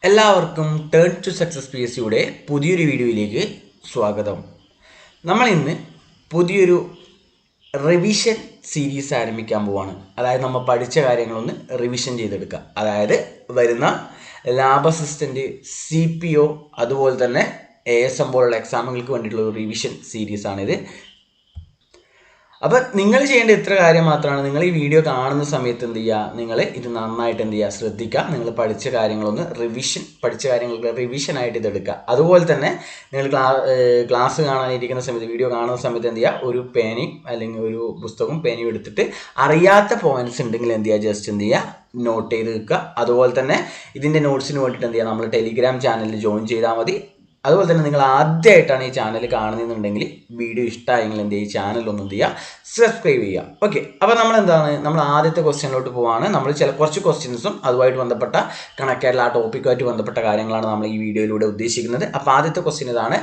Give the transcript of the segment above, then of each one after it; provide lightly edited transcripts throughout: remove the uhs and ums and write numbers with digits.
എല്ലാവർക്കും turn to success PSCയുടെ പുതിയൊരു വീഡിയോയിലേക്ക് സ്വാഗതം. നമ്മൾ ഇന്ന് പുതിയൊരു റിവിഷൻ സീരീസ് ആരംഭിക്കാൻ പോവാണ്. അതായത് നമ്മൾ പഠിച്ച കാര്യങ്ങളൊന്ന് റിവിഷൻ ചെയ്തെടുക്കുക. അതായത് വരുന്ന ലാബ് അസിസ്റ്റൻറ്റ്, CPO, അതുപോലെ തന്നെ ASM പോലുള്ള എക്സാമുകൾക്ക് വേണ്ടിയിട്ടുള്ള ഒരു റിവിഷൻ സീരീസാണിത്. അപ്പോൾ നിങ്ങൾ ചെയ്യേണ്ട ഇത്ര കാര്യം മാത്രമാണ്. നിങ്ങൾ ഈ വീഡിയോ കാണുന്ന സമയത്ത് എന്ത് ചെയ്യുക, നിങ്ങൾ ഇത് നന്നായിട്ട് എന്ത് ചെയ്യുക, ശ്രദ്ധിക്കുക. നിങ്ങൾ പഠിച്ച കാര്യങ്ങളൊന്ന് പഠിച്ച കാര്യങ്ങൾക്ക് റിവിഷനായിട്ട് ഇതെടുക്കുക. അതുപോലെ തന്നെ നിങ്ങൾ ക്ലാസ് കാണാനിരിക്കുന്ന സമയത്ത്, വീഡിയോ കാണുന്ന സമയത്ത് എന്ത് ചെയ്യുക, ഒരു പേനയും അല്ലെങ്കിൽ ഒരു പുസ്തകവും പേനയും എടുത്തിട്ട് അറിയാത്ത പോയിന്റ്സ് ഉണ്ടെങ്കിൽ എന്ത് ചെയ്യുക, ജസ്റ്റ് എന്ത് ചെയ്യുക, നോട്ട് ചെയ്ത് വെക്കുക. അതുപോലെ തന്നെ ഇതിൻ്റെ നോട്ട്സിന് വേണ്ടിയിട്ട് എന്ത് ചെയ്യുക, നമ്മൾ ടെലിഗ്രാം ചാനലിൽ ജോയിൻ ചെയ്താൽ മതി. അതുപോലെ തന്നെ നിങ്ങൾ ആദ്യമായിട്ടാണ് ഈ ചാനൽ കാണുന്നതെന്നുണ്ടെങ്കിൽ വീഡിയോ ഇഷ്ടമായെങ്കിൽ എന്ത് ചെയ്യുക, ഈ ചാനലൊന്നും എന്ത് ചെയ്യുക, സബ്സ്ക്രൈബ് ചെയ്യുക. ഓക്കെ, അപ്പോൾ നമ്മൾ ആദ്യത്തെ ക്വസ്റ്റ്യനിലോട്ട് പോവാണ്. നമ്മൾ കുറച്ച് ക്വസ്റ്റ്യൻസും അതുമായിട്ട് ബന്ധപ്പെട്ട കണക്കായിട്ടുള്ള ആ ടോപ്പിക്കുമായിട്ട് ബന്ധപ്പെട്ട കാര്യങ്ങളാണ് നമ്മൾ ഈ വീഡിയോയിലൂടെ ഉദ്ദേശിക്കുന്നത്. അപ്പോൾ ആദ്യത്തെ ക്വസ്റ്റ്യൻ ഇതാണ്: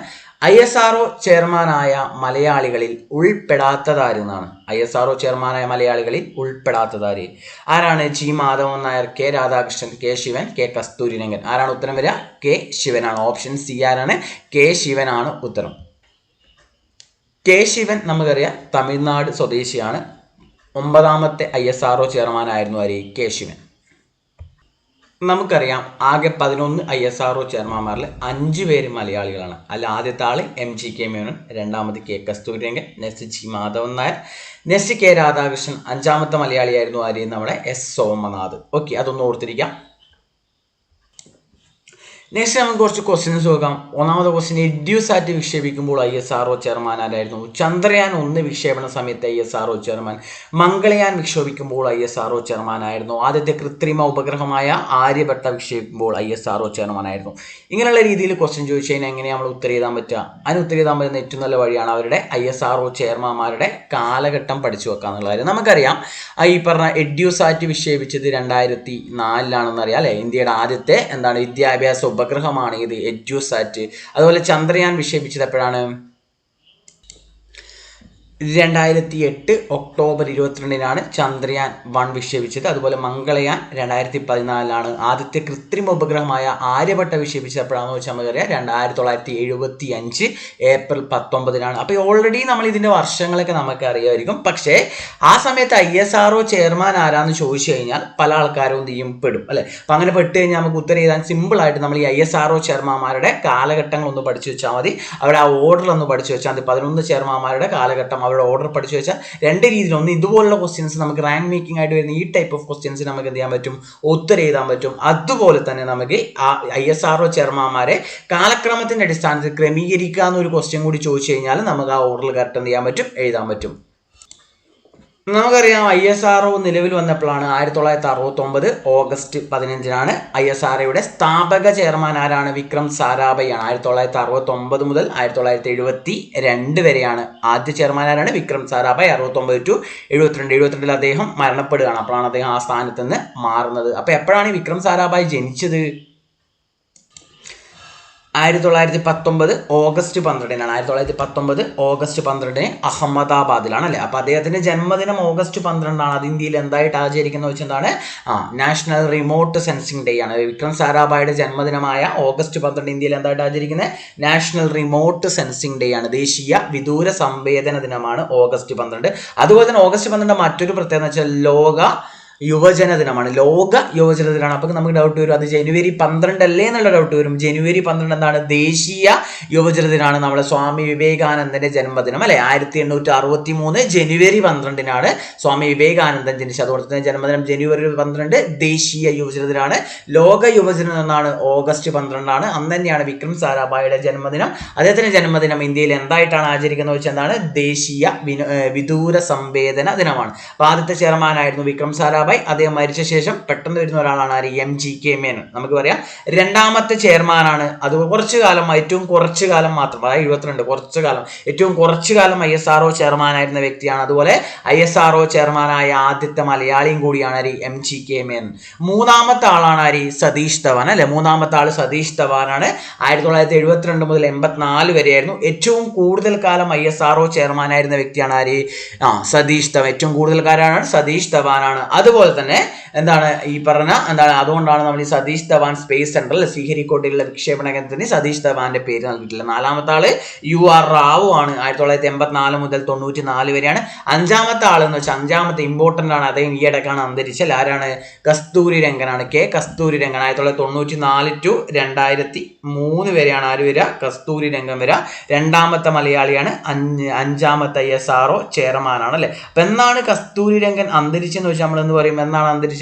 ISRO ചെയർമാനായ മലയാളികളിൽ ഉൾപ്പെടാത്തതാരെന്നാണ്. ISRO ചെയർമാനായ മലയാളികളിൽ ഉൾപ്പെടാത്തതാര്? ആരാണ്? G. Madhavan Nair, K. Radhakrishnan, K. Shivan, K. Kasturirangan. ആരാണ് ഉത്തരം വരിക? K. ശിവനാണ്. ഓപ്ഷൻ സി ആരാണ്? K. ശിവനാണ് ഉത്തരം. K. ശിവൻ നമുക്കറിയാം തമിഴ്നാട് സ്വദേശിയാണ്. 9ാമത്തെ ISRO ചെയർമാനായിരുന്നു ആര്? K. ശിവൻ. നമുക്കറിയാം ആകെ 11 ISRO ചെയർമാന്മാരിൽ 5 പേര് മലയാളികളാണ്. അല്ല, ആദ്യത്തെ ആള് MGK മേനോൻ, രണ്ടാമത് K. Kasturirangan, next G. Madhavan Nair, next K. Radhakrishnan, 5ാമത്തെ മലയാളിയായിരുന്നു ആര്? നമ്മുടെ S. സോമനാഥ്. ഓക്കെ, അതൊന്ന് ഓർത്തിരിക്കാം. നെക്സ്റ്റ് നമുക്ക് കുറച്ച് ക്വസ്റ്റ്യൻസ് നോക്കാം. ഒന്നാമത്തെ ക്വസ്റ്റ്യൻ: എഡ്യൂസാറ്റ് വിക്ഷേപിക്കുമ്പോൾ ISRO ചെയർമാൻ ആരായിരുന്നു? ചന്ദ്രയാൻ 1 വിക്ഷേപണ സമയത്ത് ISRO ചെയർമാൻ. മംഗളയാൻ വിക്ഷേപിക്കുമ്പോൾ ISRO ചെയർമാൻ ആയിരുന്നു. ആദ്യത്തെ കൃത്രിമ ഉപഗ്രഹമായ ആര്യഭട്ട വിക്ഷേപിക്കുമ്പോൾ ISRO ചെയർമാൻ ആയിരുന്നു. ഇങ്ങനെയുള്ള രീതിയിൽ ക്വസ്റ്റ്യൻ ചോദിച്ചു കഴിഞ്ഞാൽ എങ്ങനെയാണ് നമ്മൾ ഉത്തരം എഴുതാൻ പറ്റുക? അതിന് ഉത്തരം എഴുതാൻ പറ്റുന്ന ഏറ്റവും നല്ല വഴിയാണ് അവരുടെ ISRO ചെയർമാന്മാരുടെ കാലഘട്ടം പഠിച്ചു വെക്കുക എന്നുള്ള കാര്യം. നമുക്കറിയാം ഈ പറഞ്ഞ എഡ്യൂസാറ്റ് വിക്ഷേപിച്ചത് 2004 അറിയാം അല്ലേ. ഇന്ത്യയുടെ ആദ്യത്തെ വിദ്യാഭ്യാസ ഉപഗ്രഹമാണ് ഇത് എഡ്യൂസാറ്റ്. അതുപോലെ ചന്ദ്രയാൻ വിക്ഷേപിച്ചത് എപ്പോഴാണ്? 2008 ഒക്ടോബർ 22-നാണ് ചന്ദ്രയാൻ 1 വിക്ഷേപിച്ചത്. അതുപോലെ മംഗളയാൻ 2014 ആദ്യത്തെ കൃത്രിമ ഉപഗ്രഹമായ ആര്യഭട്ട വിക്ഷേപിച്ചത് എപ്പോഴാണെന്ന് വെച്ചാൽ നമുക്കറിയാം 1975 ഏപ്രിൽ 19-നാണ്. അപ്പോൾ ഓൾറെഡി നമ്മൾ ഇതിൻ്റെ വർഷങ്ങളൊക്കെ നമുക്ക് അറിയാമായിരിക്കും. പക്ഷേ ആ സമയത്ത് ISRO ചെയർമാൻ ആരാന്ന് ചോദിച്ചു കഴിഞ്ഞാൽ പല ആൾക്കാരും എന്ത് ചെയ്യും, പെടും അല്ലേ. അപ്പം അങ്ങനെ പെട്ട് കഴിഞ്ഞാൽ നമുക്ക് ഉത്തരം എഴുതാൻ സിമ്പിളായിട്ട് നമ്മൾ ഈ ISRO ചെയർമാന്മാരുടെ കാലഘട്ടങ്ങളൊന്ന് പഠിച്ചു വെച്ചാൽ മതി. അവിടെ ആ ഓർഡറിലൊന്ന് പഠിച്ചു വെച്ചാൽ മതി. 11 ചെയർമാന്മാരുടെ കാലഘട്ടം അവരുടെ ഓർഡർ പഠിച്ചു വെച്ചാൽ രണ്ട് രീതിയിൽ, ഒന്ന് ഇതുപോലുള്ള ക്വസ്റ്റ്യൻസ് നമുക്ക് റാങ്ക് മേക്കിംഗ് ആയിട്ട് വരുന്ന ഈ ടൈപ്പ് ഓഫ് ക്വസ്റ്റ്യൻസ് നമുക്ക് എന്ത് ചെയ്യാൻ പറ്റും, ഉത്തരം എഴുതാൻ പറ്റും. അതുപോലെ തന്നെ നമുക്ക് ISRO ചെയർമാന്മാരെ കാലക്രമത്തിന്റെ അടിസ്ഥാനത്തിൽ ക്രമീകരിക്കുക എന്നൊരു ക്വസ്റ്റ്യൻ കൂടി ചോദിച്ചു കഴിഞ്ഞാൽ നമുക്ക് ആ ഓർഡറിൽ കറക്റ്റ് എന്ത് ചെയ്യാൻ പറ്റും, എഴുതാൻ പറ്റും. നമുക്കറിയാം ISRO നിലവിൽ വന്നപ്പോഴാണ് 1969 ഓഗസ്റ്റ് 15-നാണ്. ISROയുടെ സ്ഥാപക ചെയർമാൻ ആരാണ്? വിക്രം സാരാഭായിയാണ്. 1969 മുതൽ 1972 വരെയാണ് ആദ്യ ചെയർമാൻ ആരാണ്? വിക്രം സാരാഭായ്. 69 to 72 അദ്ദേഹം മരണപ്പെടുകയാണ്. അപ്പോഴാണ് അദ്ദേഹം ആ സ്ഥാനത്ത് നിന്ന് മാറുന്നത്. അപ്പോൾ എപ്പോഴാണ് വിക്രം സാരാഭായ് ജനിച്ചത്? 1919 ഓഗസ്റ്റ് 12-നാണ്. 1919 ഓഗസ്റ്റ് 12-ന് അഹമ്മദാബാദിലാണ് അല്ലേ. അപ്പോൾ അദ്ദേഹത്തിൻ്റെ ജന്മദിനം ഓഗസ്റ്റ് 12-ആണ്. അത് ഇന്ത്യയിൽ എന്തായിട്ട് ആചരിക്കുന്നത് വെച്ചെന്താണ്? നാഷണൽ റിമോട്ട് സെൻസിങ് ഡേ ആണ്. വിക്രം സാരാഭായിയുടെ ജന്മദിനമായ ഓഗസ്റ്റ് 12 ഇന്ത്യയിൽ എന്തായിട്ട് ആചരിക്കുന്നത്? നാഷണൽ റിമോട്ട് സെൻസിങ് ഡേ ആണ്. ദേശീയ വിദൂര സംവേദന ദിനമാണ് ഓഗസ്റ്റ് 12. അതുപോലെ തന്നെ ഓഗസ്റ്റ് 12 മറ്റൊരു പ്രത്യേകത എന്ന് വെച്ചാൽ ലോക യുവജന ദിനമാണ്. ലോക യുവജന ദിനമാണ്. അപ്പോൾ നമുക്ക് ഡൗട്ട് വരും, അത് ജനുവരി 12 അല്ലേ എന്നുള്ള ഡൗട്ട് വരും. ജനുവരി 12 എന്താണ്? ദേശീയ യുവജന ദിനമാണ്. നമ്മുടെ സ്വാമി വിവേകാനന്ദന്റെ ജന്മദിനം അല്ലെ. 1863 ജനുവരി 12-നാണ് സ്വാമി വിവേകാനന്ദൻ ജനിച്ചത്. അതുകൊണ്ട് തന്നെ ജന്മദിനം ജനുവരി 12, ദേശീയ യുവജന ദിനമാണ്. ലോക യുവജന ദിനമാണ് ഓഗസ്റ്റ് 12-ആണ്. അന്ന് തന്നെയാണ് വിക്രം സാരാഭായിയുടെ ജന്മദിനം. അദ്ദേഹത്തിന്റെ ജന്മദിനം ഇന്ത്യയിൽ എന്തായിട്ടാണ് ആചരിക്കുന്നത് വെച്ചാൽ എന്താണ്? ദേശീയ വിദൂര സംവേദന ദിനമാണ്. അപ്പോൾ ആദ്യത്തെ ചെയർമാനായിരുന്നു വിക്രം സാരാഭായ്. അദ്ദേഹം മരിച്ച ശേഷം പെട്ടെന്ന് വരുന്ന ഒരാളാണ് ആര്? MGK മേനോൻ. നമുക്ക് പറയാം രണ്ടാമത്തെ ചെയർമാനാണ്. അത് കുറച്ചു കാലം, ഏറ്റവും കുറച്ചു കാലം മാത്രം, അതായത് 72 കുറച്ചു കാലം, ഏറ്റവും കുറച്ചു കാലം ISRO ചെയർമാനായിരുന്ന വ്യക്തിയാണ്. അതുപോലെ ISRO ചെയർമാനായ ആദ്യത്തെ മലയാളിയും കൂടിയാണ് ആര്? MGK മേനോൻ. മൂന്നാമത്തെ ആളാണ് ആര്? സതീഷ് ധവാൻ അല്ലെ. മൂന്നാമത്തെ ആള് സതീഷ് ധവാനാണ്. 1972 മുതൽ 84 വരെയായിരുന്നു. ഏറ്റവും കൂടുതൽ കാലം ISRO ചെയർമാനായിരുന്ന വ്യക്തിയാണ് ആര്? സതീഷ് ധവാൻ. ഏറ്റവും കൂടുതൽ കാലമാണ് സതീഷ് ധവാനാണ്. അതുപോലെ അതുപോലെ തന്നെ എന്താണ് ഈ പറഞ്ഞ എന്താണ് അതുകൊണ്ടാണ് നമ്മൾ ഈ സതീഷ് ധവാൻ സ്പേസ് സെന്ററിൽ ശ്രീഹരിക്കോട്ടയിലുള്ള വിക്ഷേപണ കേന്ദ്രത്തിന് സതീഷ് ധവാന്റെ പേര് നൽകിയിട്ടില്ല. 4ാമത്തെ ആള് UR റാവു ആണ്, 1984 മുതൽ 94 വരെയാണ്. 5ാമത്തെ ആൾ എന്ന് വെച്ചാൽ 5ാമത്തെ ഇമ്പോർട്ടന്റ് ആണ്, അദ്ദേഹം ഈ ഇടക്കാണ് അന്തരിച്ചത്. ആരാണ്? കസ്തൂരി രംഗനാണ്, K കസ്തൂരി രംഗൻ. 1994 to 2003 വരെയാണ് ആര് വരിക? കസ്തൂരി രംഗൻ വരിക. 2ാമത്തെ മലയാളിയാണ്, 5ാമത്തെ ISRO ചെയർമാനാണ് അല്ലെ. അപ്പൊ എന്നാണ് കസ്തൂരി രംഗൻ അന്തരിച്ചെന്ന് വെച്ചാൽ നമ്മൾ എന്ത് പറയും? എന്നാണ് അന്തരിച്ചത്?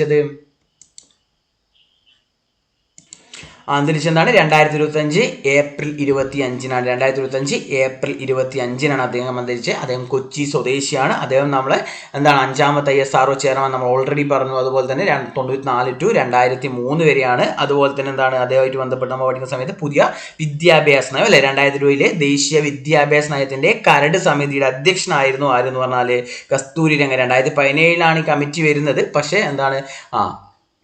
അന്തരിച്ചെന്താണ്? 2025 ഏപ്രിൽ 25-നാണ്. 2025 ഏപ്രിൽ 25-നാണ് അദ്ദേഹം അന്തരിച്ചത്. അദ്ദേഹം കൊച്ചി സ്വദേശിയാണ്. അദ്ദേഹം നമ്മളെ എന്താണ് 5ാമത്തെ ISRO ചെയർമാൻ നമ്മൾ ഓൾറെഡി പറഞ്ഞു. അതുപോലെ തന്നെ 94 to 2003 വരെയാണ്. അതുപോലെ തന്നെ എന്താണ് അദ്ദേഹമായിട്ട് ബന്ധപ്പെട്ട് നമ്മൾ പഠിക്കുന്ന സമയത്ത് പുതിയ വിദ്യാഭ്യാസ നയം അല്ലെ 2020 ദേശീയ വിദ്യാഭ്യാസ നയത്തിന്റെ കരട് സമിതിയുടെ അധ്യക്ഷനായിരുന്നു ആരെന്ന് പറഞ്ഞാല് കസ്തൂരി രംഗൻ. 2017-ലാണ് ഈ കമ്മിറ്റി വരുന്നത്. പക്ഷേ എന്താണ്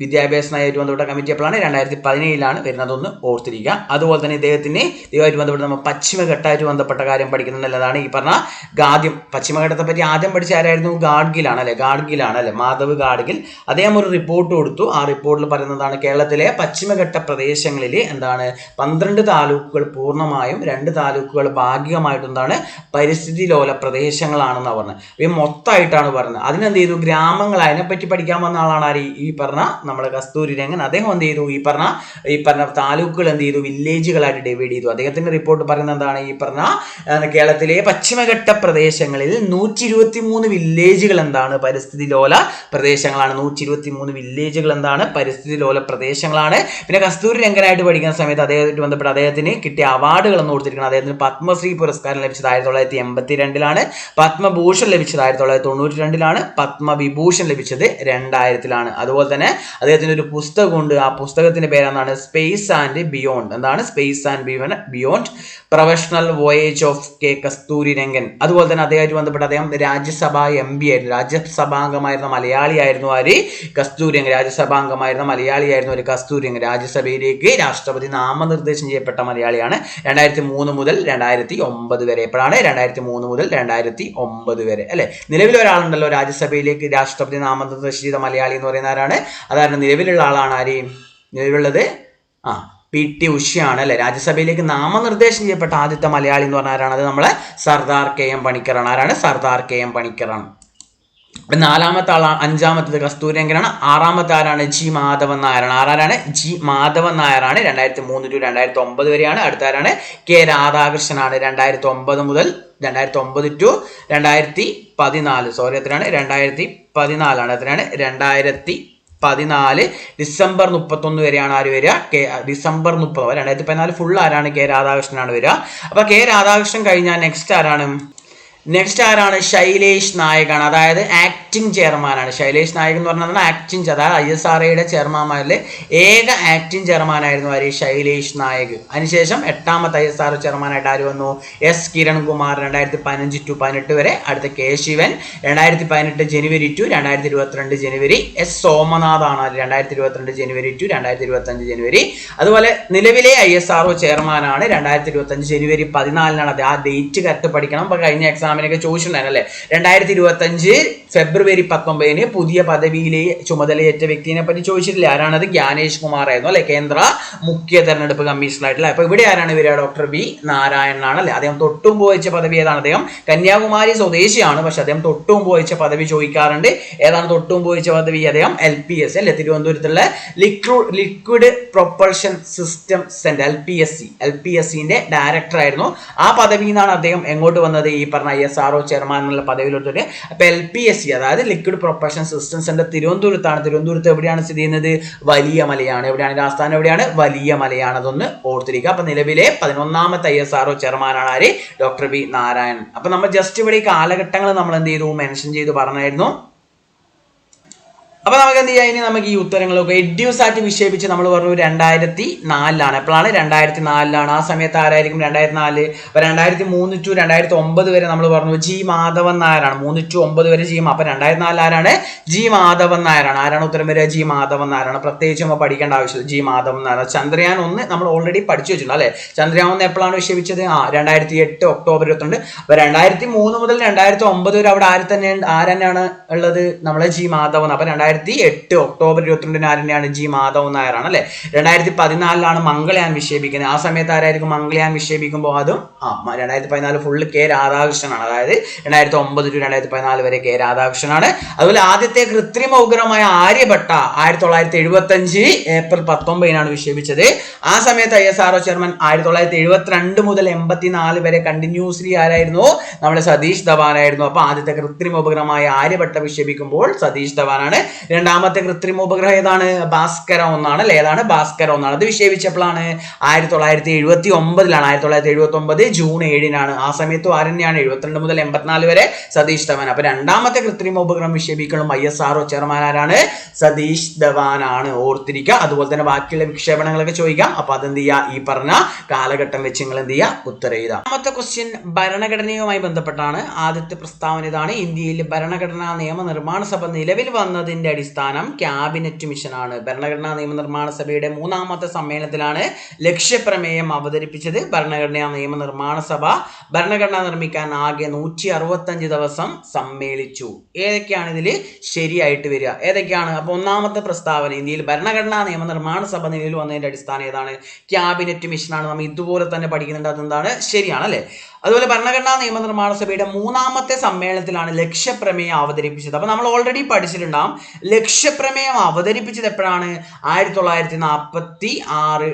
വിദ്യാഭ്യാസ നയമായിട്ട് ബന്ധപ്പെട്ട കമ്മിറ്റി എപ്പോഴാണ്? 2017-ലാണ് വരുന്നതൊന്ന് ഓർത്തിരിക്കുക. അതുപോലെ തന്നെ ഇതുമായിട്ട് ബന്ധപ്പെട്ട് നമ്മൾ പശ്ചിമഘട്ടമായിട്ട് ബന്ധപ്പെട്ട കാര്യം പഠിക്കുന്നുള്ളതാണ് ഈ പറഞ്ഞ ഗാദ്യം. പശ്ചിമഘട്ടത്തെ പറ്റി ആദ്യം പഠിച്ച ആരായിരുന്നു? ഗാഡ്ഗിലാണ് അല്ലെ, മാധവ് ഗാഡ്ഗിൽ. അദ്ദേഹം ഒരു റിപ്പോർട്ട് കൊടുത്തു. ആ റിപ്പോർട്ടിൽ പറയുന്നതാണ് കേരളത്തിലെ പശ്ചിമഘട്ട പ്രദേശങ്ങളിൽ എന്താണ് 12 താലൂക്കുകൾ പൂർണ്ണമായും 2 താലൂക്കുകൾ ഭാഗികമായിട്ടും എന്താണ് പരിസ്ഥിതി ലോല പ്രദേശങ്ങളാണെന്നാണ് പറഞ്ഞത്. ഈ മൊത്തമായിട്ടാണ് പറഞ്ഞത്. അതിനെന്ത് ചെയ്തു? ഗ്രാമങ്ങൾ അതിനെപ്പറ്റി പഠിക്കാൻ വന്ന ആളാണ് ആര്? ഈ പറഞ്ഞ നമ്മുടെ കസ്തൂരി രംഗൻ. അദ്ദേഹം എന്ത് ചെയ്തു? ഈ പറഞ്ഞ താലൂക്കുകൾ എന്ത് ചെയ്തു? വില്ലേജുകളായിട്ട് ഡിവൈഡ് ചെയ്തു. അദ്ദേഹത്തിന്റെ റിപ്പോർട്ട് പറയുന്നത് എന്താണ്? ഈ പറഞ്ഞ കേരളത്തിലെ പശ്ചിമഘട്ട പ്രദേശങ്ങളിൽ 123 വില്ലേജുകൾ എന്താണ് പരിസ്ഥിതി ലോല പ്രദേശങ്ങളാണ്. 123 വില്ലേജുകൾ എന്താണ് പരിസ്ഥിതി ലോല പ്രദേശങ്ങളാണ്. പിന്നെ കസ്തൂരി രംഗനായിട്ട് പഠിക്കുന്ന സമയത്ത് അദ്ദേഹമായിട്ട് ബന്ധപ്പെട്ട് അദ്ദേഹത്തിന് കിട്ടിയ അവാർഡുകൾ എന്ന് കൊടുത്തിരിക്കണം. അദ്ദേഹത്തിന് പത്മശ്രീ പുരസ്കാരം ലഭിച്ചത് 1982-ലാണ്, പത്മഭൂഷൺ ലഭിച്ചത് 1992-ലാണ്, പത്മവിഭൂഷൺ ലഭിച്ചത് 2000-ലാണ്. അതുപോലെ തന്നെ അദ്ദേഹത്തിന് ഒരു പുസ്തകമുണ്ട്. ആ പുസ്തകത്തിന്റെ പേരെന്താണ്? Space and beyond. എന്താണ്? Space and beyond professional voyage of K Kasturi Rangan. അതുപോലെ തന്നെ അദ്ദേഹമായിട്ട് ബന്ധപ്പെട്ട് അദ്ദേഹം രാജ്യസഭാ MP ആയിരുന്നു, രാജ്യസഭാംഗമായിരുന്ന മലയാളിയായിരുന്നു ആര്? കസ്തൂരി രംഗൻ. രാജ്യസഭാംഗമായിരുന്ന മലയാളിയായിരുന്നു ഒരു കസ്തൂരി രംഗൻ. രാജ്യസഭയിലേക്ക് രാഷ്ട്രപതി നാമനിർദ്ദേശം ചെയ്യപ്പെട്ട മലയാളിയാണ്. 2003 മുതൽ 2009 വരെ. എപ്പോഴാണ്? 2003 മുതൽ 2009 വരെ അല്ലെ. നിലവിൽ ഒരാളുണ്ടല്ലോ രാജ്യസഭയിലേക്ക് രാഷ്ട്രപതി നാമനിർദ്ദേശം ചെയ്ത മലയാളി എന്ന് പറയുന്ന ആരാണ്? അതാണ് നിലവിലുള്ള ആളാണ്. ആരെയും നിലവിലുള്ളത് PT ഉഷയാണ് അല്ലെ. രാജ്യസഭയിലേക്ക് നാമനിർദ്ദേശം ചെയ്യപ്പെട്ട ആദ്യത്തെ മലയാളി എന്ന് പറഞ്ഞ ആരാണ്? അത് നമ്മളെ സർദാർ KM പണിക്കറാണ്. ആരാണ്? സർദാർ KM പണിക്കറാണ്. 4ാമത്തെ ആളാണ്. 5ാമത്തത് കസ്തൂരി രംഗനാണ്. 6ാമത്തെ ആരാണ്? G മാധവൻ നായരാണ്. ആരാണ്? G മാധവൻ നായരാണ്. 2003 to 2009 വരെയാണ്. അടുത്താരാണ്? K രാധാകൃഷ്ണനാണ്. 2009 മുതൽ 2009 to 2014. സോറി, എത്രയാണ്? 2014 എത്രയാണ്? 2014 ഡിസംബർ 31 വരെയാണ് ആര് വരിക? ഡിസംബർ 30. 2014 ഫുൾ ആരാണ്? K രാധാകൃഷ്ണനാണ് വരിക. അപ്പൊ K രാധാകൃഷ്ണൻ കഴിഞ്ഞാൽ നെക്സ്റ്റ് ആരാണ്? ശൈലേഷ് നായകാണ്. അതായത് ആക്ടിംഗ് ചെയർമാനാണ്. ശൈലേഷ് നായക് എന്ന് പറഞ്ഞാൽ ആക്ടിംഗ്, അതായത് ISROയുടെ ചെയർമാന്മാരിലെ ഏക ആക്ടിംഗ് ചെയർമാനായിരുന്നു ആര്? ശൈലേഷ് നായക്. അതിനുശേഷം 8ാമത്തെ ISRO ചെയർമാനായിട്ട് ആര് വന്നു? S കിരൺകുമാർ. 2015 to 2018 വരെ. അടുത്ത K Shivan. 2018 January to 2022 January. S Somnath ആണ് 2022 ജനുവരി to 2025 ജനുവരി. അതുപോലെ നിലവിലെ ISRO ചെയർമാനാണ്. 2025 ജനുവരി 14-നാണ്. അത് ആ ഡേറ്റ് കറക്റ്റ് പഠിക്കണം. അപ്പൊ കഴിഞ്ഞ എക്സാമിനൊക്കെ ചോദിച്ചിട്ടുണ്ടായിരുന്നല്ലേ. 2025 ഫെബ്രുവരി 19 പുതിയ പദവിയിലെ ചുമതലയേറ്റ വ്യക്തിയെ പറ്റി ചോദിച്ചിട്ടില്ല. ആരാണത്? ജ്ഞാനേഷ് കുമാർ ആയിരുന്നു അല്ലെ, കേന്ദ്ര മുഖ്യ തെരഞ്ഞെടുപ്പ് കമ്മീഷണറായിട്ടില്ല. അപ്പൊ ഇവിടെ ആരാണ് വരിക? ഡോക്ടർ V നാരായണനാണ് അല്ലെ. അദ്ദേഹം തൊട്ടും വഹിച്ച പദവി ഏതാണ്? അദ്ദേഹം കന്യാകുമാരി സ്വദേശിയാണ്. പക്ഷെ അദ്ദേഹം തൊട്ടും വഹിച്ച പദവി ചോദിക്കാറുണ്ട്. ഏതാണ് തൊട്ടും വഹിച്ച പദവി? അദ്ദേഹം LPS അല്ലെ, തിരുവനന്തപുരത്തുള്ള ലിക്വിഡ് പ്രൊപ്പൽഷൻ സിസ്റ്റം സെന്റർ LPSCന്റെ ഡയറക്ടർ ആയിരുന്നു. ആ പദവിയിൽ നിന്നാണ് അദ്ദേഹം എങ്ങോട്ട് വന്നത്? ഈ പറഞ്ഞ ISRO ചെയർമാൻ എന്നുള്ള പദവിയിലോട്ട്. അപ്പൊ LPSC അതായത് ലിക്വിഡ് പ്രൊപ്പൽഷൻ സിസ്റ്റം സെന്റർ തിരുവനന്തപുരത്താണ്. തിരുവനന്തപുരത്ത് എവിടെയാണ് സ്ഥിതി ചെയ്യുന്നത്? വലിയ മലയാണ്. എവിടെയാണ് ആസ്ഥാനം? എവിടെയാണ്? വലിയ മലയാണ്. അതൊന്ന് ഓർത്തിരിക്കുക. അപ്പൊ നിലവിലെ 11ാമത്തെ ISRO ചെയർമാനാണ് ആര്? Doctor V Narayanan. അപ്പൊ നമ്മൾ ജസ്റ്റ് ഇവിടെ ഈ കാലഘട്ടങ്ങൾ നമ്മൾ എന്ത് ചെയ്തു? മെൻഷൻ ചെയ്തു പറഞ്ഞായിരുന്നു. അപ്പൊ നമുക്ക് എന്ത് ചെയ്യാം? ഇനി നമുക്ക് ഈ ഉത്തരങ്ങളൊക്കെ എഡ്യൂസാറ്റ് വിക്ഷേപിച്ച് നമ്മൾ പറഞ്ഞു 2004-ലാണ്. എപ്പോഴാണ്? 2004-ലാണ്. ആ സമയത്ത് ആരായിരിക്കും? 2004. അപ്പൊ 2003 to 2009 വരെ നമ്മൾ പറഞ്ഞു G മാധവൻ നായരാണ്. 3 to 9 വരെ G. അപ്പൊ 2004 ആരാണ്? G മാധവൻ നായരാണ്. ആരാണ് ഉത്തരം വരിക? G മാധവൻ നായരാണ്. പ്രത്യേകിച്ച് നമ്മൾ പഠിക്കേണ്ട ആവശ്യമില്ല. G മാധവൻ നായർ. ചന്ദ്രയാൻ 1 നമ്മൾ ഓൾറെഡി പഠിച്ചു വെച്ചിട്ടുണ്ട് അല്ലെ. ചന്ദ്രയാൻ 1 എപ്പോഴാണ് വിക്ഷേപിച്ചത്? 2008 ഒക്ടോബർ 22. അപ്പൊ 2003 മുതൽ 2009 വരെ അവിടെ ആര് തന്നെയാണ് ഉള്ളത്? നമ്മളെ G മാധവൻ. അപ്പൊ 2004 2008 ഒക്ടോബർ 22 ആരുടെയാണ്? ജി മാധവൻ നായരാണ് അല്ലെ. 2014 മംഗൾയാൻ വിക്ഷേപിക്കുന്നത്. ആ സമയത്ത് ആരായിരിക്കും മംഗൾയാൻ വിക്ഷേപിക്കുമ്പോൾ? അതും 2014 ഫുള്ള് കെ രാധാകൃഷ്ണനാണ്. അതായത് 2009 to 2014 വരെ കെ രാധാകൃഷ്ണനാണ്. അതുപോലെ ആദ്യത്തെ കൃത്രിമ ഉപഗ്രഹമായ ആര്യഭട്ട 1975 ഏപ്രിൽ 19 വിക്ഷേപിച്ചത്. ആ സമയത്ത് ISRO ചെയർമാൻ 1972 മുതൽ 84 വരെ കണ്ടിന്യൂസ്ലി ആരായിരുന്നു? നമ്മുടെ സതീഷ് ധവാൻ ആയിരുന്നു. അപ്പൊ ആദ്യത്തെ കൃത്രിമ ഉപഗ്രഹമായ ആര്യഭട്ട വിക്ഷേപിക്കുമ്പോൾ സതീഷ് ധവാനാണ്. രണ്ടാമത്തെ കൃത്രിമ ഉപഗ്രഹം ഏതാണ്? ഭാസ്കര 1 ആണ് അല്ലെ. ഏതാണ്? ഭാസ്കര 1 ആണ്. അത് വിക്ഷേപിച്ചപ്പോഴാണ് 1979 1979 ജൂൺ 7 ആ സമയത്തും ആരെന്നെയാണ്? 72 മുതൽ 84 വരെ സതീഷ് ധവാൻ. അപ്പൊ രണ്ടാമത്തെ കൃത്രിമ ഉപഗ്രഹം വിക്ഷേപിക്കണം ISRO ചെയർമാൻ ആരാണ്? സതീഷ് ധവാൻ ആണ്. ഓർത്തിരിക്കുക. അതുപോലെ തന്നെ ബാക്കിയുള്ള വിക്ഷേപണങ്ങളൊക്കെ ചോദിക്കാം. അപ്പൊ അതെന്ത് ചെയ്യുക? ഈ പറഞ്ഞ കാലഘട്ടം വെച്ച് നിങ്ങൾ എന്ത് ചെയ്യുക? ഉത്തരം എഴുതാം. രണ്ടാമത്തെ ക്വസ്റ്റ്യൻ ഭരണഘടനയുമായി ബന്ധപ്പെട്ടാണ്. ആദ്യത്തെ പ്രസ്താവന ഇതാണ്: ഇന്ത്യയിൽ ഭരണഘടനാ നിയമനിർമ്മാണ സഭ നിലവിൽ വന്നതിന്റെ അടിസ്ഥാനം ക്യാബിനറ്റ് മിഷനാണ്. ഭരണഘടനാ നിയമനിർമ്മാണ സഭയുടെ 3ാമത്തെ സമ്മേളനത്തിലാണ് ലക്ഷ്യപ്രമേയം അവതരിപ്പിച്ചത്. ഭരണഘടനാ നിയമനിർമ്മാണ സഭ ഭരണഘടന നിർമ്മിക്കാൻ ആകെ 165 ദിവസം സമ്മേളിച്ചു. ഏതൊക്കെയാണ് ഇതിൽ ശരിയായിട്ട് വരിക? ഏതൊക്കെയാണ്? അപ്പൊ ഒന്നാമത്തെ പ്രസ്താവന, ഇന്ത്യയിൽ ഭരണഘടനാ നിയമനിർമ്മാണ സഭ നിലവിൽ വന്നതിന്റെ അടിസ്ഥാനം ഏതാണ്? ക്യാബിനറ്റ് മിഷനാണ്. നമ്മൾ ഇതുപോലെ തന്നെ പഠിക്കുന്നുണ്ട്. അതെന്താണ്? ശരിയാണ് അല്ലെ. അതുപോലെ ഭരണഘടനാ നിയമനിർമ്മാണ സഭയുടെ 3ാമത്തെ സമ്മേളനത്തിലാണ് ലക്ഷ്യപ്രമേയം അവതരിപ്പിച്ചത്. അപ്പൊ നമ്മൾ ഓൾറെഡി പഠിച്ചിട്ടുണ്ടാവും. ലക്ഷ്യപ്രമേയം അവതരിപ്പിച്ചത് എപ്പോഴാണ്? 1946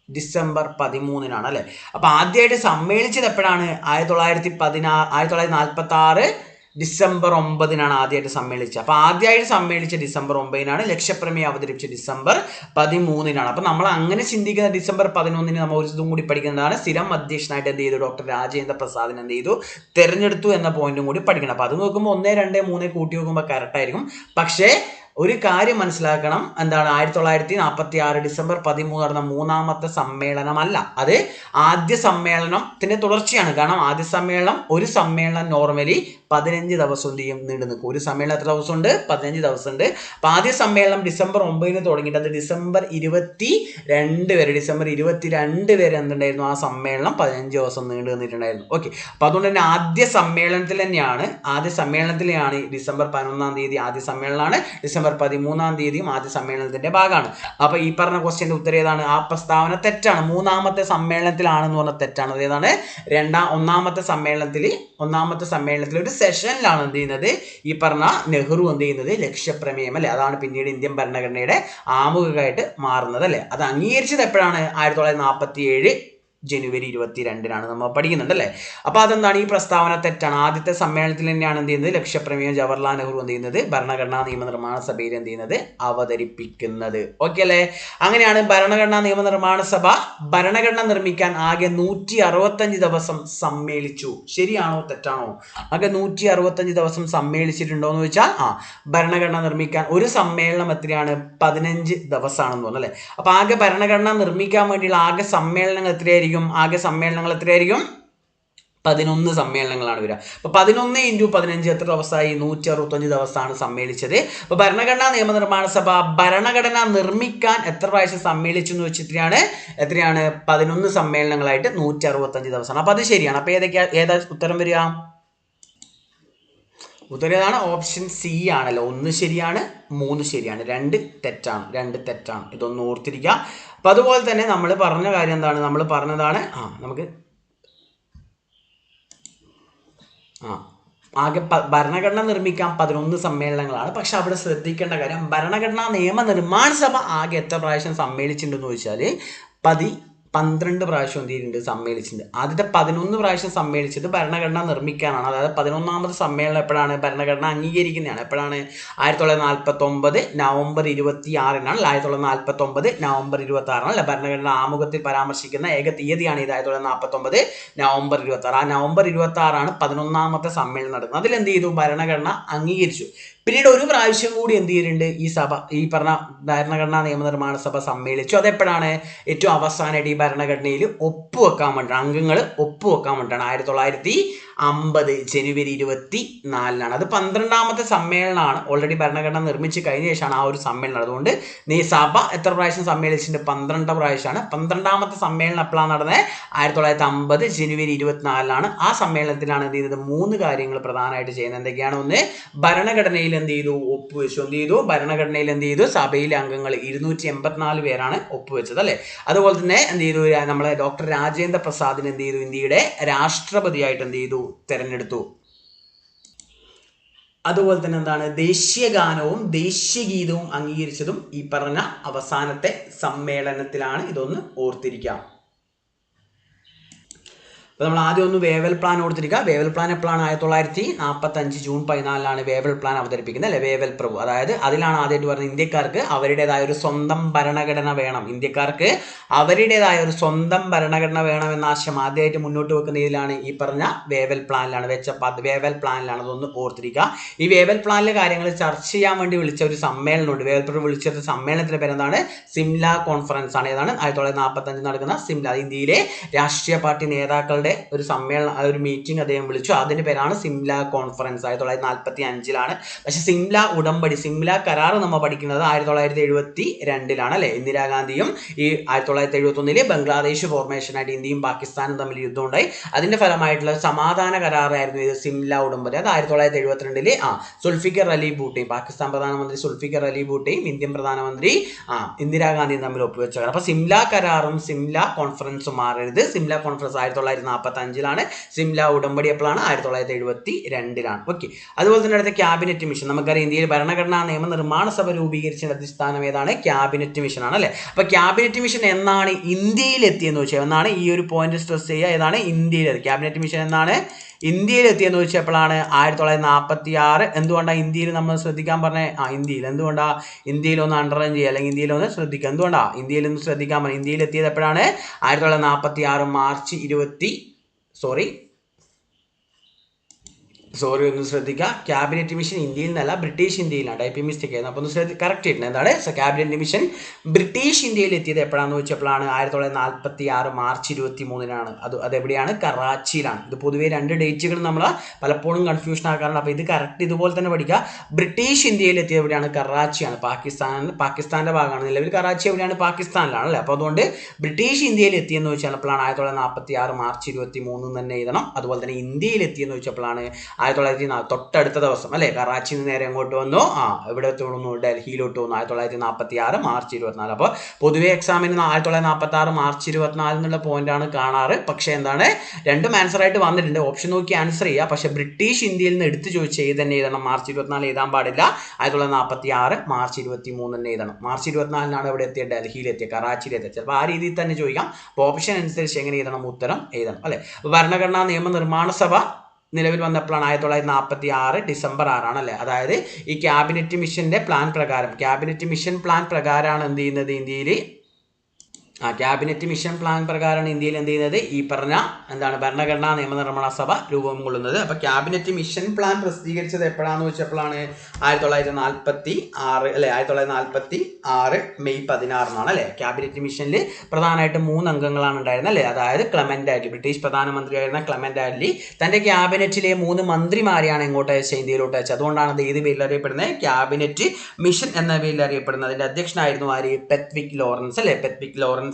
ഡിസംബർ 13 അല്ലെ. അപ്പൊ ആദ്യമായിട്ട് സമ്മേളിച്ചത് എപ്പോഴാണ്? 1946 ഡിസംബർ 9 ആദ്യമായിട്ട് സമ്മേളിച്ചത്. അപ്പൊ ആദ്യമായിട്ട് സമ്മേളിച്ച ഡിസംബർ 9 ലക്ഷ്യപ്രമേയം അവതരിപ്പിച്ച ഡിസംബർ 13 അപ്പൊ നമ്മൾ അങ്ങനെ ചിന്തിക്കുന്ന ഡിസംബർ 11 നമ്മൾ ഒരു ഇതും കൂടി പഠിക്കുന്നതാണ്. സ്ഥിരം അധ്യക്ഷനായിട്ട് എന്ത് ചെയ്തു? ഡോക്ടർ രാജേന്ദ്ര പ്രസാദിനെ എന്ത് ചെയ്തു? തെരഞ്ഞെടുത്തു എന്ന പോയിന്റും കൂടി പഠിക്കണം. അപ്പൊ അത് നോക്കുമ്പോൾ 1, 2, 3 കൂട്ടി നോക്കുമ്പോൾ കറക്റ്റ് ആയിരിക്കും. പക്ഷേ ഒരു കാര്യം മനസ്സിലാക്കണം. എന്താണ്? 1946 ഡിസംബർ 13 നടന്ന 3ാമത്തെ സമ്മേളനമല്ല. അത് ആദ്യ സമ്മേളനത്തിന്റെ തുടർച്ചയാണ്. കാരണം ആദ്യ സമ്മേളനം, ഒരു സമ്മേളനം നോർമലി 15 ദിവസം എന്ത് ചെയ്യും? നീണ്ടു നിൽക്കും. ഒരു സമ്മേളനം എത്ര ദിവസമുണ്ട്? 15 ദിവസമുണ്ട്. അപ്പൊ ആദ്യ സമ്മേളനം ഡിസംബർ 9 തുടങ്ങിയിട്ട് അത് ഡിസംബർ 22 വരെ, ഡിസംബർ 22 വരെ എന്തുണ്ടായിരുന്നു? ആ സമ്മേളനം 15 ദിവസം നീണ്ടു നിന്നിട്ടുണ്ടായിരുന്നു. ഓക്കെ. അപ്പൊ അതുകൊണ്ട് തന്നെ ആദ്യ സമ്മേളനത്തിൽ തന്നെയാണ് ഡിസംബർ 11 ആദ്യ സമ്മേളനമാണ്. ഡിസംബർ 13 ആദ്യ സമ്മേളനത്തിന്റെ ഭാഗമാണ്. അപ്പൊ ഈ പറഞ്ഞ ക്വസ്റ്റ്യന്റെ ഉത്തരം ഏതാണ്? ആ പ്രസ്താവന തെറ്റാണ്. 3ാമത്തെ സമ്മേളനത്തിലാണെന്ന് പറഞ്ഞ തെറ്റാണ്. അത് ഏതാണ്? ഒന്നാമത്തെ സമ്മേളനത്തിൽ ഒരു സെഷനിലാണ് എന്ത് ചെയ്യുന്നത്? ഈ പറഞ്ഞ നെഹ്റു എന്ത് ചെയ്യുന്നത്? ലക്ഷ്യപ്രമേയം അല്ലെ. അതാണ് പിന്നീട് ഇന്ത്യൻ ഭരണഘടനയുടെ ആമുഖമായിട്ട് മാറുന്നത് അല്ലെ. അത് അംഗീകരിച്ചത് എപ്പോഴാണ്? 1947 ജനുവരി 22 നമ്മൾ പഠിക്കുന്നുണ്ട് അല്ലേ. അപ്പൊ അതെന്താണ്? ഈ പ്രസ്താവന തെറ്റാണ്. ആദ്യത്തെ സമ്മേളനത്തിൽ തന്നെയാണ് എന്ത് ചെയ്യുന്നത്? ലക്ഷ്യപ്രമേയം ജവഹർലാൽ നെഹ്റു എന്ത് ചെയ്യുന്നത്? ഭരണഘടനാ നിയമനിർമ്മാണ സഭയിൽ എന്ത് ചെയ്യുന്നത്? അവതരിപ്പിക്കുന്നത്. ഓക്കെ അല്ലേ. അങ്ങനെയാണ് ഭരണഘടനാ നിയമനിർമ്മാണ സഭ ഭരണഘടന നിർമ്മിക്കാൻ ആകെ 165 ദിവസം സമ്മേളിച്ചു. ശരിയാണോ തെറ്റാണോ? ആകെ 165 ദിവസം സമ്മേളിച്ചിട്ടുണ്ടോ എന്ന് ചോദിച്ചാൽ ഭരണഘടന നിർമ്മിക്കാൻ ഒരു സമ്മേളനം എത്രയാണ്? 15 ദിവസമാണെന്ന് തോന്നുന്നു അല്ലെ. അപ്പൊ ആകെ ഭരണഘടന നിർമ്മിക്കാൻ വേണ്ടിയുള്ള ആകെ സമ്മേളനങ്ങൾ എത്രയായിരിക്കും? ആകെ സമ്മേളനങ്ങൾ എത്രയായിരിക്കും? 11 സമ്മേളനങ്ങളാണ് വരിക. അപ്പൊ 11 × 15 എത്ര ദിവസമായി? 165 ദിവസമാണ് സമ്മേളിച്ചത്. അപ്പൊ ഭരണഘടനാ നിയമനിർമ്മാണ സഭ ഭരണഘടന നിർമ്മിക്കാൻ എത്ര പ്രാവശ്യം സമ്മേളിച്ചു എന്ന് വെച്ചിട്ടാണ്? എത്രയാണ്? 11 സമ്മേളനങ്ങളായിട്ട് 165 ദിവസമാണ്. അപ്പൊ അത് ശരിയാണ്. അപ്പൊ ഏതാ ഉത്തരം വരിക? ഉത്തരം ഏതാണ്? ഓപ്ഷൻ സി ആണല്ലോ. 1 ശരിയാണ്, 3 ശരിയാണ്, 2 തെറ്റാണ്. ഇതൊന്ന് ഓർത്തിരിക്കുക. അപ്പൊ അതുപോലെ തന്നെ നമ്മൾ പറഞ്ഞ കാര്യം എന്താണ്? നമ്മൾ പറഞ്ഞതാണ് നമുക്ക് ആകെ ഭരണഘടന നിർമ്മിക്കാൻ 11 സമ്മേളനങ്ങളാണ്. പക്ഷെ അവിടെ ശ്രദ്ധിക്കേണ്ട കാര്യം, ഭരണഘടനാ നിയമനിർമ്മാണ സഭ ആകെ എത്ര പ്രാവശ്യം സമ്മേളിച്ചിട്ടുണ്ടെന്ന് ചോദിച്ചാൽ 12 പ്രാവശ്യം എന്ത് ചെയ്തിട്ടുണ്ട്? സമ്മേളിച്ചിട്ടുണ്ട്. ആദ്യത്തെ 11 പ്രാവശ്യം സമ്മേളിച്ചത് ഭരണഘടന നിർമ്മിക്കാനാണ്. അതായത് 11ാമത് സമ്മേളനം എപ്പോഴാണ്? ഭരണഘടന അംഗീകരിക്കുന്നതാണ്. എപ്പോഴാണ്? 1949 നവംബർ 26 1949 നവംബർ 26 അല്ലെ. ഭരണഘടന ആമുഖത്തിൽ പരാമർശിക്കുന്ന ഏക തീയതിയാണ് ഇത്, 1949 നവംബർ 26. ആ നവംബർ 26 11ാമത്തെ സമ്മേളനം നടക്കുന്നത്. അതിലെന്ത് ചെയ്തു? ഭരണഘടന അംഗീകരിച്ചു. പിന്നീട് ഒരു പ്രാവശ്യം കൂടി എന്ത് ചെയ്തിട്ടുണ്ട്? ഈ പറഞ്ഞ ഭരണഘടനാ നിയമനിർമ്മാണ സഭ സമ്മേളിച്ചു. അതെപ്പോഴാണ്? ഏറ്റവും അവസാനമായിട്ട് ഈ ഭരണഘടനയിൽ ഒപ്പുവെക്കാൻ വേണ്ടിയാണ്, അംഗങ്ങൾ ഒപ്പുവെക്കാൻ വേണ്ടിയാണ് 1950 ജനുവരി 24 അത് 12ാമത്തെ സമ്മേളനമാണ്. ഓൾറെഡി ഭരണഘടന നിർമ്മിച്ച് കഴിഞ്ഞ ശേഷമാണ് ആ ഒരു സമ്മേളനം. അതുകൊണ്ട് സഭ എത്ര പ്രാവശ്യം സമ്മേളിച്ചിട്ടുണ്ട്? 12 പ്രാവശ്യമാണ്. 12ാമത്തെ സമ്മേളനം എപ്പോഴാണ് നടന്നത്? 1950 ജനുവരി 24 ആ സമ്മേളനത്തിലാണ് എന്ത് ചെയ്തത്? 3 കാര്യങ്ങൾ പ്രധാനമായിട്ട് ചെയ്യുന്നത്. എന്തൊക്കെയാണ്? ഒന്ന്, ഭരണഘടനയിൽ എന്ത് ചെയ്തു? ഒപ്പുവെച്ചു. എന്ത് ചെയ്തു? ഭരണഘടനയിൽ എന്ത് ചെയ്തു? സഭയിലെ അംഗങ്ങൾ 284 പേരാണ് ഒപ്പുവെച്ചത് അല്ലെ. അതുപോലെ തന്നെ എന്ത് ചെയ്തു? നമ്മളെ ഡോക്ടർ രാജേന്ദ്ര പ്രസാദിന് എന്ത് ചെയ്തു? ഇന്ത്യയുടെ രാഷ്ട്രപതിയായിട്ട് എന്ത് ചെയ്തു? തെരഞ്ഞെടുത്തു. അതുപോലെ തന്നെ എന്താണ്? ദേശീയ ഗാനവും ദേശീയ ഗീതവും അംഗീകരിച്ചതും ഈ പറഞ്ഞ അവസാനത്തെ സമ്മേളനത്തിലാണ്. ഇതൊന്ന് ഓർത്തിരിക്കാം. അപ്പോൾ നമ്മൾ ആദ്യം ഒന്ന് വേവൽ പ്ലാൻ ഓർത്തിരിക്കുക. വേവൽ പ്ലാൻ എപ്പോഴാണ്? 1945 ജൂൺ 14 വേവൽ പ്ലാൻ അവതരിപ്പിക്കുന്നത് അല്ലെ, വേവൽ പ്രഭു. അതായത് അതിലാണ് ആദ്യമായിട്ട് പറഞ്ഞത് ഇന്ത്യക്കാർക്ക് അവരുടേതായ ഒരു സ്വന്തം ഭരണഘടന വേണം, ഇന്ത്യക്കാർക്ക് അവരുടേതായ ഒരു സ്വന്തം ഭരണഘടന വേണം എന്ന ആശയം ആദ്യമായിട്ട് മുന്നോട്ട് വെക്കുന്ന ഇതിലാണ്, ഈ പറഞ്ഞ വേവൽ പ്ലാനിലാണ് വേവൽ പ്ലാനിലാണ്. അതൊന്ന് ഓർത്തിരിക്കുക. ഈ വേവൽ പ്ലാനിലെ കാര്യങ്ങൾ ചർച്ച ചെയ്യാൻ വേണ്ടി വിളിച്ച ഒരു സമ്മേളനമുണ്ട്. വേവൽ പ്രഭു വിളിച്ച സമ്മേളനത്തിന്റെ പേരെന്താണ്? സിംല കോൺഫറൻസ് ആണ്. ഏതാണ്? 1945 നടക്കുന്ന സിംല, ഇന്ത്യയിലെ രാഷ്ട്രീയ പാർട്ടി നേതാക്കളുടെ ഒരു സമ്മേളനം, ഒരു മീറ്റിംഗ് അദ്ദേഹം വിളിച്ചു. അതിന്റെ പേരാണ് സിംല കോൺഫറൻസ്. 1945 പക്ഷെ സിംല ഉടമ്പടി, സിംല കരാർ നമ്മൾ പഠിക്കുന്നത് 1972 അല്ലെ. ഇന്ദിരാഗാന്ധിയും ഈ 1971 ബംഗ്ലാദേശ് ഫോർമേഷനായിട്ട് ഇന്ത്യയും പാകിസ്ഥാനും തമ്മിൽ യുദ്ധം ഉണ്ടായി. അതിന്റെ ഫലമായിട്ടുള്ള സമാധാന കരാറായിരുന്നു ഇത് സിംല ഉടമ്പടി. അത് 1972 സുൽഫിക്കർ അലി ഭൂട്ടയും, പാകിസ്ഥാൻ പ്രധാനമന്ത്രി സുൽഫിക്കർ അലി ഭൂട്ടയും ഇന്ത്യൻ പ്രധാനമന്ത്രി ഇന്ദിരാഗാന്ധിയും തമ്മിൽ ഒപ്പുവെച്ച കരാർ. അപ്പൊ സിംല കരാറും സിംല കോൺഫറൻസും മാറരുത്. സിംല കോൺഫറൻസ് 1945 സിംല ഉടമ്പടി എപ്പോഴാണ്? 1972. ഓക്കെ. അതുപോലെ തന്നെ അടുത്ത ക്യാബിനറ്റ് മിഷൻ. നമുക്കറിയാം ഇന്ത്യയിൽ ഭരണഘടനാ നിയമനിർമ്മാണ സഭ രൂപീകരിച്ച അടിസ്ഥാനം ഏതാണ്? ക്യാബിനറ്റ് മിഷൻ ആണ് അല്ലെ. അപ്പൊ ക്യാബിനറ്റ് മിഷൻ എന്നാണ് ഇന്ത്യയിൽ എത്തിയെന്ന് വെച്ചാൽ എന്നാണ് ഈ ഒരു പോയിന്റ് സ്ട്രെസ് ചെയ്യുക. ഏതാണ്? ഇന്ത്യയിൽ. ക്യാബിനറ്റ് മിഷൻ എന്നാണ് ഇന്ത്യയിൽ എത്തിയെന്ന് വെച്ചപ്പോഴാണ് 1946. എന്തുകൊണ്ടാണ് ഇന്ത്യയിൽ നമ്മൾ ശ്രദ്ധിക്കാൻ പറഞ്ഞ? ഇന്ത്യയിൽ എന്തുകൊണ്ടാണ്? ഇന്ത്യയിൽ ഒന്ന് അണ്ടർലൈൻ ചെയ്യുക, അല്ലെങ്കിൽ ഇന്ത്യയിൽ ഒന്ന് ശ്രദ്ധിക്കുക. എന്തുകൊണ്ടാണ് ഇന്ത്യയിൽ ഒന്ന് ശ്രദ്ധിക്കാൻ പറഞ്ഞത്? ഇന്ത്യയിൽ എത്തിയത് എപ്പോഴാണ്? 1946 മാർച്ച് 20 ഒന്ന് ശ്രദ്ധിക്കുക. ക്യാബിനറ്റ് മിഷൻ ഇന്ത്യയിൽ നിന്നല്ല, ബ്രിട്ടീഷ് ഇന്ത്യയിലാണ്. ടൈപ്പിംഗ് മിസ്റ്റേക്ക് ആയിരുന്നു. അപ്പോൾ ഒന്ന് കറക്റ്റ് ചെയ്തിട്ടുണ്ട്. എന്താണ്? ക്യാബിനറ്റ് മിഷൻ ബ്രിട്ടീഷ് ഇന്ത്യയിൽ എത്തിയത് എപ്പോഴാണെന്ന് വെച്ചപ്പോഴാണ് 1946 മാർച്ച് 23 അതെവിടെയാണ്? കറാച്ചിയിലാണ്. ഇത് പൊതുവെ രണ്ട് ഡേറ്റുകൾ നമ്മൾ പലപ്പോഴും കൺഫ്യൂഷൻ ആക്കാറുണ്ട്. അപ്പോൾ ഇത് കറക്റ്റ് ഇതുപോലെ തന്നെ പഠിക്കുക. ബ്രിട്ടീഷ് ഇന്ത്യയിൽ എത്തിയത് എവിടെയാണ്? കറാച്ചിയാണ്. പാകിസ്ഥാന്റെ ഭാഗമാണ്. നിലവിൽ കറാച്ചി എവിടെയാണ്? പാകിസ്ഥാനിലാണ് അല്ലേ. അപ്പോൾ അതുകൊണ്ട് ബ്രിട്ടീഷ് ഇന്ത്യയിൽ എത്തിയെന്ന് വെച്ചാൽ എപ്പോഴാണ്? 1946 മാർച്ച് 23 തന്നെ എഴുതണം. അതുപോലെ തന്നെ ഇന്ത്യയിൽ എത്തിയെന്ന് വെച്ചപ്പോഴാണ് 1940 തൊട്ടടുത്ത ദിവസം അല്ലെ. കറാച്ചിയിൽ നിന്ന് നേരെ എങ്ങോട്ട് വന്നു? എവിടെ തോന്നുന്നു? ഡൽഹിയിലോട്ട് വന്നു. 1946 മാർച്ച് 24. അപ്പോൾ പൊതുവെ എക്സാമിന് 1946 മാർച്ച് 24 എന്നുള്ള പോയിന്റ് ആണ് കാണാറ്. പക്ഷേ എന്താണ്? രണ്ടും ആൻസർ ആയിട്ട് വന്നിട്ടുണ്ട്. ഓപ്ഷൻ നോക്കി ആൻസർ ചെയ്യുക. പക്ഷെ ബ്രിട്ടീഷ് ഇന്ത്യയിൽ നിന്ന് എടുത്ത് ചോദിച്ച് തന്നെ എഴുതണം. മാർച്ച് 24 എഴുതാൻ പാടില്ല. 1946 മാർച്ച് 23 തന്നെ എഴുതണം. മാർച്ച് 24 എവിടെ എത്തിയത്? ഡൽഹിയിൽ എത്തിയ, കറാച്ചിയിൽ എത്തിയ. ചിലപ്പോൾ ആ രീതിയിൽ തന്നെ ചോദിക്കാം. അപ്പോൾ ഓപ്ഷൻ അനുസരിച്ച് എങ്ങനെ എഴുതണം? ഉത്തരം എഴുതണം അല്ലെ. ഭരണഘടനാ നിയമനിർമ്മാണ സഭ നിലവിൽ വന്നപ്പോഴാണ് 1946 ഡിസംബർ 6 അല്ലേ. അതായത് ഈ ക്യാബിനറ്റ് മിഷന്റെ പ്ലാൻ പ്രകാരം, ക്യാബിനറ്റ് മിഷൻ പ്ലാൻ പ്രകാരമാണ് എന്ത് ചെയ്യുന്നത്? ഇന്ത്യയിൽ ക്യാബിനറ്റ് മിഷൻ പ്ലാൻ പ്രകാരമാണ് ഇന്ത്യയിൽ എന്ത് ചെയ്യുന്നത്? ഈ പറഞ്ഞ എന്താണ്? ഭരണഘടനാ നിയമനിർമ്മാണ സഭ രൂപം കൊള്ളുന്നത്. അപ്പൊ ക്യാബിനറ്റ് മിഷൻ പ്ലാൻ പ്രസിദ്ധീകരിച്ചത് എപ്പോഴാണെന്ന് വെച്ചപ്പോഴാണ് 1946 അല്ലെ. 1946 മെയ് 16 അല്ലെ. ക്യാബിനറ്റ് മിഷനിൽ പ്രധാനമായിട്ട് 3 അംഗങ്ങളാണ് ഉണ്ടായിരുന്നത് അല്ലെ. അതായത് ക്ലെമന്റ് ആറ്റ്ലി, ബ്രിട്ടീഷ് പ്രധാനമന്ത്രിയായിരുന്ന ക്ലെമന്റ് ആറ്റ്ലി തന്റെ ക്യാബിനറ്റിലെ 3 മന്ത്രിമാരെയാണ് എങ്ങോട്ട് അയച്ചത്? ഇന്ത്യയിലോട്ട് അയച്ചത്. അതുകൊണ്ടാണ് അത് ഏത് പേരിൽ അറിയപ്പെടുന്നത്? ക്യാബിനറ്റ് മിഷൻ എന്ന പേരിൽ അറിയപ്പെടുന്നത്. അതിന്റെ അധ്യക്ഷനായിരുന്നു ആര്? പെത്വിക് ലോറൻസ് അല്ലെ. Pethick Lawrence.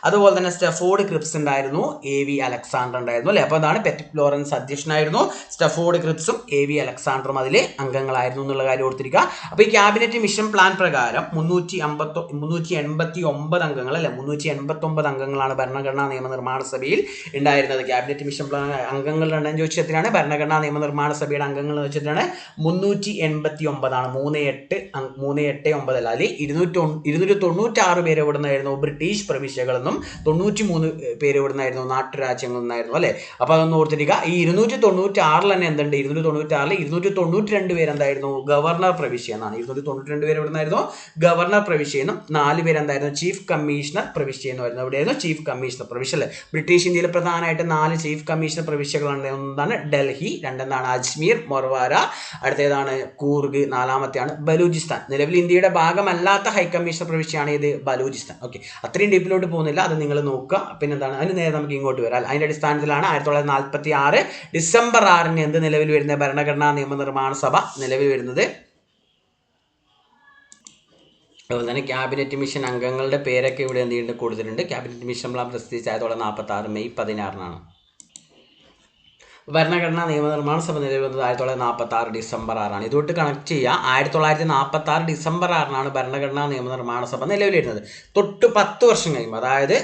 അതുപോലെ തന്നെ സ്റ്റഫോർഡ് ക്രിപ്സ് ഉണ്ടായിരുന്നു, AV അലക്സാണ്ടർ ഉണ്ടായിരുന്നു അല്ലെ. അപ്പോൾ അതാണ് പെത്വിക് ലോറൻസ് അധ്യക്ഷനായിരുന്നു, സ്റ്റഫോർഡ് ക്രിപ്സും AV അലക്സാണ്ടറും അതിലെ അംഗങ്ങളായിരുന്നു എന്നുള്ള കാര്യം ഓർത്തിരിക്കുക. അപ്പോൾ ഈ ക്യാബിനറ്റ് മിഷൻ പ്ലാൻ പ്രകാരം 389 അംഗങ്ങൾ അല്ലെ, 389 അംഗങ്ങളാണ് ഭരണഘടനാ നിയമനിർമ്മാണ സഭയിൽ ഉണ്ടായിരുന്നത്. ക്യാബിനറ്റ് മിഷൻ പ്ലാൻ അംഗങ്ങളുടെ എണ്ണം ചോദിച്ചെത്രയാണ്? ഭരണഘടനാ നിയമനിർമ്മാണ സഭയുടെ അംഗങ്ങൾ വെച്ചിട്ടാണ് 389 ആണ്. 389 അല്ല, അതിൽ 296 പേര് എവിടെ നിന്നായിരുന്നു? ബ്രിട്ടീഷ് പ്രവിശ്യകളെന്നും 93 പേര് എവിടുന്നായിരുന്നു? നാട്ടുരാജ്യങ്ങളിൽ നിന്നായിരുന്നു അല്ലെ. അപ്പോൾ അതൊന്ന് ഓർത്തിരിക്കുക. ഈ 296 തന്നെ എന്തുണ്ട്? 296 292 പേര് എന്തായിരുന്നു? ഗവർണർ പ്രവിശ്യ എന്നാണ്. 292 പേര് എവിടുന്നായിരുന്നു? ഗവർണർ പ്രവിശ്യ എന്നും 4 പേര് എന്തായിരുന്നു? ചീഫ് കമ്മീഷണർ പ്രവിശ്യ എന്ന് പറയുന്നത്. എവിടെയായിരുന്നു? ചീഫ് കമ്മീഷണർ പ്രവിശ്യ അല്ലെ. ബ്രിട്ടീഷ് ഇന്ത്യയിൽ പ്രധാനമായിട്ട് 4 ചീഫ് കമ്മീഷണർ പ്രവിശ്യകളാണ്. ഒന്നാണ് ഡൽഹി, രണ്ടെന്താണ്? അജ്മീർ, മൊർവാര, അടുത്തേതാണ്? കൂർഗ്, നാലാമത്തെയാണ് ബലൂചിസ്ഥാൻ. നിലവിൽ ഇന്ത്യയുടെ ഭാഗമല്ലാത്ത ഹൈക്കമ്മീഷണർ പ്രവിശ്യയാണ് ഇത്? ബലൂചിസ്ഥാൻ. ഓക്കെ, അത്രയും ഡീപ്പിലോട്ട് പോകുന്നില്ല, അത് നിങ്ങൾ നോക്കുക. പിന്നെ എന്താണ്? അതിന് നേരെ നമുക്ക് ഇങ്ങോട്ട് വരാം. അതിന്റെ അടിസ്ഥാനത്തിലാണ് 1946 ഡിസംബർ 6 എന്ത് നിലവിൽ വരുന്നത്? ഭരണഘടനാ നിയമനിർമ്മാണ സഭ നിലവിൽ വരുന്നത്. അതുപോലെ തന്നെ ക്യാബിനറ്റ് മിഷൻ അംഗങ്ങളുടെ പേരൊക്കെ ഇവിടെ എന്ത് ചെയ്യുന്നുണ്ട്? കൊടുത്തിട്ടുണ്ട്. ക്യാബിനറ്റ് മിഷൻ പ്ലാൻ പ്രസിദ്ധീകരിച്ച 1946 മെയ് 16 ഭരണഘടനാ നിയമനിർമ്മാണ സഭ നിലവിൽ വന്നത് 1946 ഡിസംബർ 6 ഇതുകൊണ്ട് കണക്ട് ചെയ്യുക. 1946 ഡിസംബർ 6 ഭരണഘടനാ നിയമനിർമ്മാണ സഭ നിലവിൽ വരുന്നത്. തൊട്ട് 10 വർഷം കഴിയുമ്പോൾ, അതായത്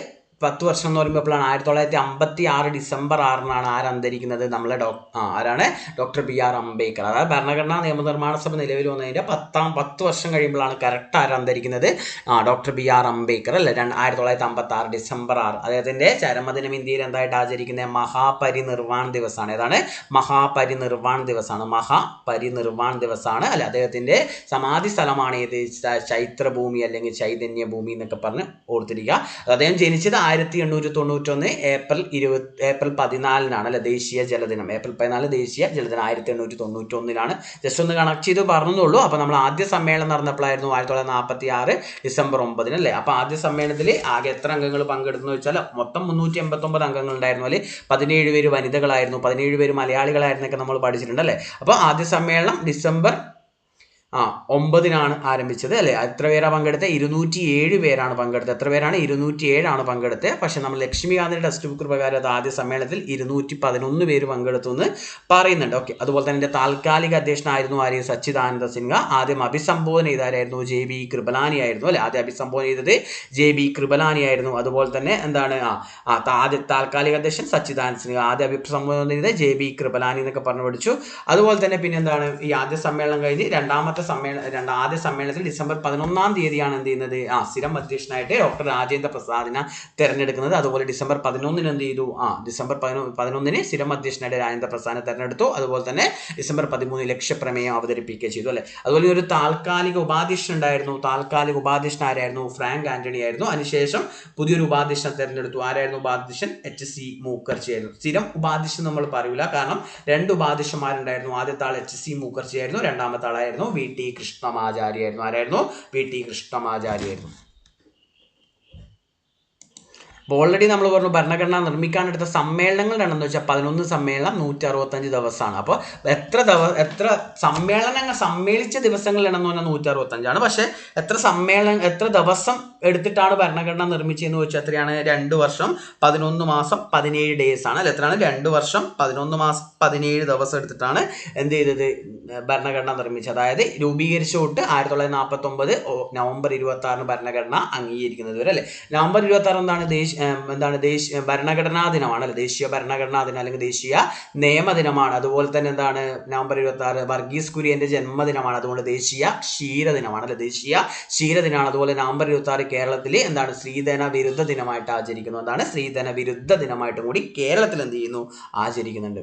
10 വർഷം എന്ന് പറയുമ്പോൾ എപ്പോഴാണ്? 1956 ഡിസംബർ 6 ആരന്തരിക്കുന്നത്? നമ്മളെ ആരാണ്? Doctor BR Ambedkar. അതായത് ഭരണഘടനാ നിയമനിർമ്മാണ സഭ നിലവിൽ വന്നതിൻ്റെ 10 വർഷം കഴിയുമ്പോഴാണ് കറക്റ്റ് ആരന്തരിക്കുന്നത്? ഡോക്ടർ BR അംബേദ്കർ അല്ലേ. 1956 ഡിസംബർ 6 അദ്ദേഹത്തിൻ്റെ ചരമദിനം ഇന്ത്യയിൽ എന്തായിട്ട് ആചരിക്കുന്നത്? മഹാപരിനിർവാൺ ദിവസമാണ്. ഏതാണ്? മഹാപരിനിർവാൺ ദിവസമാണ്. മഹാപരിനിർവാൺ ദിവസമാണ് അല്ലെ. അദ്ദേഹത്തിൻ്റെ സമാധി സ്ഥലമാണ് ഏത്? ചൈത്രഭൂമി അല്ലെങ്കിൽ ചൈതന്യ ഭൂമി എന്നൊക്കെ പറഞ്ഞ് ഓർത്തിരിക്കുക. അദ്ദേഹം ജനിച്ചത് 1891 ഏപ്രിൽ 14 അല്ലെ. ദേശീയ ജലദിനം ഏപ്രിൽ 14 ദേശീയ ജലദിനം 1891 ജസ്റ്റ് ഒന്ന് കണക്ട് ചെയ്ത് പറഞ്ഞുള്ളൂ. അപ്പോൾ നമ്മൾ ആദ്യ സമ്മേളനം നടന്നപ്പോഴായിരുന്നു 1946 ഡിസംബർ 9 അല്ലേ. അപ്പോൾ ആദ്യ സമ്മേളനത്തിൽ ആകെ എത്ര അംഗങ്ങൾ പങ്കെടുത്തു വെച്ചാൽ മൊത്തം 389 അംഗങ്ങൾ ഉണ്ടായിരുന്നു. അതിൽ 17 പേര് വനിതകളായിരുന്നു, 17 പേര് മലയാളികളായിരുന്നൊക്കെ നമ്മൾ പഠിച്ചിട്ടുണ്ട് അല്ലേ. അപ്പോൾ ആദ്യ സമ്മേളനം ഡിസംബർ 9 ആരംഭിച്ചത് അല്ലേ. എത്ര പേരാണ് പങ്കെടുത്തത്? 207 പേരാണ് പങ്കെടുത്തത്. എത്ര പേരാണ്? 207 പങ്കെടുത്തത്. പക്ഷെ നമ്മൾ ലക്ഷ്മികാന്തിൻ്റെ ടെക്സ്റ്റ് ബുക്ക് പ്രകാരം ആദ്യ സമ്മേളനത്തിൽ 211 പേര് പങ്കെടുത്തു എന്ന് പറയുന്നുണ്ട്. ഓക്കെ. അതുപോലെ തന്നെ എൻ്റെ താൽക്കാലിക അധ്യക്ഷനായിരുന്നു ആര്? സച്ചിദാനന്ദ സിൻഹ. ആദ്യം അഭിസംബോധന ചെയ്താരായിരുന്നു? JB കൃപലാനി ആയിരുന്നു അല്ലെ. ആദ്യം അഭിസംബോധന ചെയ്തത് JB കൃപലാനി ആയിരുന്നു. അതുപോലെ തന്നെ എന്താണ് ആദ്യ താൽക്കാലിക അധ്യക്ഷൻ സച്ചിദാനന്ദ സിൻഹ, ആദ്യ അഭിസംബോധന ചെയ്തത് JB കൃപലാനി എന്നൊക്കെ പറഞ്ഞു പഠിച്ചു. അതുപോലെ തന്നെ പിന്നെ എന്താണ് ഈ ആദ്യ സമ്മേളനം കഴിഞ്ഞ് ആദ്യ സമ്മേളനത്തിൽ ഡിസംബർ 11 എന്ത് ചെയ്യുന്നത്? സ്ഥിരം അധ്യക്ഷനായിട്ട് ഡോക്ടർ രാജേന്ദ്ര പ്രസാദിനെ തെരഞ്ഞെടുക്കുന്നത്. അതുപോലെ ഡിസംബർ 11 എന്ത് ചെയ്തു? ഡിസംബർ 11 സ്ഥിരം അധ്യക്ഷനായിട്ട് രാജേന്ദ്ര പ്രസാദിനെ തെരഞ്ഞെടുത്തു. അതുപോലെ തന്നെ ഡിസംബർ 13 ലക്ഷ്യപ്രമേയം അവതരിപ്പിക്കുകയും ചെയ്തു അല്ലെ. അതുപോലെ ഒരു താൽക്കാലിക ഉപാധ്യക്ഷൻ ഉണ്ടായിരുന്നു. താൽക്കാലിക ഉപാധ്യക്ഷൻ ആരായിരുന്നു? ഫ്രാങ്ക് ആന്റണി ആയിരുന്നു. അതിനുശേഷം പുതിയൊരു ഉപാധ്യക്ഷനെ തെരഞ്ഞെടുത്തു. ആരായിരുന്നു ഉപാധ്യക്ഷൻ? HC മുഖർജി ആയിരുന്നു. സ്ഥിരം ഉപാധ്യക്ഷൻ നമ്മൾ പറയൂല, കാരണം 2 ഉപാധ്യക്ഷന്മാരുണ്ടായിരുന്നു. ആദ്യത്തെ ആൾ HC മുഖർജി ആയിരുന്നു, രണ്ടാമത്തെ ആളായിരുന്നു VT കൃഷ്ണമാചാരി ആയിരുന്നു. ആരായിരുന്നു? VT കൃഷ്ണമാചാരി ആയിരുന്നു. അപ്പോൾ ഓൾറെഡി നമ്മൾ പറഞ്ഞു ഭരണഘടന നിർമ്മിക്കാനെടുത്ത സമ്മേളനങ്ങൾ എണ്ണം വെച്ചാൽ 11 സമ്മേളനം 165 ദിവസമാണ്. അപ്പോൾ എത്ര സമ്മേളനങ്ങൾ സമ്മേളിച്ച ദിവസങ്ങൾ എണ്ണം എന്ന് പറഞ്ഞാൽ 165. പക്ഷേ എത്ര ദിവസം എടുത്തിട്ടാണ് ഭരണഘടന നിർമ്മിച്ചതെന്ന് വെച്ചാൽ എത്രയാണ്? 2 വർഷം 11 മാസം 17 ഡേയ്സ് ആണ് അല്ലെ. എത്രയാണ്? 2 വർഷം 11 മാസം 17 ദിവസം എടുത്തിട്ടാണ് എന്ത് ചെയ്തത്? ഭരണഘടന നിർമ്മിച്ചത്. അതായത് രൂപീകരിച്ച തൊട്ട് 1949 നവംബർ 26 ഭരണഘടന അംഗീകരിക്കുന്നത് വരെ അല്ലെ. നവംബർ 26 ഭരണഘടനാ ദിനമാണ് അല്ലെ. ദേശീയ ഭരണഘടനാ ദിനം അല്ലെങ്കിൽ ദേശീയ നിയമദിനമാണ്. അതുപോലെ തന്നെ എന്താണ്? നവംബർ 26 വർഗീസ് കുര്യന്റെ ജന്മദിനമാണ്. അതുകൊണ്ട് ദേശീയ ക്ഷീരദിനമാണ് അല്ലെ. ദേശീയ ക്ഷീരദിനമാണ്. അതുപോലെ നവംബർ 26 കേരളത്തിൽ എന്താണ്? സ്ത്രീധന വിരുദ്ധ ദിനമായിട്ട് ആചരിക്കുന്നു. എന്താണ്? സ്ത്രീധന വിരുദ്ധ ദിനമായിട്ടും കൂടി കേരളത്തിൽ എന്ത് ചെയ്യുന്നു? ആചരിക്കുന്നുണ്ട്.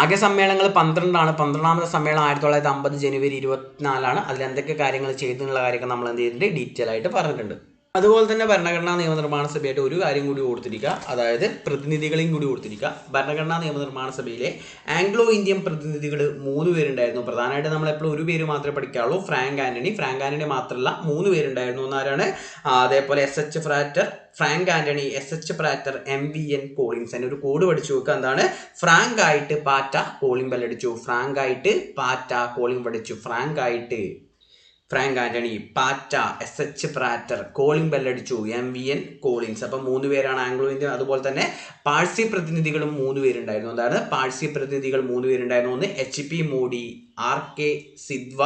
ആകെ സമ്മേളനങ്ങൾ 12 12ാമത്തെ സമ്മേളനം 1950 ജനുവരി 24 അതിൽ എന്തൊക്കെ കാര്യങ്ങൾ ചെയ്തെന്നുള്ള കാര്യമൊക്കെ നമ്മൾ എന്ത് ചെയ്തിട്ടുണ്ട്? ഡീറ്റെയിൽ ആയിട്ട് പറഞ്ഞിട്ടുണ്ട്. അതുപോലെ തന്നെ ഭരണഘടനാ നിയമനിർമ്മാണ സഭയായിട്ട് ഒരു കാര്യം കൂടി ഓർത്തിരിക്കുക, അതായത് പ്രതിനിധികളെയും കൂടി ഓർത്തിരിക്കുക. ഭരണഘടനാ നിയമനിർമ്മാണ സഭയിലെ ആംഗ്ലോ ഇന്ത്യൻ പ്രതിനിധികൾ 3 പേരുണ്ടായിരുന്നു. പ്രധാനമായിട്ട് നമ്മളെപ്പോഴും ഒരു പേര് മാത്രമേ പഠിക്കാറുള്ളൂ, ഫ്രാങ്ക് ആന്റണി മാത്രമല്ല 3 പേരുണ്ടായിരുന്നു. എന്നാരാണ്? അതേപോലെ SH Prater, Frank Anthony, SH Prater, MVN Collins. ഒരു കോഡ് പഠിച്ചു വെക്കുക. എന്താണ്? ഫ്രാങ്ക് ആയിട്ട് പാറ്റ കോളിംഗ് ബെല്ലടിച്ചു. ഫ്രാങ്ക് ആയിട്ട് പാറ്റ കോളിംഗ് പഠിച്ചു. ഫ്രാങ്ക് ആന്റണി, പാറ്റ, SH ഫ്രാറ്റർ, കോളിംഗ് ബെല്ലടിച്ചു, MVN കോളിൻസ്. അപ്പം 3 പേരാണ് ആംഗ്ലോ ഇന്ത്യൻ. അതുപോലെ തന്നെ പാഴ്സി പ്രതിനിധികളും 3 പേരുണ്ടായിരുന്നു. എന്താണ്? പാഴ്സി പ്രതിനിധികൾ 3 പേരുണ്ടായിരുന്നു. ഒന്ന് HP Modi, RK സിദ്വ,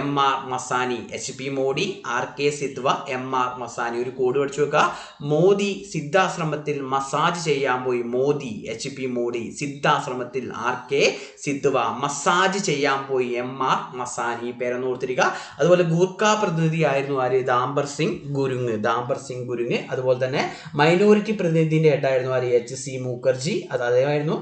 MR Masani. HP Modi, RK സിദ്വ, MR Masani. ഒരു കോഡ് പഠിച്ചു വെക്കുക. മോദി സിദ്ധാശ്രമത്തിൽ മസാജ് ചെയ്യാൻ പോയി. മോദി, HP മോഡി, സിദ്ധാശ്രമത്തിൽ RK സിദ്വ, മസാജ് ചെയ്യാൻ പോയി MR മസാനി. ഈ പേരൊന്ന് ഓർത്തിരിക്കുക. അതുപോലെ ഗൂർഖ പ്രതിനിധി ആയിരുന്നു ആര്? ദാംബർ സിംഗ് ഗുരുങ്. അതുപോലെ തന്നെ മൈനോറിറ്റി പ്രതിനിധിന്റെ ഹെഡായിരുന്നു ആര്? HC മുഖർജി. അദ്ദേഹമായിരുന്നു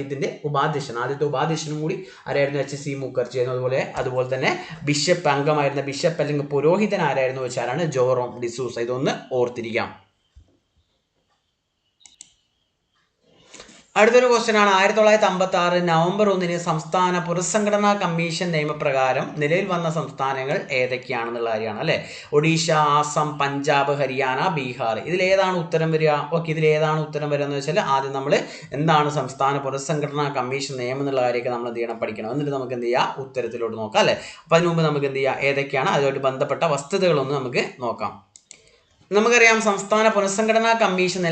ഇതിന്റെ ഉപാധ്യക്ഷൻ. ആദ്യത്തെ ഉപാധ്യക്ഷനും കൂടി ആരായിരുന്നു? HC മുഖർജി ആയിരുന്നു. അതുപോലെ തന്നെ ബിഷപ്പ് അംഗമായിരുന്ന ബിഷപ്പ് അല്ലെങ്കിൽ പുരോഹിതൻ ആരായിരുന്നു വെച്ചാലാണ്? ജോറോം ഡിസൂസ. ഇതൊന്ന് ഓർത്തിരിക്കാം. അടുത്തൊരു ക്വസ്റ്റ്യൻ ആണ്. 1956 നവംബർ 1 സംസ്ഥാന പുനഃസംഘടനാ കമ്മീഷൻ നിയമപ്രകാരം നിലവിൽ വന്ന സംസ്ഥാനങ്ങൾ ഏതൊക്കെയാണെന്നുള്ള കാര്യമാണ് അല്ലെ. ഒഡീഷ, ആസാം, പഞ്ചാബ്, ഹരിയാന, ബീഹാർ. ഇതിലേതാണ് ഉത്തരം വരിക? ഓക്കെ, ഇതിലേതാണ് ഉത്തരം വരിക എന്ന് വെച്ചാൽ ആദ്യം നമ്മൾ എന്താണ് സംസ്ഥാന പുനഃസംഘടനാ കമ്മീഷൻ നിയമം എന്നുള്ള കാര്യമൊക്കെ നമ്മൾ എന്ത് ചെയ്യണം? പഠിക്കണം. എന്നിട്ട് നമുക്ക് എന്ത് ചെയ്യാം? ഉത്തരത്തിലോട്ട് നോക്കാം അല്ലെ. അപ്പം അതിന് മുമ്പ് നമുക്ക് എന്ത് ചെയ്യാം? ഏതൊക്കെയാണ് അതുമായിട്ട് ബന്ധപ്പെട്ട വസ്തുതകളൊന്ന് നമുക്ക് നോക്കാം. നമുക്കറിയാം സംസ്ഥാന പുനഃസംഘടനാ കമ്മീഷൻ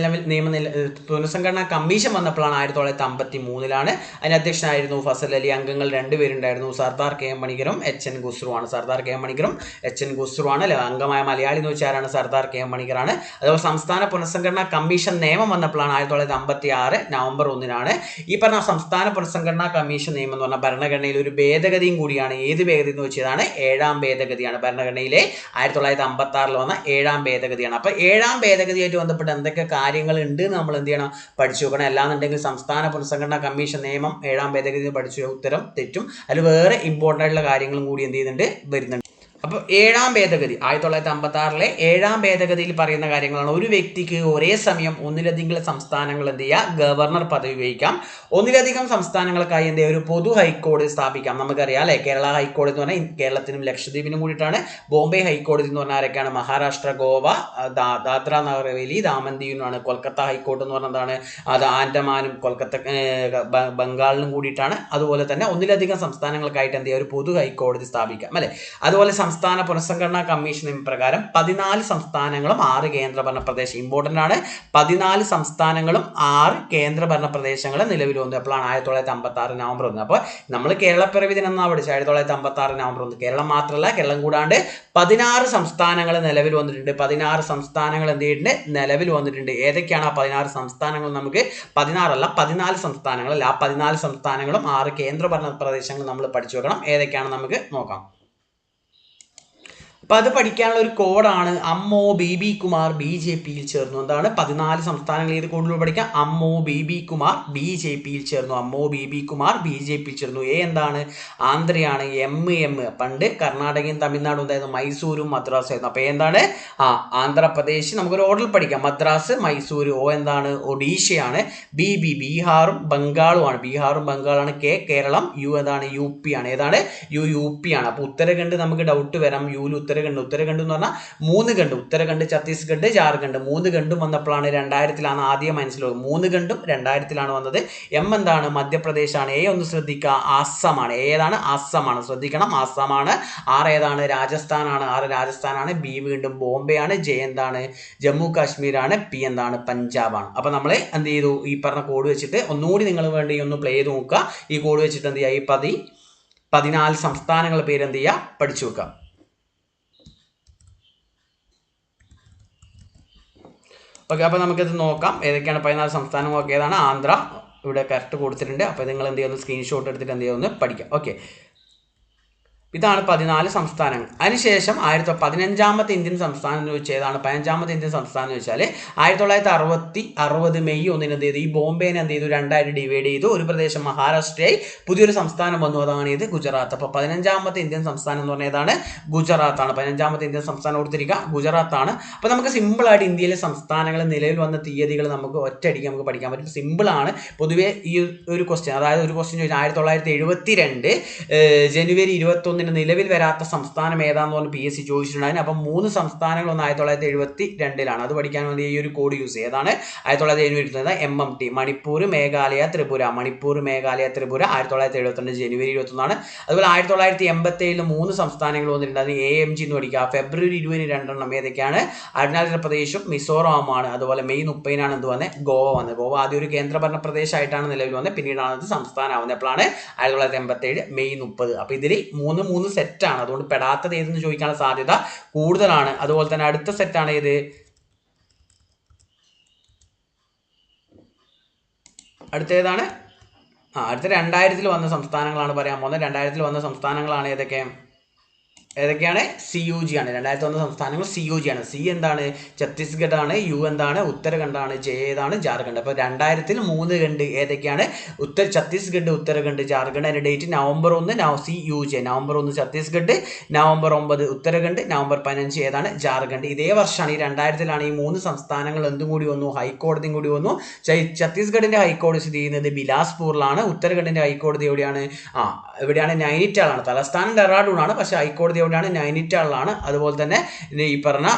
പുനഃസംഘടനാ കമ്മീഷൻ വന്നപ്പോഴാണ് 1953 അതിന് അധ്യക്ഷനായിരുന്നു ഫസൽ അലി. അംഗങ്ങൾ രണ്ടുപേരുണ്ടായിരുന്നു, സർദാർ കെ എം മണിക്കറും എച്ച് എൻ ഖുസ്രുവാണ്. സർദാർ കെ എം മണിക്കറും എച്ച് എൻ ഖുസ്രുവാണ്. അംഗമായ മലയാളി എന്ന് വെച്ചാലാണ് സർദാർ കെ എം മണിക്കറാണ്. അതുപോലെ സംസ്ഥാന പുനഃസംഘടനാ കമ്മീഷൻ നിയമം വന്നപ്പോഴാണ് 1956 നവംബർ 1 ഈ പറഞ്ഞ സംസ്ഥാന പുനഃസംഘടനാ കമ്മീഷൻ നിയമം എന്ന് പറഞ്ഞാൽ ഭരണഘടനയിൽ ഒരു ഭേദഗതിയും കൂടിയാണ്. ഏത് ഭേദഗതി എന്ന് വെച്ചതാണ്? 7ാം ഭേദഗതിയാണ്. ഭരണഘടനയിലെ 1956 വന്ന 7ാം ഭേദഗതിയാണ്. അപ്പൊ 7ാം ഭേദഗതിയായിട്ട് ബന്ധപ്പെട്ട് എന്തൊക്കെ കാര്യങ്ങൾ ഉണ്ട് നമ്മൾ എന്ത് ചെയ്യണം? പഠിച്ചു നോക്കണം. അല്ലാന്നുണ്ടെങ്കിൽ സംസ്ഥാന പുനഃസംഘടനാ കമ്മീഷൻ നിയമം 7ാം ഭേദഗതി പഠിച്ചു ഉത്തരം തെറ്റും. അതിൽ വേറെ ഇമ്പോർട്ടൻ്റ് ആയിട്ടുള്ള കാര്യങ്ങളും കൂടി എന്ത് ചെയ്യുന്നുണ്ട്? വരുന്നുണ്ട്. അപ്പോൾ 7ാം ഭേദഗതി 1956 7ാം ഭേദഗതിയിൽ പറയുന്ന കാര്യങ്ങളാണ്. ഒരു വ്യക്തിക്ക് ഒരേ സമയം ഒന്നിലധികം സംസ്ഥാനങ്ങൾ എന്ത് ചെയ്യുക? ഗവർണർ പദവി വഹിക്കാം. ഒന്നിലധികം സംസ്ഥാനങ്ങൾക്കായി എന്ത് ചെയ്യുക? ഒരു പൊതു ഹൈക്കോടതി സ്ഥാപിക്കാം. നമുക്കറിയാം അല്ലെ, കേരള ഹൈക്കോടതി എന്ന് പറഞ്ഞാൽ കേരളത്തിനും ലക്ഷദ്വീപിനും കൂടിയിട്ടാണ്. ബോംബെ ഹൈക്കോടതി എന്ന് പറഞ്ഞാൽ ആരൊക്കെയാണ്? മഹാരാഷ്ട്ര, ഗോവ, ദാദ്ര നഗർ ഹവേലി, ദാമൻ ദിയുമാണ്. കൊൽക്കത്ത ഹൈക്കോടതി എന്ന് പറഞ്ഞതാണ് അത് ആൻഡമാനും കൊൽക്കത്ത ബംഗാളിനും കൂടിയിട്ടാണ്. അതുപോലെ തന്നെ ഒന്നിലധികം സംസ്ഥാനങ്ങൾക്കായിട്ട് എന്ത് ചെയ്യുക? ഒരു പൊതു ഹൈക്കോടതി സ്ഥാപിക്കാം അല്ലെ. അതുപോലെ സംസ്ഥാന പുനഃസംഘടനാ കമ്മീഷൻ പ്രകാരം 14 സംസ്ഥാനങ്ങളും 6 കേന്ദ്രഭരണ പ്രദേശം ഇമ്പോർട്ടൻ്റ് ആണ്. 14 സംസ്ഥാനങ്ങളും 6 കേന്ദ്രഭരണ പ്രദേശങ്ങളും നിലവിൽ വന്നു. എപ്പോഴാണ്? 1956 നവംബർ 1. അപ്പോൾ നമ്മൾ കേരളപ്പിറവി ദിനം എന്നാണ് പഠിച്ചത് 1956 നവംബർ 1. കേരളം മാത്രമല്ല, കേരളം കൂടാണ്ട് 16 സംസ്ഥാനങ്ങൾ നിലവിൽ വന്നിട്ടുണ്ട്. 16 സംസ്ഥാനങ്ങൾ എന്ത് ചെയ്തിട്ടുണ്ട്? നിലവിൽ വന്നിട്ടുണ്ട്. ഏതൊക്കെയാണ് ആ 16 സംസ്ഥാനങ്ങൾ? നമുക്ക് 16 അല്ല 14 സംസ്ഥാനങ്ങളല്ല. ആ 14 സംസ്ഥാനങ്ങളും 6 കേന്ദ്രഭരണ പ്രദേശങ്ങളും നമ്മൾ പഠിച്ചു വെക്കണം. ഏതൊക്കെയാണ് നമുക്ക് നോക്കാം. അപ്പം അത് പഠിക്കാനുള്ള ഒരു കോഡാണ് അമ്മോ ബി കുമാർ BJPയിൽ ചേർന്നു. എന്താണ്? 14 സംസ്ഥാനങ്ങൾ ഏത് കോഡിലൂടെ പഠിക്കാം? അമ്മോ ബി കുമാർ BJPയിൽ ചേർന്നു. അമ്മോ ബി കുമാർ BJPയിൽ ചേർന്നു. എന്താണ്? ആന്ധ്രയാണ്. എം പണ്ട് കർണാടകയും തമിഴ്നാടും ഉണ്ടായിരുന്നു. മൈസൂരും മദ്രാസും ആയിരുന്നു. അപ്പോൾ എന്താണ്? ആന്ധ്രാപ്രദേശ് നമുക്കൊരു ഓർഡറിൽ പഠിക്കാം. മദ്രാസ്, മൈസൂർ. എന്താണ്? ഒഡീഷയാണ്. ബീഹാറും ബംഗാളുമാണ്. ബീഹാറും ബംഗാളാണ്. കേരളം. ഏതാണ്? UP ആണ്. ഏതാണ്? UP ആണ്. അപ്പോൾ ഉത്തരാഖണ്ഡ് നമുക്ക് ഡൗട്ട് വരാം. യുവിൽ ഉത്തരാഖണ്ഡ് എന്ന് പറഞ്ഞാൽ 3 ഖണ്ഡ്. ഉത്തരാഖണ്ഡ്, ഛത്തീസ്ഗഡ്, ജാർഖണ്ഡ് 3 ഖണ്ഡും വന്നപ്പോഴാണ് 2000 ആദ്യം മനസ്സിലാവും. 3 ഖണ്ഡും 2000 വന്നത്. എന്താണ്? മധ്യപ്രദേശാണ്. ഒന്ന് ശ്രദ്ധിക്കുക, ആസാമാണ്. ഏതാണ്? ആസാമാണ്. ശ്രദ്ധിക്കണം, ആസാമാണ്. ഏതാണ്? രാജസ്ഥാനാണ്. ബി വീണ്ടും ബോംബെ ആണ്. എന്താണ്? ജമ്മു കാശ്മീരാണ്. പി എന്താണ്? പഞ്ചാബാണ്. അപ്പൊ നമ്മൾ എന്ത് ചെയ്തു? ഈ പറഞ്ഞ കോഡ് വെച്ചിട്ട് ഒന്നുകൂടി നിങ്ങൾ വേണ്ടി ഒന്ന് പ്ലേ ചെയ്ത് നോക്കുക. ഈ കോഡ് വെച്ചിട്ട് എന്ത് ചെയ്യുക? ഈ 14 സംസ്ഥാനങ്ങളുടെ പേര് എന്ത് ചെയ്യുക? പഠിച്ചു വെക്കുക. ഓക്കെ, അപ്പോൾ നമുക്കിത് നോക്കാം. ഏതൊക്കെയാണ് 14 സംസ്ഥാനങ്ങളൊക്കെ? ഏതാണ്? ആന്ധ്ര ഇവിടെ കറക്റ്റ് കൊടുത്തിട്ടുണ്ട്. അപ്പോൾ നിങ്ങൾ എന്ത് ചെയ്യുന്നു? സ്ക്രീൻഷോട്ട് എടുത്തിട്ട് എന്ത് ചെയ്യുന്നു? പഠിക്കാം. ഓക്കെ, ഇതാണ് 14 സംസ്ഥാനങ്ങൾ. അതിനുശേഷം 15ാമത്തെ ഇന്ത്യൻ സംസ്ഥാനം എന്ന് വെച്ചാൽ ഏതാണ്? 15ാമത്തെ ഇന്ത്യൻ സംസ്ഥാനം എന്ന് വെച്ചാൽ 1960 മെയ് 1 എന്ത് ചെയ്തു? ഈ ബോംബെനെ എന്ത് ചെയ്തു? 2ആയിട്ട് ഡിവൈഡ് ചെയ്തു. ഒരു പ്രദേശം മഹാരാഷ്ട്രയായി പുതിയൊരു സംസ്ഥാനം വന്നു. അതാണ് ഇത് ഗുജറാത്ത്. അപ്പോൾ 15ാമത്തെ ഇന്ത്യൻ സംസ്ഥാനം എന്ന് പറഞ്ഞാൽ ഏതാണ്? ഗുജറാത്താണ്. 15ാമത്തെ ഇന്ത്യൻ സംസ്ഥാനം കൊടുത്തിരിക്കുക ഗുജറാത്താണ്. അപ്പോൾ നമുക്ക് സിമ്പിളായിട്ട് ഇന്ത്യയിലെ സംസ്ഥാനങ്ങൾ നിലവിൽ വന്ന തീയതികൾ നമുക്ക് ഒറ്റയടിക്ക് നമുക്ക് പഠിക്കാൻ പറ്റും. സിമ്പിളാണ്. പൊതുവേ ഈ ഒരു ക്വസ്റ്റ്യൻ, അതായത് ഒരു ക്വസ്റ്റ്യൻ ചോദിച്ചാൽ 1972 ജനുവരി 21 നിലവിൽ വരാത്ത സംസ്ഥാനം ഏതാന്ന് പറഞ്ഞ് PSC ചോദിച്ചിട്ടുണ്ടായിരുന്നു. അപ്പം 3 സംസ്ഥാനങ്ങളൊന്നും 1972 അത് പഠിക്കാൻ വേണ്ടി ഈ ഒരു കോഡ് യൂസ് ചെയ്യും. ഏതാണ്? 1972 MMT മണിപ്പൂർ, മേഘാലയ, ത്രിപുര. 1972 ജനുവരി 21. അതുപോലെ 1987 3 സംസ്ഥാനങ്ങൾ വന്നിട്ടുണ്ട്. അത് AMG എന്ന് പഠിക്കുക. ഫെബ്രുവരി 22 ഏതൊക്കെയാണ്? അരുണാചൽ പ്രദേശും മിസോറാമാണ്. അതുപോലെ മെയ് 30 എന്ത് വന്നത്? ഗോവ വന്നത്. ഗോവ ആദ്യം ഒരു കേന്ദ്രഭരണ പ്രദേശമായിട്ടാണ് നിലവിൽ വന്നത്. പിന്നീടാണ് അത് സംസ്ഥാനമാവുന്നത്. എപ്പോഴാണ്? 1987 മെയ് 30. അപ്പോൾ ഇതിൽ 3 സെറ്റാണ്. അതുകൊണ്ട് പെടാത്തത് ഏതെന്ന് ചോദിക്കാനുള്ള സാധ്യത കൂടുതലാണ്. അതുപോലെ തന്നെ അടുത്ത സെറ്റാണ് ഏത്? അടുത്തേതാണ്? അടുത്ത 2000 വന്ന സംസ്ഥാനങ്ങളാണ് പറയാൻ പോകുന്നത്. 2000 വന്ന സംസ്ഥാനങ്ങളാണ് ഏതൊക്കെയാണ്? CUG ആണ്. 2001 സംസ്ഥാനങ്ങൾ CUG ആണ്. C എന്താണ്? ഛത്തീസ്ഗഡ് ആണ്. U എന്താണ്? ഉത്തരാഖണ്ഡാണ്. ഏതാണ്? ജാർഖണ്ഡ്. അപ്പോൾ 2000 3 ഖണ്ഡ് ഏതൊക്കെയാണ്? ഛത്തീസ്ഗഡ്, ഉത്തരാഖണ്ഡ്, ജാർഖണ്ഡ്. അതിൻ്റെ date November 1 CUG. November 1 Chhattisgarh, November 9 Uttarakhand, November 15 ഏതാണ്? ജാർഖണ്ഡ്. ഇതേ വർഷമാണ് ഈ 2000 ഈ 3 സംസ്ഥാനങ്ങൾ എന്തും കൂടി വന്നു? ഹൈക്കോടതിയും കൂടി വന്നു. ഛത്തീസ്ഗഡിന്റെ ഹൈക്കോടതി സ്ഥിതി ചെയ്യുന്നത് ബിലാസ്പൂരിലാണ്. ഉത്തരാഖണ്ഡിന്റെ ഹൈക്കോടതി എവിടെയാണ്? എവിടെയാണ്? നൈനിറ്റാളാണ്. തലസ്ഥാനം ഡെറാഡൂൺ ആണ്, പക്ഷേ ഹൈക്കോടതി എവിടെയാണ്? നൈനിറ്റാളിലാണ്. അതുപോലെ തന്നെ ഈ പറഞ്ഞ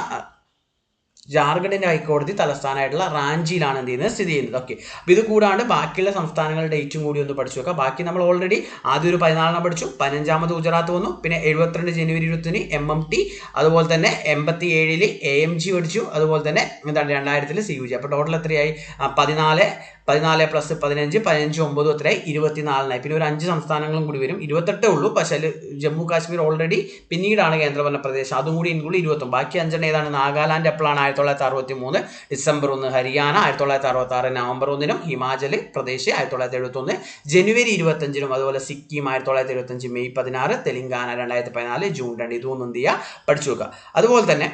ജാർഖണ്ഡിന്റെ ഹൈക്കോടതി തലസ്ഥാനമായിട്ടുള്ള റാഞ്ചിയിലാണ് എന്ത് ചെയ്യുന്നത്, സ്ഥിതി ചെയ്യുന്നത്. ഓക്കെ, അപ്പോൾ ഇത് കൂടാണ്ട് ബാക്കിയുള്ള സംസ്ഥാനങ്ങളുടെ ഡേറ്റും കൂടി ഒന്ന് പഠിച്ചു വെക്കാം. ബാക്കി നമ്മൾ ഓൾറെഡി ആദ്യം ഒരു 14 പഠിച്ചു, 15 ഗുജറാത്ത് വന്നു, പിന്നെ 72 ജനുവരി 20 MMT, അതുപോലെ തന്നെ 87 AMG പഠിച്ചു, അതുപോലെ തന്നെ എന്താണ് 2000 CUG. അപ്പോൾ ടോട്ടൽ എത്രയായി? 14 +15 15 9 എത്രയായി? 24. പിന്നെ ഒരു 5 സംസ്ഥാനങ്ങളും കൂടി വരും, 28 ഉള്ളൂ. പക്ഷേ അതിൽ ജമ്മു കാശ്മീർ ഓൾറെഡി പിന്നീടാണ് കേന്ദ്രഭരണ പ്രദേശം, അതും കൂടി ഇൻക്ലൂഡ് 29. ബാക്കി 5 ഏതാണ്? നാഗാലാൻഡ് എപ്പോഴാണ്? 1963 ഡിസംബർ 1, ഹരിയാന 1966 നവംബർ 1, ഹിമാചൽ പ്രദേശ് 1971 ജനുവരി 25, അതുപോലെ സിക്കിം 1975 മെയ് 16, തെലങ്കാന 2014 ജൂൺ 2. ഇതൊന്നും എന്ത് ചെയ്യുക, പഠിച്ചു വെക്കുക. അതുപോലെ തന്നെ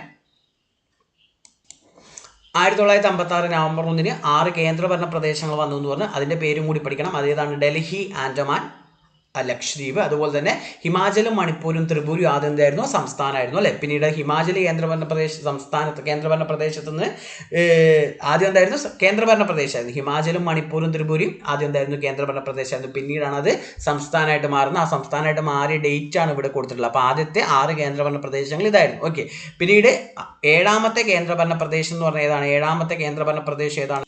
1956 നവംബർ 1 6 കേന്ദ്രഭരണ പ്രദേശങ്ങൾ വന്നു എന്ന് പറഞ്ഞ് അതിൻ്റെ പേരും കൂടി പഠിക്കണം. അതേതാണ്? ഡൽഹി, ആൻഡമാൻ, ലക്ഷദ്വീപ്, അതുപോലെ തന്നെ ഹിമാചലും മണിപ്പൂരും ത്രിപുരയും ആദ്യം എന്തായിരുന്നു? സംസ്ഥാനമായിരുന്നു അല്ലെ. പിന്നീട് ഹിമാചൽ കേന്ദ്രഭരണ പ്രദേശത്ത് നിന്ന് ആദ്യം എന്തായിരുന്നു? കേന്ദ്രഭരണ പ്രദേശമായിരുന്നു. ഹിമാചലും മണിപ്പൂരും ത്രിപുരയും ആദ്യം എന്തായിരുന്നു? കേന്ദ്രഭരണ പ്രദേശമായിരുന്നു. പിന്നീടാണ് അത് സംസ്ഥാനമായിട്ട് മാറുന്നത്. ആ സംസ്ഥാനമായിട്ട് മാറിയ ഡേറ്റ് ആണ് ഇവിടെ കൊടുത്തിട്ടുള്ളത്. അപ്പോൾ ആദ്യത്തെ 6 കേന്ദ്രഭരണ പ്രദേശങ്ങൾ ഇതായിരുന്നു. ഓക്കെ, പിന്നീട് 7ാമത്തെ കേന്ദ്രഭരണ പ്രദേശം എന്ന് പറഞ്ഞാൽ ഏതാണ്? 7ാമത്തെ കേന്ദ്രഭരണ പ്രദേശം ഏതാണ്?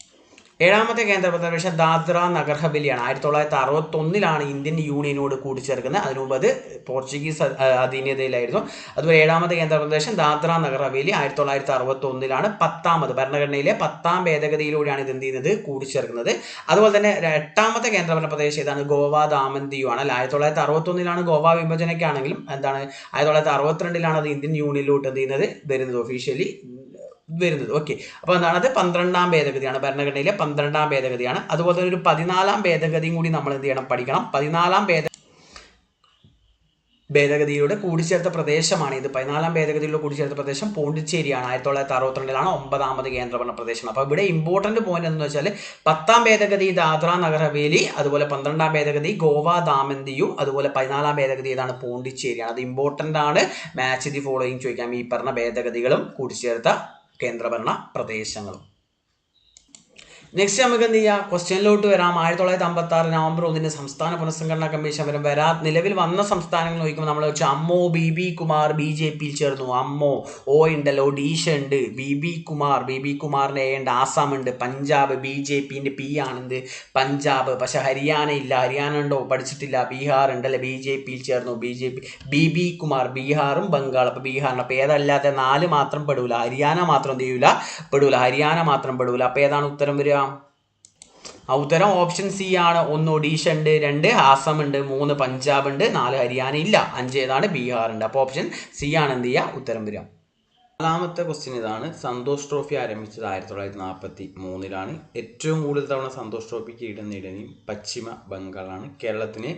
7ാമത്തെ കേന്ദ്രഭരണ പ്രദേശം ദാദ്ര നഗർ ഹവേലിയാണ്. 1961 ഇന്ത്യൻ യൂണിയനോട് കൂടിച്ചേർക്കുന്നത്. അതിനു മുമ്പ് അത് പോർച്ചുഗീസ് അധീനതയിലായിരുന്നു. അതുപോലെ 7ാമത്തെ കേന്ദ്രപ്രദേശം ദാദ്ര നഗർ ഹവേലി 1961 10ാമത് ഭരണഘടനയിലെ 10ാം ഭേദഗതിയിലൂടെയാണ് ഇത് എന്ത് ചെയ്യുന്നത്? കൂടിച്ചേർക്കുന്നത്. അതുപോലെ തന്നെ 8ാമത്തെ കേന്ദ്രഭരണ പ്രദേശം ഏതാണ്? ഗോവ ദാമൻ ദിയു ആണ്. 1961 ഗോവ വിഭജനയ്ക്കാണെങ്കിലും എന്താണ് 1962 അത് ഇന്ത്യൻ യൂണിയനിലോട്ട് എന്ത് ചെയ്യുന്നത് വരുന്നത്, ഒഫീഷ്യലി വരുന്നത്. ഓക്കെ, അപ്പോൾ എന്താണ് അത്? 12ാം ഭേദഗതിയാണ്, ഭരണഘടനയിലെ 12ാം ഭേദഗതിയാണ്. അതുപോലെ തന്നെ ഒരു 14ാം ഭേദഗതിയും കൂടി നമ്മൾ എന്ത് ചെയ്യണം? പഠിക്കണം. 14ാം ഭേദഗതിയിലൂടെ കൂടിച്ചേർത്ത പ്രദേശമാണ് ഇത്. 14ാം ഭേദഗതിയിലൂടെ കൂടിച്ചേർത്ത പ്രദേശം പോണ്ടിച്ചേരിയാണ്. 1962 9ാമത് കേന്ദ്രഭരണ പ്രദേശം. അപ്പോൾ ഇവിടെ ഇമ്പോർട്ടന്റ് പോയിന്റ് എന്ന് വെച്ചാൽ 10ാം ഭേദഗതി ദാദ്ര നഗർ ഹവേലി, അതുപോലെ 12ാം ഭേദഗതി ഗോവ ദാമൻ ദിയു, അതുപോലെ 14ാം ഭേദഗതി ഏതാണ്? പോണ്ടിച്ചേരിയാണ്. അത് ഇമ്പോർട്ടന്റ് ആണ്. മാച്ച് ദി ഫോളോയിങ് ചോദിക്കാം. ഈ പറഞ്ഞ ഭേദഗതികളും കൂടിച്ചേർത്ത കേന്ദ്രഭരണ പ്രദേശങ്ങളും. നെക്സ്റ്റ് നമുക്ക് എന്ത് ചെയ്യാം? ക്വസ്റ്റ്യനിലോട്ട് വരാം. 1956 നവംബർ 1 സംസ്ഥാന പുനഃസംഘടനാ കമ്മീഷൻ നിലവിൽ വന്ന സംസ്ഥാനങ്ങൾ നോക്കുമ്പോൾ നമ്മൾ വെച്ചാൽ അമ്മോ BB കുമാർ BJPയിൽ ചേർന്നു. അമ്മോ ഓ ഉണ്ടല്ലോ, ഒഡീഷ ഉണ്ട്, BB കുമാറിന് A ഉണ്ട്, ആസാം ഉണ്ട്, പഞ്ചാബ് BJPന്റെ P ആണെന്ത് പഞ്ചാബ്. പക്ഷെ ഹരിയാന ഇല്ല. ഹരിയാന ഉണ്ടോ? പഠിച്ചിട്ടില്ല. ബീഹാർ ഉണ്ടല്ലേ, BJPയിൽ ചേർന്നു. BB കുമാർ ബീഹാറും ബംഗാൾ. അപ്പോൾ ബീഹാറിന് അപ്പോൾ ഏതല്ലാത്ത 4 മാത്രം പെടൂല. ഹരിയാന മാത്രം എന്ത് ചെയ്യൂല? പെടൂല. ഹരിയാന മാത്രം പെടൂല. അപ്പോൾ ഏതാണ് ഉത്തരം വരിക? ഉത്തരം ഓപ്ഷൻ സി ആണ്. 1 ഒഡീഷ ഉണ്ട്, 2 ആസാം ഉണ്ട്, 3 പഞ്ചാബ് ഉണ്ട്, 4 ഹരിയാന ഇല്ല, 5 ഏതാണ്? ബീഹാർ ഉണ്ട്. അപ്പോൾ ഓപ്ഷൻ സി ആണ് എന്ത് ചെയ്യുക? ഉത്തരം വരിക. 4ാമത്തെ ക്വസ്റ്റ്യൻ ഇതാണ്. സന്തോഷ് ട്രോഫി ആരംഭിച്ചത് 1943 ഏറ്റവും കൂടുതൽ തവണ സന്തോഷ് ട്രോഫി കിരീടം നേടിയതും പശ്ചിമ ബംഗാളാണ്. കേരളത്തിന്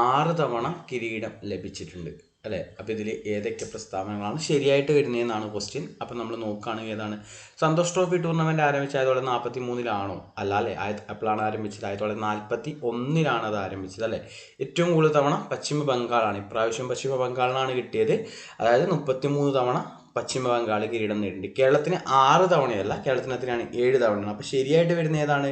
6 തവണ കിരീടം ലഭിച്ചിട്ടുണ്ട് അല്ലേ. അപ്പോൾ ഇതിൽ ഏതൊക്കെ പ്രസ്താവനകളാണ് ശരിയായിട്ട് വരുന്നതെന്നാണ് ക്വസ്റ്റ്യൻ. അപ്പോൾ നമ്മൾ നോക്കുകയാണെങ്കിൽ ഏതാണ്? സന്തോഷ് ട്രോഫി ടൂർണമെൻറ്റ് ആരംഭിച്ചത് 1943 അല്ല അല്ലേ. എപ്പോഴാണ് ആരംഭിച്ചത്? 1941 അത് ആരംഭിച്ചത് അല്ലേ. ഏറ്റവും കൂടുതൽ തവണ പശ്ചിമ ബംഗാളാണ്. ഇപ്രാവശ്യം പശ്ചിമ ബംഗാളിനാണ് കിട്ടിയത്. അതായത് 33 തവണ പശ്ചിമ ബംഗാൾ കിരീടം നേടിയിട്ടുണ്ട്. കേരളത്തിന് 6 തവണയല്ല, കേരളത്തിന് എത്രയാണ്? 7 തവണയാണ്. അപ്പോൾ ശരിയായിട്ട് വരുന്ന ഏതാണ്?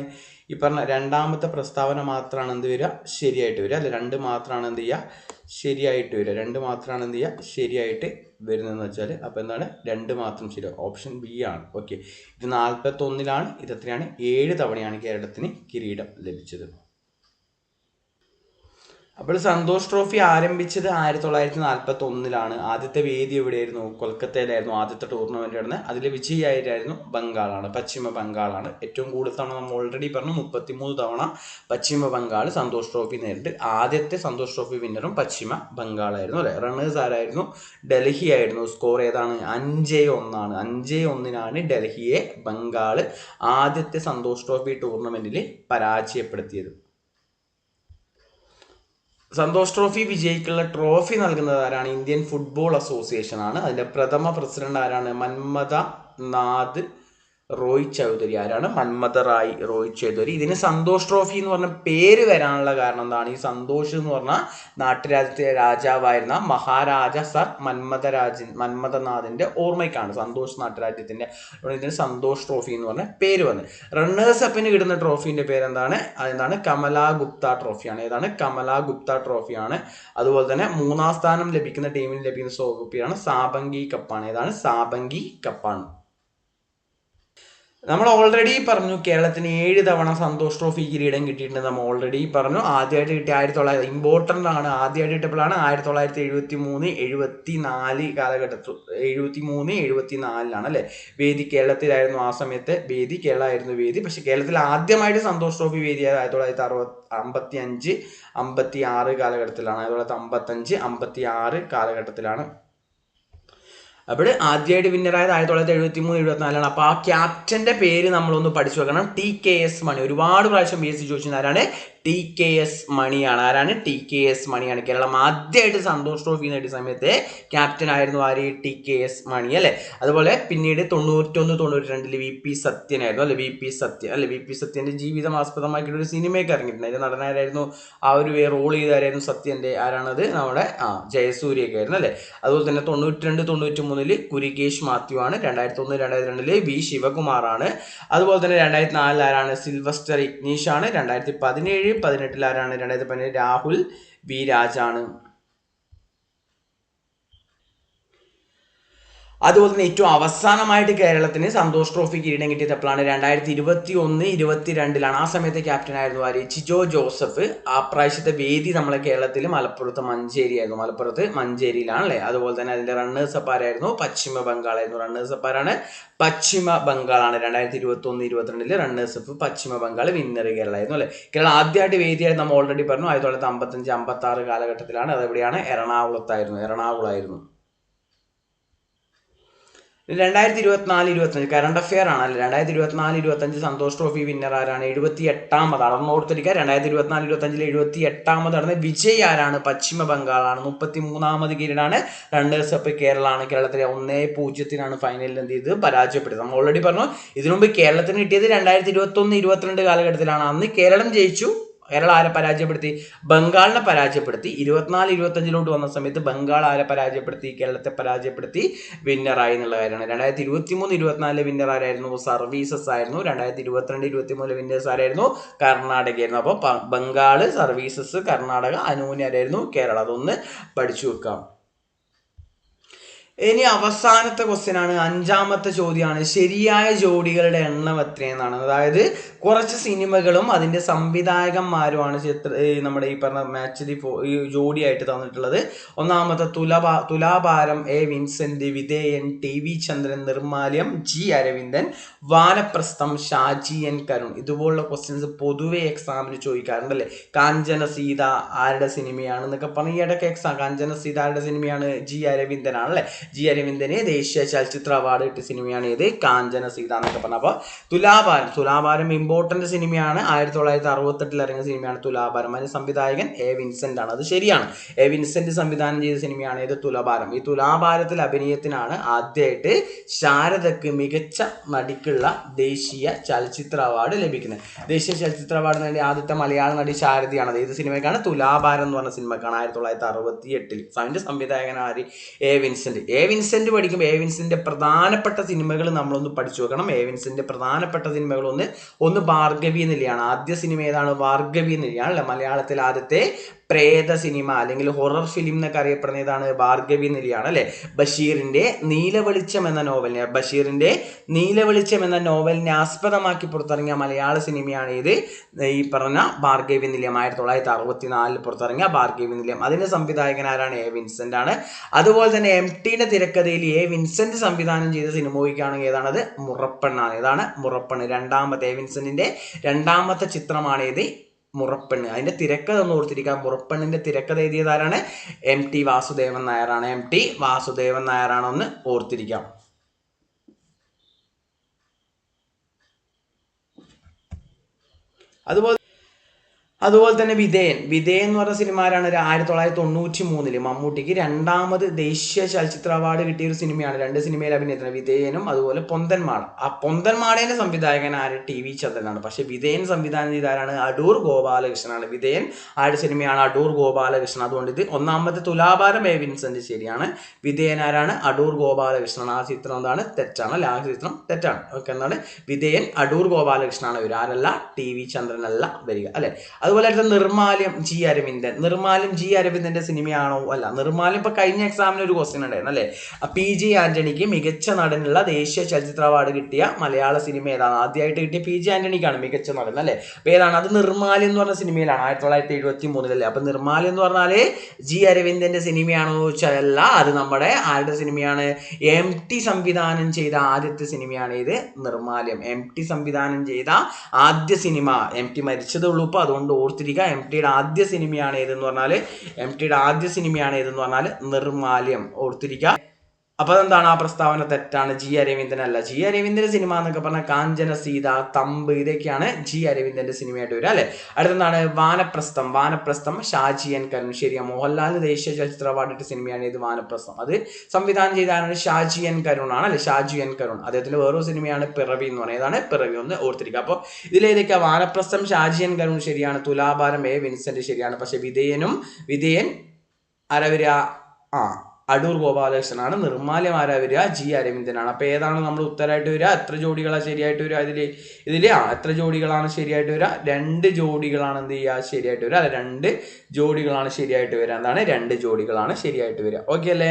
ഈ പറഞ്ഞ 2ാമത്തെ പ്രസ്താവന മാത്രമാണ് എന്ത് വരിക? ശരിയായിട്ട് വരിക അല്ലെ. 2 മാത്രമാണ് എന്ത് ചെയ്യുക? ശരിയായിട്ട് വരിക. 2 മാത്രമാണ് എന്ത് ചെയ്യുക? ശരിയായിട്ട് വരുന്നതെന്ന് വെച്ചാൽ അപ്പോൾ എന്താണ്? 2 മാത്രം ശരി. ഓപ്ഷൻ ബി ആണ്. ഓക്കെ, ഇത് 41 ഇത് എത്രയാണ്? 7 തവണയാണ് കേരളത്തിന് കിരീടം ലഭിച്ചത്. അപ്പോൾ സന്തോഷ് ട്രോഫി ആരംഭിച്ചത് 1941 ആദ്യത്തെ വേദി എവിടെയായിരുന്നു? കൊൽക്കത്തയിലായിരുന്നു ആദ്യത്തെ ടൂർണമെൻറ്റ് നടന്നത്. അതിൽ വിജയിയായിരുന്നു ബംഗാളാണ്, പശ്ചിമ ബംഗാളാണ്. ഏറ്റവും കൂടുതൽ തവണ നമ്മൾ ഓൾറെഡി പറഞ്ഞു 33 തവണ പശ്ചിമ ബംഗാൾ സന്തോഷ് ട്രോഫി നേരിട്ട്. ആദ്യത്തെ സന്തോഷ് ട്രോഫി വിന്നറും പശ്ചിമ ബംഗാളായിരുന്നു അല്ലേ. റണ്ണേഴ്സ് ആരായിരുന്നു? ഡൽഹി ആയിരുന്നു. സ്കോർ ഏതാണ്? 5-1 5-1 ഡൽഹിയെ ബംഗാൾ ആദ്യത്തെ സന്തോഷ് ട്രോഫി ടൂർണമെൻറ്റിൽ പരാജയപ്പെടുത്തിയത്. സന്തോഷ് ട്രോഫി വിജയിക്കുള്ള ട്രോഫി നൽകുന്നത് ആരാണ്? ഇന്ത്യൻ ഫുട്ബോൾ അസോസിയേഷൻ ആണ്. അതിൻ്റെ പ്രഥമ പ്രസിഡന്റ് ആരാണ്? മന്മഥ നാഥ് റോയ് ചൗധരി. ആരാണ്? മന്മഥ റോയ് ചൗധരി. ഇതിന് സന്തോഷ് ട്രോഫി എന്ന് പറഞ്ഞ പേര് വരാനുള്ള കാരണം എന്താണ്? ഈ സന്തോഷ് എന്ന് പറഞ്ഞാൽ നാട്ടുരാജ്യത്തെ രാജാവായിരുന്ന മഹാരാജ സർ മന്മഥനാഥിന്റെ ഓർമ്മയ്ക്കാണ് സന്തോഷ് നാട്ടുരാജ്യത്തിന്റെ. ഇതിന് സന്തോഷ് ട്രോഫി എന്ന് പറഞ്ഞ പേര് വന്നത്. റണ്ണേഴ്സ് അപ്പിന് കിട്ടുന്ന ട്രോഫിന്റെ പേരെന്താണ്? അതെന്താണ്? കമലാ ഗുപ്ത ട്രോഫിയാണ്. ഏതാണ്? കമലാ ഗുപ്ത ട്രോഫിയാണ്. അതുപോലെ തന്നെ 3ാം സ്ഥാനം ലഭിക്കുന്ന ടീമിന് ലഭിക്കുന്ന ട്രോഫിയാണ് സാബംഗി കപ്പാണ്. ഏതാണ്? സാബംഗി കപ്പാണ്. നമ്മൾ ഓൾറെഡി പറഞ്ഞു കേരളത്തിന് 7 തവണ സന്തോഷ് ട്രോഫി കിരീടം കിട്ടിയിട്ടുണ്ട്. നമ്മൾ ഓൾറെഡി പറഞ്ഞു. ആദ്യമായിട്ട് കിട്ടിയ 1900 ഇമ്പോർട്ടൻ്റ് ആണ്. ആദ്യമായിട്ട് കിട്ടിയപ്പോഴാണ് 1973-74 കാലഘട്ടത്തിൽ 73-74 അല്ലേ വേദി കേരളത്തിലായിരുന്നു. ആ സമയത്ത് വേദി കേരളമായിരുന്നു വേദി. പക്ഷെ കേരളത്തിൽ ആദ്യമായിട്ട് സന്തോഷ് ട്രോഫി വേദിയായത് 1955-56 കാലഘട്ടത്തിലാണ്. 1955-56 കാലഘട്ടത്തിലാണ്. അപ്പോൾ ആദ്യമായിട്ട് വിന്നറായത് 1973-74 അപ്പോൾ ആ ക്യാപ്റ്റന്റെ പേര് നമ്മളൊന്ന് പഠിച്ചു വെക്കണം. TKS മണി. ഒരുപാട് പ്രാവശ്യം BSc ചോദിച്ചിരുന്ന ആരാണ്? TKS മണിയാണ്. ആരാണ്? TKS മണിയാണ്. കേരളം ആദ്യമായിട്ട് സന്തോഷ് ട്രോഫി നേടിയ സമയത്ത് ക്യാപ്റ്റൻ ആയിരുന്നു ആര്? TKS മണി അല്ലേ. അതുപോലെ പിന്നീട് 91-92 VP സത്യനായിരുന്നു അല്ലെ. VP സത്യന്റെ ജീവിതം ആസ്പദമാക്കിയിട്ട് ഒരു സിനിമയൊക്കെ ഇറങ്ങിയിട്ടുണ്ട്. അതിന്റെ നടനാരായിരുന്നു? ആ ഒരു റോൾ ചെയ്തായിരുന്നു സത്യന്റെ. ആരാണത്? നമ്മുടെ ജയസൂര്യയൊക്കെ ആയിരുന്നു അല്ലെ. അതുപോലെ തന്നെ 92-93 കുരികേഷ് മാത്യു ആണ്. 2001-2002 V ശിവകുമാറാണ്. അതുപോലെ തന്നെ 2004 ആരാണ്? സിൽവസ്റ്റർ ഇഗ്നീഷ് ആണ്. 2017-18 ആരാണ്? 2017 രാഹുൽ വി രാജാണ്. അതുപോലെ തന്നെ ഏറ്റവും അവസാനമായിട്ട് കേരളത്തിന് സന്തോഷ് ട്രോഫി കിരീടം കിട്ടിയത് എപ്പോഴാണ്? 2021-22 ആ സമയത്ത് ക്യാപ്റ്റൻ ആയിരുന്നു ആര്? ജിജോ ജോസഫ്. ആ പ്രാവശ്യത്തെ വേദി നമ്മളെ കേരളത്തിൽ മലപ്പുറത്ത് മഞ്ചേരി ആയിരുന്നു. മലപ്പുറത്ത് മഞ്ചേരിയിലാണ് അല്ലേ. അതുപോലെ തന്നെ അതിന്റെ റണ്ണേഴ്സ് അപ്പ് ആരായിരുന്നു? പശ്ചിമ ബംഗാളായിരുന്നു. റണ്ണേഴ്സ് അപ്പ് ആരാണ്? പശ്ചിമ ബംഗാളാണ്. 2021-22 റണ്ണേഴ്സ് അപ്പ് പശ്ചിമ ബംഗാൾ, വിന്നർ കേരളമായിരുന്നു അല്ലെ. കേരളം ആദ്യമായിട്ട് വേദിയായിട്ട് നമ്മൾ ഓൾറെഡി പറഞ്ഞു 1955-56 കാലഘട്ടത്തിലാണ്. അതെവിടെയാണ്? എറണാകുളമായിരുന്നു. 2024-25 കറണ്ട് അഫെയർ ആണല്ലേ. 2024-25 സന്തോഷ് ട്രോഫി വിന്നർ ആരാണ്? 78ാമത്. അളന്ന് ഓർത്തിരിക്കുക. 2024-25 78ാമത് നടന്ന വിജയ് ആരാണ്? പശ്ചിമ ബംഗാളാണ്. 33ാമത് കിരീടമാണ്. റണ്ണേഴ്സ് അപ്പ് കേരളമാണ്. കേരളത്തിലെ 1-0 ഫൈനലിൽ എന്ത് ചെയ്ത് പരാജയപ്പെട്ടത്. നമ്മൾ ഓൾറെഡി പറഞ്ഞു. ഇതിനു മുമ്പ് കേരളത്തിന് കിട്ടിയത് 2021-22 കാലഘട്ടത്തിലാണ്. അന്ന് കേരളം ജയിച്ചു. കേരളം ആരെ പരാജയപ്പെടുത്തി? ബംഗാളിനെ പരാജയപ്പെടുത്തി. 24-25 വന്ന സമയത്ത് ബംഗാൾ ആരെ പരാജയപ്പെടുത്തി? കേരളത്തെ പരാജയപ്പെടുത്തി വിന്നറായി എന്നുള്ള കാര്യമാണ്. 2023-24 വിന്നർ ആരായിരുന്നു? സർവീസസ് ആയിരുന്നു. 2022-23 വിന്നേഴ്സ് ആരായിരുന്നു? കർണാടകയായിരുന്നു. അപ്പോൾ ബംഗാൾ, സർവീസസ്, കർണാടക, ആരായിരുന്നു? കേരളം. അതൊന്ന് പഠിച്ചു വെക്കാം. ഇനി അവസാനത്തെ ക്വസ്റ്റ്യൻ ആണ്. 5ാമത്തെ ചോദ്യമാണ്. ശരിയായ ജോഡികളുടെ എണ്ണം എത്രയെന്നാണ്. അതായത് കുറച്ച് സിനിമകളും അതിൻ്റെ സംവിധായകന്മാരുമാണ് നമ്മുടെ ഈ പറഞ്ഞ മാച്ച് ഈ ജോഡിയായിട്ട് തന്നിട്ടുള്ളത്. ഒന്നാമത്തെ Thulabharam A. Vincent, Vidheyan TV Chandran, Nirmalyam G. Aravindan, Vanaprastham Shaji N. Karun. ഇതുപോലുള്ള ക്വസ്റ്റ്യൻസ് പൊതുവെ എക്സാമിന് ചോദിക്കാറുണ്ട് അല്ലേ. കാഞ്ചന സീത ആരുടെ സിനിമയാണെന്നൊക്കെ പറഞ്ഞ് ഈ ഇടയ്ക്ക് കാഞ്ചന സീത ആരുടെ സിനിമയാണ്? G. അരവിന്ദനാണ് അല്ലേ. G. അരവിന്ദന് ദേശീയ ചലച്ചിത്ര അവാർഡ് കിട്ടിയ സിനിമയാണ് ഏത്? കാഞ്ചന സീത എന്നൊക്കെ പറഞ്ഞ. അപ്പോൾ തുലാഭാരം ഇമ്പോർട്ടന്റ് സിനിമയാണ്. 1968 ഇറങ്ങിയ സിനിമയാണ് തുലാഭാരം. അതിന് സംവിധായകൻ A. വിൻസെന്റ് ആണ്. അത് ശരിയാണ്. A. വിൻസെന്റ് സംവിധാനം ചെയ്ത സിനിമയാണ് ഏത്? തുലാഭാരം. ഈ തുലാഭാരത്തിൽ അഭിനയത്തിനാണ് ആദ്യമായിട്ട് ശാരദക്ക് മികച്ച നടിക്കുള്ള ദേശീയ ചലച്ചിത്ര അവാർഡ് ലഭിക്കുന്നത്. ദേശീയ ചലച്ചിത്ര അവാർഡ് നേടിയ ആദ്യത്തെ മലയാള നടി ശാരദയാണ്. അത് ഏത് സിനിമയ്ക്കാണ്? തുലാഭാരം എന്ന് പറഞ്ഞ സിനിമക്കാണ്. 1968. അതിന്റെ സംവിധായകൻ ആര്? A. വിൻസെന്റ്. A. വിൻസെന്റ് പഠിക്കുമ്പോൾ A. വിൻസെന്റിന്റെ പ്രധാനപ്പെട്ട സിനിമകൾ നമ്മളൊന്ന് പഠിച്ചു വെക്കണം. A. വിൻസെന്റിന്റെ പ്രധാനപ്പെട്ട സിനിമകൾ ഒന്ന് ഭാർഗവി എന്നില്ലയാണ്. ആദ്യ സിനിമ ഏതാണ്? ഭാർഗവി എന്നില്ലയാണ് അല്ലെ. മലയാളത്തിൽ ആദ്യത്തെ പ്രേത സിനിമ അല്ലെങ്കിൽ ഹൊറർ ഫിലിം എന്നൊക്കെ അറിയപ്പെടുന്ന ഏതാണ്? ഭാർഗവി എന്നില്ലയാണ് അല്ലെ. ബഷീറിന്റെ നീലവെളിച്ചം എന്ന നോവലിനെ ആസ്പദമാക്കി പുറത്തിറങ്ങിയ മലയാള സിനിമയാണ് ഇത്? ഈ പറഞ്ഞ ഭാർഗവി നിലയം. 1964 പുറത്തിറങ്ങിയ ഭാർഗവി നിലയം. അതിന്റെ സംവിധായകൻ ആരാണ്? A. വിൻസെന്റ് ആണ്. അതുപോലെ തന്നെ MTയുടെ തിരക്കഥയിൽ A. വിൻസെന്റ് സംവിധാനം ചെയ്ത സിനിമ നോക്കുകയാണെങ്കിൽ ഏതാണത്? മുറപ്പെണ്ണാണ്. ഏതാണ്? മുറപ്പെണ്ണ്. A. വിൻസെന്റിന്റെ രണ്ടാമത്തെ ചിത്രമാണ് ഇത്? മുറപ്പെണ്ണ്. അതിന്റെ തിരക്കഥ ഒന്ന് ഓർത്തിരിക്കാം. മുറപ്പെണ്ണിന്റെ തിരക്കഥ എഴുതിയതാരാണ്? MT വാസുദേവൻ നായരാണ്. ഒന്ന് ഓർത്തിരിക്കാം. അതുപോലെ തന്നെ വിധേയൻ എന്ന് പറഞ്ഞ സിനിമ ആരാണ്? 1993 മമ്മൂട്ടിക്ക് രണ്ടാമത് ദേശീയ ചലച്ചിത്ര അവാർഡ് കിട്ടിയ ഒരു സിനിമയാണ്. 2 സിനിമയിൽ അഭിനയിക്കുന്നത് വിധേയനും അതുപോലെ പൊന്തന്മാട. ആ പൊന്തന്മാടേന്റെ സംവിധായകൻ ആര്? TV ചന്ദ്രനാണ്. പക്ഷെ വിധേയൻ സംവിധാനം ചെയ്ത ആരാണ്? അടൂർ ഗോപാലകൃഷ്ണനാണ്. വിധേയൻ ആരുടെ സിനിമയാണ്? അടൂർ ഗോപാലകൃഷ്ണൻ. അതുകൊണ്ട് ഇത് ഒന്നാമത്തെ തുലാഭാരം A. വിൻസെന്റ് ശരിയാണ്. വിധേയൻ ആരാണ്? അടൂർ ഗോപാലകൃഷ്ണൻ. ആ ചിത്രം എന്താണ്? തെറ്റാണ് അല്ലെ. ആ ചിത്രം തെറ്റാണ്. ഓക്കെ. എന്താണ്? വിധേയൻ അടൂർ ഗോപാലകൃഷ്ണനാണ് വരിക. ആരല്ല? TV ചന്ദ്രനല്ല വരിക അല്ലെ. അതുപോലെ അടുത്ത നിർമ്മാല്യം ജി അരവിന്ദൻ. നിർമ്മാല്യം ജി അരവിന്ദന്റെ സിനിമയാണോ? അല്ല. നിർമ്മാല്യം ഇപ്പൊ കഴിഞ്ഞ എക്സാമിന് ഒരു ക്വസ്റ്റ്യൻ ഉണ്ടായിരുന്നു അല്ലേ. PG ആന്റണിക്ക് മികച്ച നടനുള്ള ദേശീയ ചലച്ചിത്ര അവാർഡ് കിട്ടിയ മലയാള സിനിമ ഏതാണ്? ആദ്യമായിട്ട് കിട്ടിയ PG ആന്റണിക്കാണ് മികച്ച നടൻ അല്ലേ. അപ്പൊ ഏതാണ് അത്? നിർമ്മാല്യം എന്ന് പറഞ്ഞ സിനിമയിലാണ് 1973 അല്ലേ. അപ്പൊ നിർമ്മാല്യം എന്ന് പറഞ്ഞാല് ജി അരവിന്ദന്റെ സിനിമയാണോ ചോദിച്ചാൽ അല്ല, അത് നമ്മുടെ ആരുടെ സിനിമയാണ്? MT സംവിധാനം ചെയ്ത ആദ്യത്തെ സിനിമയാണ് ഇത് നിർമ്മാല്യം. MT സംവിധാനം ചെയ്ത ആദ്യ സിനിമ. MT മരിച്ചതേ ഉള്ളൂ ഇപ്പൊ, അതുകൊണ്ട് ഓർത്തിരിക്കുക. MTയുടെ ആദ്യ സിനിമയാണ് ഏതെന്ന് പറഞ്ഞാൽ നിർമ്മാല്യം. ഓർത്തിരിക്കുക. അപ്പൊ അതെന്താണ്? ആ പ്രസ്താവന തെറ്റാണ്. ജി അരവിന്ദൻ അല്ല. ജി അരവിന്ദന്റെ സിനിമ എന്നൊക്കെ പറഞ്ഞാൽ കാഞ്ചന സീത, തമ്പ്, ഇതൊക്കെയാണ് ജി അരവിന്ദന്റെ സിനിമയായിട്ട് വരിക അല്ലെ. അടുത്തെന്താണ്? വാനപ്രസ്ഥം ഷാജി എൻ കരുൺ. ശരിയാ. മോഹൻലാലിന് ദേശീയ ചലച്ചിത്ര അവാർഡ് കിട്ടിയ സിനിമയാണ് ഇത് വാനപ്രസ്ഥം. അത് സംവിധാനം ചെയ്താണ് ഷാജി എൻ കരുൺ ആണ് അല്ലെ. ഷാജി എൻ കരുൺ. അദ്ദേഹത്തിന്റെ വേറൊരു സിനിമയാണ് പിറവി എന്ന് പറയുന്നത്. ഏതാണ്? പിറവി. ഒന്ന് ഓർത്തിരിക്കുക. അപ്പോൾ ഇതിലേതൊക്കെയാ? വാനപ്രസ്ഥം ഷാജി എൻ കരുൺ ശരിയാണ്. തുലാഭാരം വിൻസെന്റ് ശരിയാണ്. പക്ഷെ വിധേയൻ ആരാ വരിക? അടൂർ ഗോപാലകൃഷ്ണനാണ്. നിർമ്മാല്യം ആരാ വരിക? ജി അരവിന്ദനാണ്. അപ്പൊ ഏതാണ് നമ്മൾ ഉത്തരമായിട്ട് വരിക? എത്ര ജോഡികളാണ് ശരിയായിട്ട് വരിക? ഇതില് എത്ര ജോഡികളാണ് ശരിയായിട്ട് വരിക? 2 ജോഡികളാണ് എന്ത് ചെയ്യുക? ശരിയായിട്ട് വരിക അല്ലെ. 2 ജോഡികളാണ് ശരിയായിട്ട് വരിക. എന്താണ്? 2 ജോഡികളാണ് ശരിയായിട്ട് വരിക. ഓക്കെ അല്ലേ.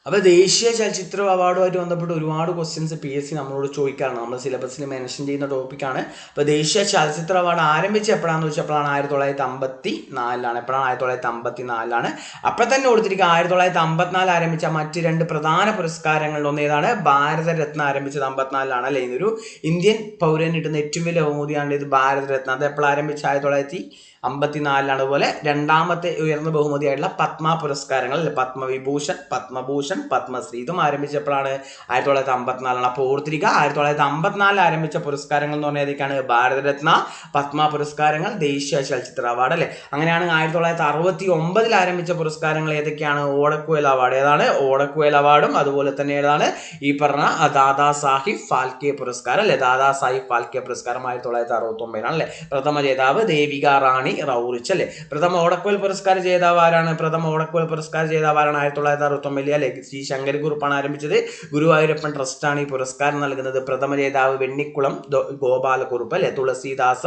അപ്പോൾ ദേശീയ ചലച്ചിത്ര അവാർഡുമായിട്ട് ബന്ധപ്പെട്ട് ഒരുപാട് ക്വസ്റ്റ്യൻസ് PSC നമ്മളോട് ചോദിക്കാറുണ്ട്. നമ്മൾ സിലബസിൽ മെൻഷൻ ചെയ്യുന്ന ടോപ്പിക്കാണ്. അപ്പോൾ ദേശീയ ചലച്ചിത്ര അവാർഡ് ആരംഭിച്ച് എപ്പോഴാണെന്ന് വെച്ചപ്പോഴാണ് 1954. എപ്പോഴാണ്? 1954. അപ്പോൾ തന്നെ കൊടുത്തിരിക്കുക 1954 ആരംഭിച്ച മറ്റ് 2 പ്രധാന പുരസ്കാരങ്ങളിൽ ഒന്ന് ഏതാണ്? ഭാരതരത്ന ആരംഭിച്ചത് 54 അല്ലേ. ഇതൊരു ഇന്ത്യൻ പൗരന് കിട്ടുന്ന ഏറ്റവും വലിയ ബഹുമതിയാണ് ഇത് ഭാരതരത്ന. അത് എപ്പോൾ ആരംഭിച്ച? 1954. അതുപോലെ രണ്ടാമത്തെ ഉയർന്ന ബഹുമതിയായിട്ടുള്ള പത്മ പുരസ്കാരങ്ങൾ അല്ലെ. പത്മഭൂഷൺ, പത്മശ്രീ ഇതും ആരംഭിച്ചപ്പോഴാണ്? 1954. അപ്പോൾ ഓർത്തിരിക്കുക 1954 ആരംഭിച്ച പുരസ്കാരങ്ങൾ എന്ന് പറഞ്ഞാൽ ഏതൊക്കെയാണ്? ഭാരതരത്ന, പത്മ പുരസ്കാരങ്ങൾ, ദേശീയ ചലച്ചിത്ര അവാർഡ് അല്ലെ. അങ്ങനെയാണ് 1969 ആരംഭിച്ച പുരസ്കാരങ്ങൾ ഏതൊക്കെയാണ്? ഓടക്കുഴൽ അവാർഡ്. ഏതാണ്? ഓടക്കുഴൽ അവാർഡും അതുപോലെ തന്നെ ഏതാണ്? ഈ പറഞ്ഞ ദാദാ സാഹിബ് ഫാൽക്കെ പുരസ്കാരം അല്ലെ. ദാദാ സാഹിബ് ഫാൽക്കെ പുരസ്കാരം 1969 അല്ലെ. പ്രഥമ ജേതാവ് ദേവിക റാണി റൗറിച്ച് അല്ലെ. പ്രഥമ ഓടക്കുഴൽ പുരസ്കാര ജേതാവ് ആരാണ്? 1969 അല്ലെ. ശ്രീ ശങ്കരകുറുപ്പാണ് ആരംഭിച്ചത്. ഗുരുവായൂരപ്പൻ ട്രസ്റ്റാണ് ഈ പുരസ്കാരം നൽകുന്നത്. പ്രഥമ ജേതാവ് വെണ്ണിക്കുളം ഗോപാലകുറുപ്പ് അല്ലെ. തുളസീദാസ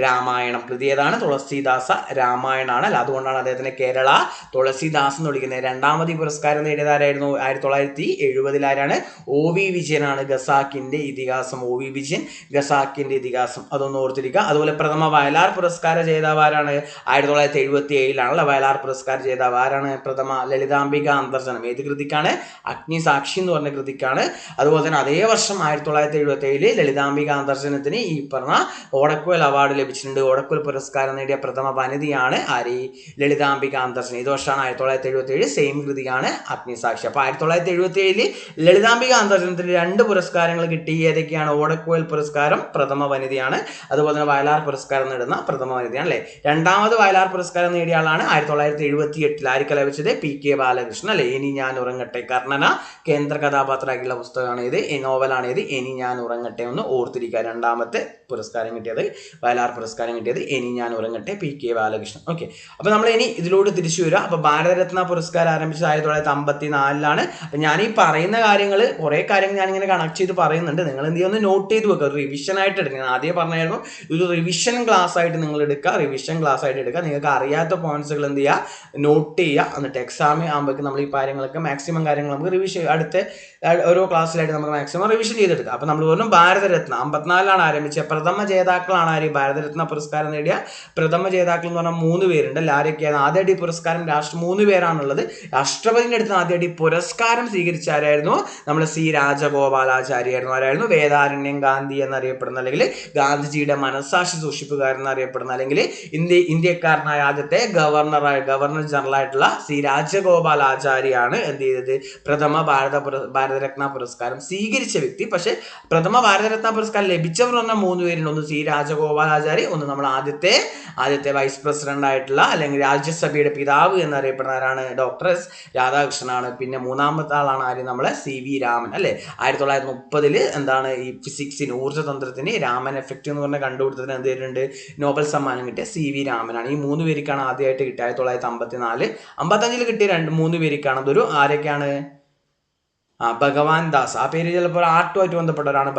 രാമായണം കൃതി ഏതാണ്? തുളസീദാസ രാമായണാണ് അല്ലെ. അതുകൊണ്ടാണ് അദ്ദേഹത്തിന് കേരള തുളസീദാസ് എന്ന് വിളിക്കുന്നത്. രണ്ടാമത് ഈ പുരസ്കാരം നേടിയതാരായിരുന്നു? 1970 ആരാണ്? OV വിജയനാണ്. ഖസാക്കിന്റെ ഇതിഹാസം. OV വിജയൻ ഖസാക്കിന്റെ ഇതിഹാസം അതൊന്ന് ഓർത്തിരിക്കുക. അതുപോലെ പ്രഥമ വയലാർ പുരസ്കാര ജേതാവ് ആരാണ്? 1977 വയലാർ പുരസ്കാര ജേതാവ് ആരാണ്? പ്രഥമ ലളിതാംബിക അന്തർജനം. ഏത് കൃതിക്കാണ്? അഗ്നിസാക്ഷി എന്ന് പറഞ്ഞ കൃതിക്കാണ്. അതുപോലെ തന്നെ അതേ വർഷം 1977 ലളിതാംബിക അന്തർജനത്തിന് ഈ പറഞ്ഞ ഓടക്കുഴൽ അവാർഡ് ലഭിച്ചിട്ടുണ്ട്. ഓടക്കുഴൽ പുരസ്കാരം നേടിയ പ്രഥമ വനിതയാണ് ആര്? ലളിതാംബിക അന്തർജനം. ഇത് വർഷമാണ് 1977. സെയിം കൃതിയാണ് അഗ്നിസാക്ഷി. അപ്പൊ 1977 ലളിതാംബിക അന്തർജനത്തിന് 2 പുരസ്കാരങ്ങൾ കിട്ടി. ഏതൊക്കെയാണ്? ഓടക്കുഴൽ പുരസ്കാരം പ്രഥമ വനിതയാണ്. അതുപോലെ തന്നെ വയലാർ പുരസ്കാരം നേടുന്ന പ്രഥമ വനിതയാണ് അല്ലെ. രണ്ടാമത് വയലാർ പുരസ്കാരം നേടിയ ആളാണ് 1978 ആർക്ക് ലഭിച്ചത്? PK ബാലകൃഷ്ണൻ അല്ലെ. ഇനി ഞാൻ ഉറങ്ങട്ടെ. കർണന കേന്ദ്ര കഥാപാത്രമാക്കിയുള്ള പുസ്തകമാണ് ഇത്. നോവലാണ് ഇത്. ഇനി ഞാൻ ഉറങ്ങട്ടെ. ഒന്ന് ഓർത്തിരിക്കുക. രണ്ടാമത്തെ പുരസ്കാരം കിട്ടിയത്, വയലാർ പുരസ്കാരം കിട്ടിയത് ഇനി ഞാൻ ഉറങ്ങട്ടെ, PK ബാലകൃഷ്ണൻ. ഓക്കെ. അപ്പൊ നമ്മൾ ഇനി ഇതിലൂടെ തിരിച്ചു വരിക. അപ്പൊ ഭാരതരത്ന പുരസ്കാരം ആരംഭിച്ചത് 1954. അപ്പൊ ഞാൻ ഈ പറയുന്ന കാര്യങ്ങൾ കുറെ കാര്യങ്ങൾ ഞാൻ ഇങ്ങനെ കണക്ട് ചെയ്ത് പറയുന്നുണ്ട്. നിങ്ങൾ എന്ത് ചെയ്യുക? ഒന്ന് നോട്ട് ചെയ്ത് വെക്കുക. റിവിഷൻ ആയിട്ട് എടുക്കുക. ഞാൻ ആദ്യം പറഞ്ഞായിരുന്നു ഇത് റിവിഷൻ ക്ലാസ് ആയിട്ട് നിങ്ങൾ എടുക്കുക. നിങ്ങൾക്ക് അറിയാത്ത പോയിന്റ്സുകൾ എന്ത് ചെയ്യുക? നോട്ട് ചെയ്യുക. എന്നിട്ട് എക്സാം ആകുമ്പോഴേക്കും നമ്മൾ ഈ കാര്യങ്ങളൊക്കെ മാക്സിമം കാര്യങ്ങൾ നമുക്ക് റിവിഷൻ അടുത്ത ഓരോ ക്ലാസ്സിലായിട്ട് നമുക്ക് മാക്സിമം റിവിഷൻ ചെയ്തെടുക്കാം. അപ്പൊ നമ്മൾ പറഞ്ഞു ഭാരതരത്ന 54 ആരംഭിച്ചത്. പ്രഥമ ജേതാക്കളാണ് ആര്? ഭാരതരത്ന പുരസ്കാരം നേടിയ പ്രഥമ ജേതാക്കൾ എന്ന് പറഞ്ഞാൽ 3 പേരുണ്ട്. ആരൊക്കെയാണ്? ആദ്യമായിട്ട് ഈ പുരസ്കാരം 3 പേരാണുള്ളത്. രാഷ്ട്രപതിന്റെ അടുത്ത് ആദ്യമായിട്ട് ഈ പുരസ്കാരം സ്വീകരിച്ച ആരായിരുന്നു? നമ്മുടെ C രാജഗോപാലാചാര്യായിരുന്നു. ആരായിരുന്നു? വേദാരണ്യം ഗാന്ധി എന്നറിയപ്പെടുന്ന, അല്ലെങ്കിൽ ഗാന്ധിജിയുടെ മനസാക്ഷി സൂക്ഷിപ്പുകാരൻ എന്നറിയപ്പെടുന്ന, അല്ലെങ്കിൽ ഇന്ത്യക്കാരനായ ആദ്യത്തെ ഗവർണർ ജനറൽ ആയിട്ടുള്ള C രാജഗോപാലാചാര്യാണ് എന്ത് ചെയ്തത്? പ്രഥമ ഭാരതരത്ന പുരസ്കാരം സ്വീകരിച്ച വ്യക്തി. പക്ഷെ പ്രഥമ ഭാരതരത്ന പുരസ്കാരം ലഭിച്ചവർ പറഞ്ഞാൽ 3 പേരുണ്ട്. ഒന്ന് C രാജഗോപാലാചാരി, ഒന്ന് നമ്മൾ ആദ്യത്തെ വൈസ് പ്രസിഡന്റ് ആയിട്ടുള്ള, അല്ലെങ്കിൽ രാജ്യസഭയുടെ പിതാവ് എന്നറിയപ്പെടുന്ന ആരാണ്? Doctor S രാധാകൃഷ്ണനാണ്. പിന്നെ മൂന്നാമത്തെ ആളാണ് ആര്? നമ്മളെ CV രാമൻ അല്ലെ. 1930 എന്താണ് ഈ ഫിസിക്സിന്, ഊർജ്ജതന്ത്രത്തിന് രാമൻ എഫക്റ്റ് എന്ന് പറഞ്ഞ കണ്ടുപിടുത്തത്തിന് എന്ത് ചെയ്തിട്ടുണ്ട്? നോബൽ സമ്മാനം കിട്ടിയ CV രാമനാണ്. ഈ 3 പേർക്കാണ് ആദ്യമായിട്ട് കിട്ടിയ. 1954 55 കിട്ടിയ 3 പേർക്കാണ്. അതൊരു ആരൊക്കെയാണ്? ഭഗവാൻ ദാസ്. ആ പേര് ചിലപ്പോൾ ആർട്ടുമായിട്ട് ബന്ധപ്പെട്ടവരാണ്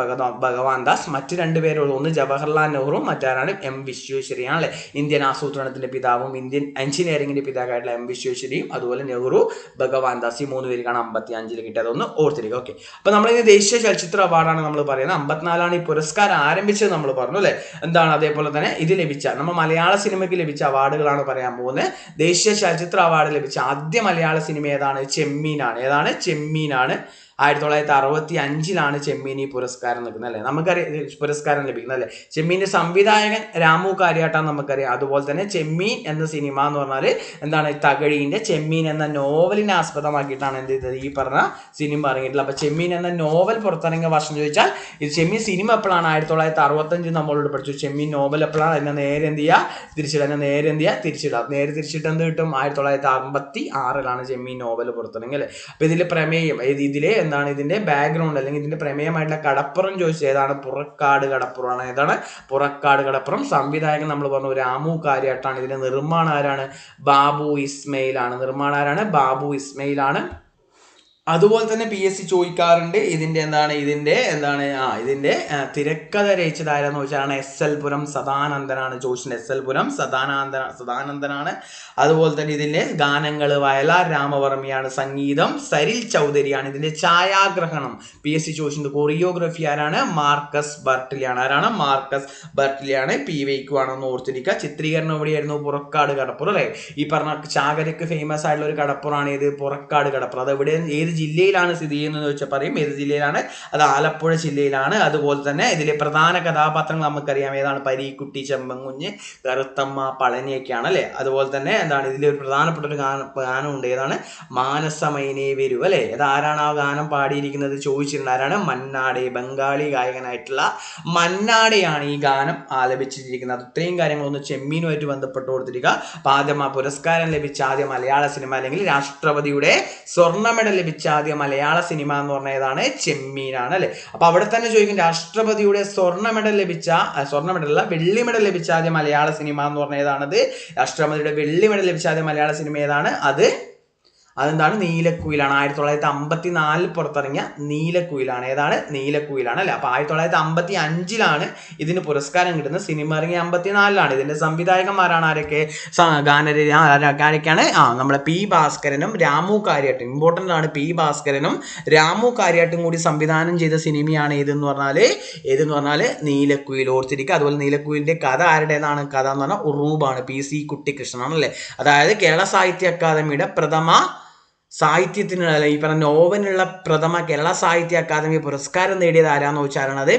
ഭഗവാൻ ദാസ്. മറ്റ് രണ്ട് പേരുള്ളൂ, ഒന്ന് ജവഹർലാൽ നെഹ്റു, മറ്റാരാണ് എം വിശ്വേശ്വരയാണ് അല്ലെ. ഇന്ത്യൻ ആസൂത്രണത്തിന്റെ പിതാവും ഇന്ത്യൻ എഞ്ചിനീയറിംഗിന്റെ പിതാവായിട്ടുള്ള എം വിശ്വേശ്വരയും അതുപോലെ നെഹ്റു, ഭഗവാൻ ദാസ്, ഈ 3 പേർക്കാണ് 55 കിട്ടിയത്. ഒന്ന് ഓർത്തിരിക്കുക. ഓക്കെ, അപ്പൊ നമ്മളിന്ന് ദേശീയ ചലച്ചിത്ര അവാർഡാണ് നമ്മൾ പറയുന്നത്. 54 ഈ പുരസ്കാരം ആരംഭിച്ചത് നമ്മൾ പറഞ്ഞു അല്ലെ. എന്താണ്, അതേപോലെ തന്നെ ഇത് ലഭിച്ച നമ്മൾ മലയാള സിനിമയ്ക്ക് ലഭിച്ച അവാർഡുകളാണ് പറയാൻ പോകുന്നത്. ദേശീയ ചലച്ചിത്ര അവാർഡ് ലഭിച്ച ആദ്യ മലയാള സിനിമ ഏതാണ്? ചെമ്മീനാണ്. ഏതാണ്? ചെമ്മീനാണ്. 1965 ചെമ്മീൻ ഈ പുരസ്കാരം നിൽക്കുന്നത് അല്ലെ. നമുക്കറിയാം പുരസ്കാരം ലഭിക്കുന്നത് അല്ലെ. ചെമ്മീന്റെ സംവിധായകൻ രാമു കാര്യാട്ടാന്ന് നമുക്കറിയാം. അതുപോലെ തന്നെ ചെമ്മീൻ എന്ന സിനിമ എന്ന് പറഞ്ഞാൽ എന്താണ്, തകഴീന്റെ ചെമ്മീൻ എന്ന നോവലിനെ ആസ്പദമാക്കിയിട്ടാണ് എന്ത് ചെയ്തത്, ഈ പറഞ്ഞ സിനിമ ഇറങ്ങിയിട്ടുള്ളത്. അപ്പൊ ചെമ്മീൻ എന്ന നോവൽ പുറത്തിറങ്ങിയ വർഷം ചോദിച്ചാൽ ഇത് ചെമ്മീൻ സിനിമ എപ്പോഴാണ്? 1965 നമ്മളോട് പഠിച്ചു. ചെമ്മീൻ നോവൽ എപ്പോഴാണ്? അതിനെ നേരെ എന്ത് ചെയ്യുക, തിരിച്ചിടുക. നേരെ എന്ത് ചെയ്യുക, തിരിച്ചിടുക. നേരെ തിരിച്ചിട്ട് എന്ത് കിട്ടും? 1956 ചെമ്മീൻ നോവൽ പുറത്തിറങ്ങി അല്ലെ. അപ്പൊ ഇതിലെ പ്രമേയം, ഇതിലെ എന്താണ്, ഇതിന്റെ ബാക്ക്ഗ്രൗണ്ട് അല്ലെങ്കിൽ ഇതിന്റെ പ്രമേയമായിട്ടുള്ള കടപ്പുറം ചോദിച്ചത് ഏതാണ്? പുറക്കാട് കടപ്പുറമാണ്. ഏതാണ്? പുറക്കാട് കടപ്പുറം. സംവിധായകൻ നമ്മൾ പറഞ്ഞു രാമു കാര്യാട്ടാണ്. ഇതിന്റെ നിർമ്മാണം ആരാണ്? ബാബു ഇസ്മയിലാണ്. നിർമ്മാണം ആരാണ്? ബാബു ഇസ്മയിലാണ്. അതുപോലെ തന്നെ PSC ചോദിക്കാറുണ്ട് ഇതിന്റെ എന്താണ്, ഇതിന്റെ തിരക്കഥ രചിച്ചത് ആരാന്ന് ചോദിച്ചാലാണ് SL പുരം സദാനന്ദനാണ് ചോദിച്ചത്. SL പുരം സദാനന്ദനാണ്. അതുപോലെ തന്നെ ഇതിന്റെ ഗാനങ്ങൾ വയലാർ രാമവർമ്മയാണ്. സംഗീതം സരിൽ ചൗധരിയാണ്. ഇതിന്റെ ഛായാഗ്രഹണം PSC ചോദിച്ചിട്ടുണ്ട്. കൊറിയോഗ്രഫി ആരാണ്? മാർക്കസ് ബർട്ടിലിയാണ്. ആരാണ്? മാർക്കസ് ബർട്ടിലിയാണ്. PYQ ആണെന്ന് ഓർത്തിരിക്കുക. ചിത്രീകരണം എവിടെയായിരുന്നു? പുറക്കാട് കടപ്പുറം അല്ലെ. ഈ പറഞ്ഞ ചാകരക്ക് ഫേമസ് ആയിട്ടുള്ള ഒരു കടപ്പുറമാണ് ഇത്, പുറക്കാട് കടപ്പുറം. അത് എവിടെ, ഏത് ജില്ലയിലാണ് സ്ഥിതി ചെയ്യുന്നത് ചോദിച്ചാൽ പറയും. ഏത് ജില്ലയിലാണ്? അത് ആലപ്പുഴ ജില്ലയിലാണ്. അതുപോലെ തന്നെ ഇതിലെ പ്രധാന കഥാപാത്രങ്ങൾ നമുക്കറിയാം. ഏതാണ്? പരീക്കുട്ടി, ചെമ്പൻകുഞ്ഞ്, കറുത്തമ്മ, പളനിയൊക്കെയാണ് അല്ലെ. അതുപോലെ തന്നെ എന്താണ്, ഇതിലെ ഒരു പ്രധാനപ്പെട്ട ഒരു ഗാനമുണ്ട്. ഏതാണ്? മാനസമൈനേ വരൂ അല്ലെ. അത് ആരാണ് ആ ഗാനം പാടിയിരിക്കുന്നത് ചോദിച്ചിട്ടുണ്ട്. ആരാണ്? മന്നാടെ. ബംഗാളി ഗായകനായിട്ടുള്ള മന്നാടെയാണ് ഈ ഗാനം ആലപിച്ചിരിക്കുന്നത്. ഇത്രയും കാര്യങ്ങളൊന്ന് ചെമ്മീനുമായിട്ട് ബന്ധപ്പെട്ട് കൊടുത്തിരിക്കുക. അപ്പൊ ആദ്യം ആ പുരസ്കാരം ലഭിച്ച ആദ്യ മലയാള സിനിമ അല്ലെങ്കിൽ രാഷ്ട്രപതിയുടെ സ്വർണ്ണ മെഡൽ ലഭിച്ച ആദ്യ മലയാള സിനിമ എന്ന് പറഞ്ഞ ഏതാണ്? ചെമ്മീനാണ് അല്ലെ. അപ്പൊ അവിടെ തന്നെ ചോദിക്കും രാഷ്ട്രപതിയുടെ സ്വർണ്ണ മെഡൽ വെള്ളി മെഡൽ ലഭിച്ച ആദ്യ മലയാള സിനിമ എന്ന് പറഞ്ഞ ഏതാണത്? രാഷ്ട്രപതിയുടെ വെള്ളി മെഡൽ ലഭിച്ച ആദ്യ മലയാള സിനിമ ഏതാണ്? അതെന്താണ്? നീലക്കുയിലാണ്. 1954 പുറത്തിറങ്ങിയ നീലക്കുയിലാണ്. ഏതാണ്? നീലക്കുയിലാണ് അല്ലെ. അപ്പൊ 1955 ഇതിന് പുരസ്കാരം കിട്ടുന്നത്. സിനിമ ഇറങ്ങിയ 54 ഇതിന്റെ സംവിധായകന്മാരാണ് ആരൊക്കെ? ആരൊക്കെയാണ്? നമ്മളെ P ഭാസ്കരനും രാമു കാര്യാട്ടും. ഇമ്പോർട്ടന്റ് ആണ്. P ഭാസ്കരനും രാമു കാര്യാട്ടും കൂടി സംവിധാനം ചെയ്ത സിനിമയാണ് ഏതെന്ന് പറഞ്ഞാൽ നീലക്കുയിൽ. ഓർത്തിരിക്കുക. അതുപോലെ നീലക്കുയിലിന്റെ കഥ ആരുടേതാണ്? കഥ എന്ന് പറഞ്ഞാൽ ഉറൂബാണ്. PC കുട്ടിക്കൃഷ്ണനാണ് അല്ലെ. അതായത് കേരള സാഹിത്യ അക്കാദമിയുടെ പ്രഥമ സാഹിത്യത്തിനുള്ള ഈ പറഞ്ഞ നോവലിനുള്ള പ്രഥമ കേരള സാഹിത്യ അക്കാദമി പുരസ്കാരം നേടിയത് ആരാന്ന് ചോദിച്ചാലാണ് അത്